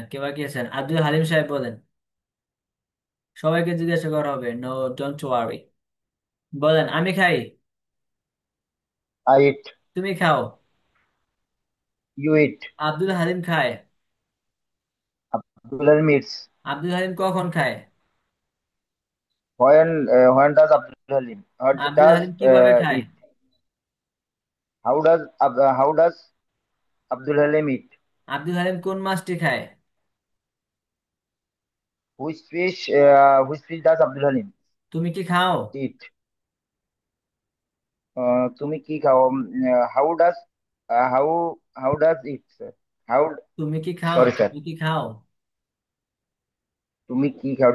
কে বাকি আছেন? আব্দুল হালিম সাহেব বলেন। সবাইকে জিজ্ঞাসা করা হবে, নো ডোন্ট ওয়ারি। বলেন আমি খাই। I eat. তুমি খাও। You eat. আব্দুল হালিম খায়। Abdul eats. আব্দুল হালিম কখন খায়? When does Abdul Halim? What Abdul does Halim কিভাবে খায়? eat? How does Abdul Halim eat? Abdul Halim কোন মাছটি খায়? Which fish does Abdul Halim তুমি কি খাও? eat? তুমি কি খাও? How does how does it, sir? How তুমি কি খাও? sorry sir. তুমি কি খাও? তুমি কি খাও?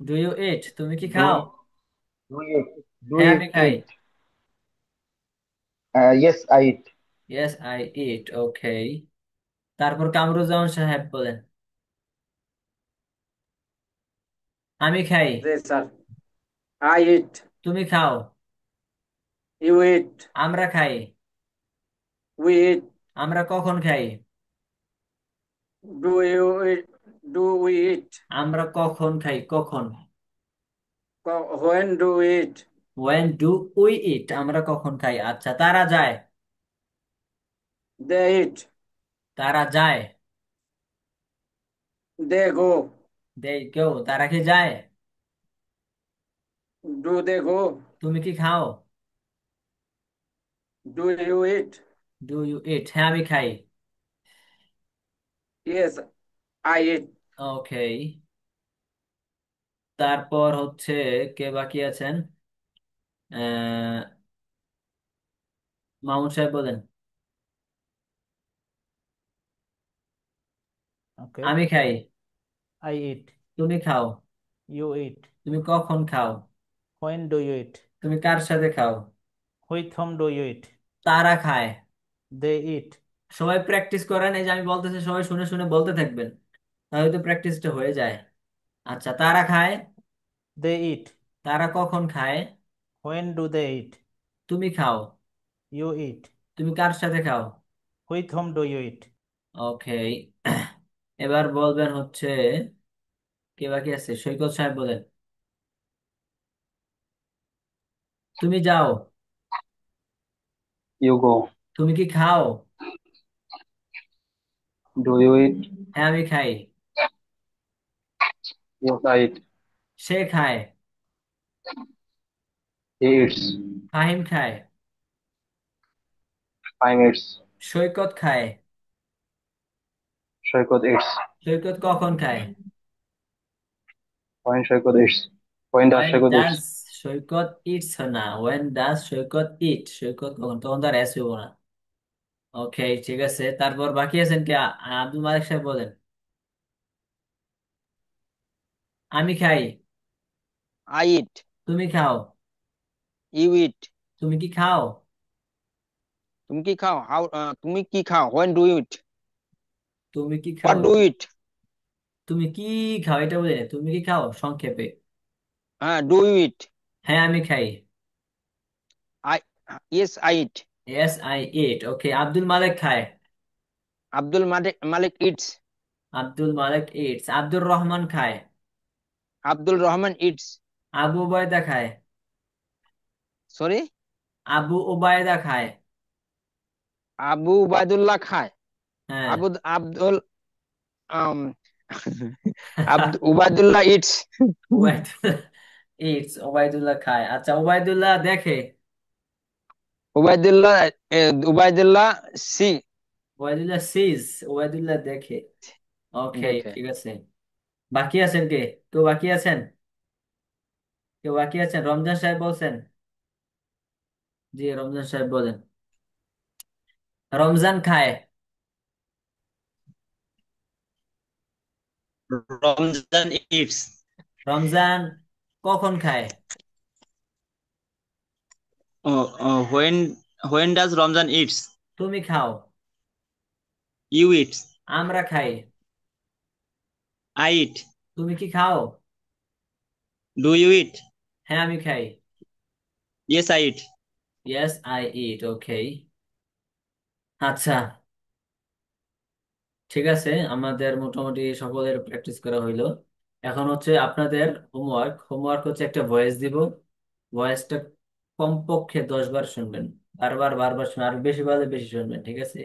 Do you eat? তুমি কি Do খাও? do you do হ্যাঁ you আমি খাই। eat? Yes, I eat. Yes I eat. Okay, তারপর কামরুজ্জামান সাহেব বলেন। আমি খাই। জি স্যার। I eat. তুমি খাও। You eat. আমরা খাই। We eat. আমরা কখন খাই? Do you eat. Do we eat. আমরা কখন খাই? কখন? When do eat. When do we eat? আমরা কখন খাই? আচ্ছা, তারা যায়। দে ইট। তারা যায়। দে গো। দে কেউ, তারা কি যায়? Do they go. তুমি কি খাও? Do you eat. Do you eat? হ্যাঁ আমি খাই। Yes I eat. ওকে, তারপর হচ্ছে কে বাকি আছেন? আহ মামুন সাহেব বলেন। ওকে, আমি খাই। I eat. তুমি খাও। You eat. তুমি কখন খাও? When do you eat? তুমি কার সাথে খাও? হুইথ হোম ডু ইউ ইট? তারা খায়। দে ইট। সবাই প্র্যাকটিস করেন, এই যে আমি বলতেছি সবাই শুনে শুনে বলতে থাকবেন, তাহলে তো প্র্যাকটিসটা হয়ে যায়। আচ্ছা, তারা খায়। They eat. তারা কখন খায়? হোয়েন ডু দে ইট? তুমি খাও। You eat. তুমি কার সাথে খাও? With whom do you eat? ওকে, এবার বলবেন হচ্ছে কে বাকি আছে? সৈকত সাহেব বলেন। তুমি যাও। You go. তুমি কি খাও? Do you eat? হ্যাঁ আমি খাই। Yes, I eat. সে খায়। He eats. ফাহিম খায়। 5 minutes. সৈকত খায়। Shoykot eats. সৈকত কখন খায়? When Shoykot eats. When does when Shoykot does eats? Saikat eats না, when does Saikat eat? Saikat কখন? তখন তার এস হইব না। ওকে, ঠিক আছে। তারপর বাকি আছেন কে? আব্দুল মালিক সাহেব বলেন। আমি খাই। I eat. তুমি খাও। You eat. তুমি কি খাও? তুমি কি খাও? তুমি কি খাও? When do you eat? তুমি কি What খাও? do you eat? তুমি কি খাও এটা বলি না, তুমি কি খাও সংক্ষেপে। Do you eat? হ্যাঁ আমি খাই। I yes, I eat. Yes I eat. Okay, Abdul Malik খায়। Abdul Malik eats. Abdul Malik eats. Abdur Rahman খায়। আব্দুল রহমান ইটস। আবু উবায়দা খায়। সরি, আবু উবায়দা খায়। আবু উবাইদুল্লাহ খায়। হ্যাঁ। আব্দুল উবাইদুল্লাহ ইটস। উবায়দুল্লাহ ইটস, উবায়দুল্লাহ খায়। আচ্ছা, উবায়দুল্লাহ দেখে। উবাইদুল্লাহ উবাইদুল্লাহ সি। উবায়দুল্লাহ সিজ। উবায়দুল্লাহ দেখে। ওকে, দেখে। ঠিক আছে। বাকি আছেন কে? কেউ বাকি আছেন? কেউ বাকি আছেন? রমজান সাহেব বলছেন। জি, রমজান সাহেব বলেন। রমজান খায়। রমজান ইটস। রমজান কখন খায়? When when does Ramzan eats? তুমি খাও। You eats. আমরা খাই। I eat. তুমি কি খাও? Do you eat? হ্যাঁ, আমি খাই। Yes I eat. Yes I eat. Okay, আচ্ছা, ঠিক আছে। আমাদের মোটামুটি সকলের প্র্যাকটিস করা হইলো। এখন হচ্ছে আপনাদের হোমওয়ার্ক। হোমওয়ার্ক হচ্ছে একটা ভয়েস দিব। ভয়েসটা কমপক্ষে 10 বার শুনবেন। বারবার বারবার শুনবেন, আর বেশি ভালো বেশি শুনবেন, ঠিক আছে?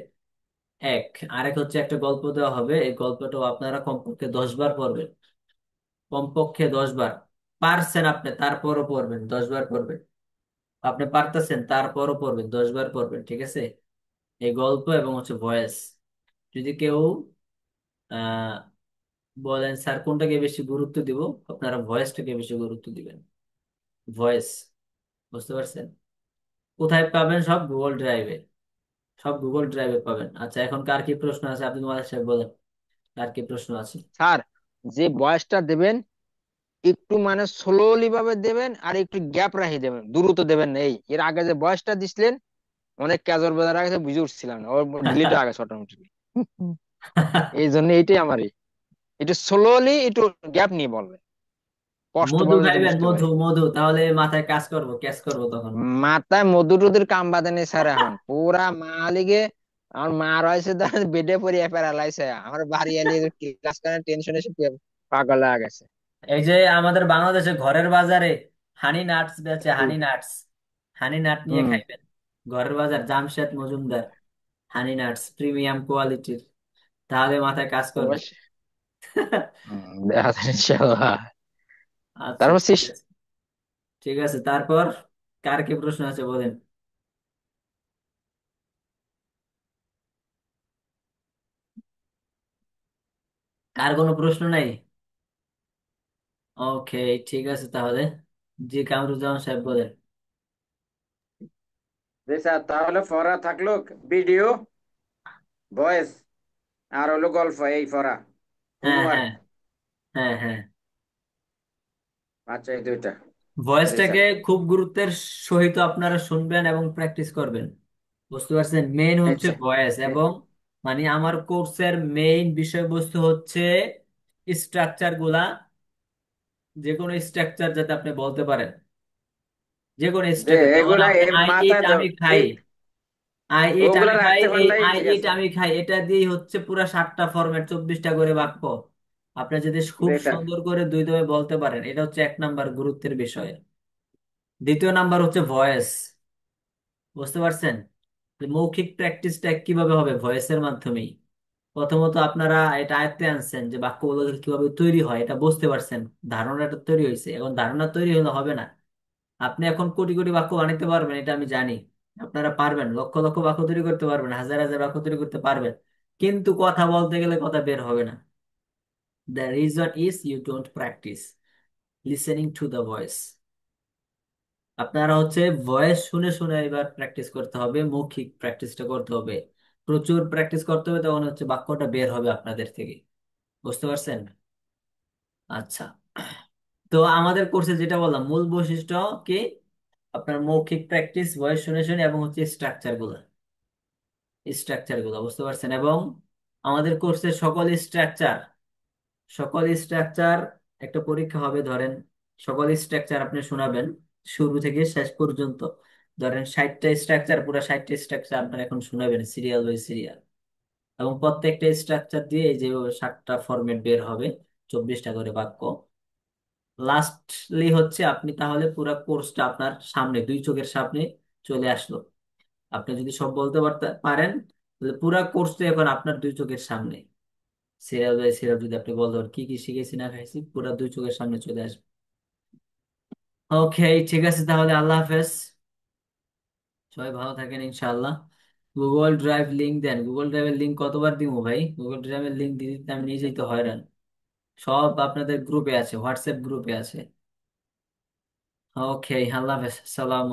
এক। আরেক হচ্ছে একটা গল্প দেওয়া হবে, এই গল্পটাও আপনারা কমপক্ষে 10 বার পড়বেন। কমপক্ষে 10 বার। পারছেন আপনি তারপরও পড়বেন, 10 বার পড়বেন। আপনি পারতেছেন তারপরও পড়বেন, 10 বার পড়বেন, ঠিক আছে? এই গল্প এবং হচ্ছে ভয়েস। যদি কেউ আহ বলেন স্যার কোনটাকে বেশি গুরুত্ব দিব, আপনারা ভয়েসটাকে বেশি গুরুত্ব দিবেন। ভয়েস, বুঝতে পারছেন? কোথায় পাবেন? সব গুগল ড্রাইভে। সব গুগল ড্রাইভে পাবেন। আচ্ছা, এখন কার কি প্রশ্ন আছে আপনি তোমাদের সাহেব বলেন। কার কি প্রশ্ন আছে? স্যার, যে বয়সটা দেবেন একটু মানে স্লোলি ভাবে দেবেন, আর একটু গ্যাপ রাখি দেবেন, দ্রুত দেবেন না। এর আগে যে বয়সটা দিছিলেন অনেক ক্যাজর বেজার আগে বুঝে উঠছিলাম না, ওর ডিলিট হয়ে গেছে অটোমেটিকলি। এই জন্য এইটাই আমারই, একটু স্লোলি একটু গ্যাপ নিয়ে বলবেন, স্পষ্ট মধু ভাবে যাতে খাইবেন, বুঝতে মধু পারি। মধু, তাহলে মাথায় কাজ করবো, ক্যাচ করবো তখন। মাথায় মধু টুধুর কাম বাদে নেই স্যার, এখন পুরা মালিকে আমার মা রয়েছে বেডে পড়িয়ে প্যারালাইছে, আমার বাড়ি এলে ক্লাস করে টেনশন এসে পাগল হয়ে গেছে। এই যে আমাদের বাংলাদেশে ঘরের বাজারে হানি নাটস বেচে, হানি নাটস। হানি নাট নিয়ে হম। খাইবেন। ঘরের বাজার, জামশেদ মজুমদার। হানি নাটস প্রিমিয়াম কোয়ালিটির, তাহলে মাথায় কাজ করবে। অবশ্যই। দেখা যায় ইনশাআল্লাহ। আচ্ছা, তারপর ঠিক আছে। ঠিক আছে, তারপর কার কি প্রশ্ন আছে বলেন। কার কোনো প্রশ্ন নাই? ওকে, ঠিক আছে তাহলে। জি, কামরুজ্জামান সাহেব বলেন। জি স্যার, তাহলে পড়া থাকলো ভিডিও, ভয়েস, আর হলো গল্প, এই পড়া হ্যাঁ, হোমওয়ার্ক। হ্যাঁ, হ্যাঁ, হ্যাঁ। আচ্ছা, এই দুইটা। জি ভয়েসটাকে স্যার। খুব গুরুত্বের সহিত আপনারা শুনবেন এবং প্র্যাকটিস করবেন। বুঝতে পারছেন? মেইন হচ্ছে আচ্ছা। ভয়েস, এবং মানে আমার কোর্সের মেইন বিষয়বস্তু হচ্ছে স্ট্রাকচার গুলা। যে কোনো স্ট্রাকচার যাতে আপনি বলতে পারেন, যে কোনো যে স্ট্রাকচার, যেমন এগুলা আপনি এই আই ইট মাথায় আমি খাই। এই আই ইট ওগুলা আমি খাই, রাখতে এই পারলেই আই ঠিক ইট আছে। আমি খাই, এটা দিয়েই হচ্ছে পুরা 7টা ফরম্যাট, 24টা করে বাক্য। আপনি যদি খুব জি স্যার। সুন্দর করে দুই দমে বলতে পারেন, এটা হচ্ছে 1 নাম্বার গুরুত্বের বিষয়। দ্বিতীয় নাম্বার হচ্ছে ভয়েস। বুঝতে পারছেন? যে মৌখিক প্র্যাকটিসটা কিভাবে হবে? ভয়েসের মাধ্যমেই। প্রথমত আপনারা এটা আয়ত্তে আনছেন যে বাক্যগুলো কিভাবে তৈরি হয়, এটা বুঝতে পারছেন। ধারণাটা তৈরি হয়েছে, এখন ধারণা তৈরি হলে হবে না। আপনি এখন কোটি কোটি বাক্য বানাইতে পারবেন, এটা আমি জানি। আপনারা পারবেন, লক্ষ লক্ষ বাক্য তৈরি করতে পারবেন, হাজার হাজার বাক্য তৈরি করতে পারবেন। কিন্তু কথা বলতে গেলে কথা বের হবে না। The reason is you don't practise listening to the voice. আপনারা হচ্ছে ভয়েস শুনে শুনে এবার প্র্যাকটিস করতে হবে, মৌখিক প্র্যাকটিসটা করতে হবে। প্রচুর প্র্যাকটিস করতে হবে, তখন হচ্ছে বাক্যটা বের হবে আপনাদের থেকে। বুঝতে পারছেন? আচ্ছা, তো আমাদের কোর্সে যেটা বললাম মূল বৈশিষ্ট্য কি? আপনার মৌখিক প্র্যাকটিস, ভয়েস শুনে শুনে, এবং হচ্ছে স্ট্রাকচার গুলো বুঝতে পারছেন? এবং আমাদের কোর্সের সকল স্ট্রাকচার একটা পরীক্ষা হবে, ধরেন সকল স্ট্রাকচার আপনি শোনাবেন শুরু থেকে শেষ পর্যন্ত। ধরেন 60টা স্ট্রাকচার, পুরো 60টা স্ট্রাকচার আপনার এখন শোনাবেন সিরিয়াল বাই সিরিয়াল। এবং প্রত্যেকটা স্ট্রাকচার দিয়ে এই যে 7টা ফরম্যাট বের হবে, 24টা করে বাক্য। লাস্টলি হচ্ছে আপনি তাহলে পুরো কোর্সটা আপনার সামনে, দুই চোখের সামনে চলে আসলো। আপনি যদি সব বলতে পারেন, তাহলে পুরা কোর্সটা এখন আপনার দুই চোখের সামনে, সিরিয়াল বাই সিরিয়াল যদি আপনি বলতে পারেন কি কি শিখেছি না খাইছি, পুরা দুই চোখের সামনে চলে আসবে। ওকে, ঠিক আছে তাহলে, আল্লাহ হাফেজ, সবাই ভালো থাকেন ইনশাআল্লাহ। গুগল ড্রাইভ লিংক দেন। গুগল ড্রাইভের লিংক কতবার দিব ভাই? গুগল ড্রাইভের লিংক দিতে দিতে আমি নিজেই তো হয়রান। সব আপনাদের গ্রুপে আছে, হোয়াটসঅ্যাপ গ্রুপে আছে। ওকে, আল্লাহ হাফেজ, সালাম।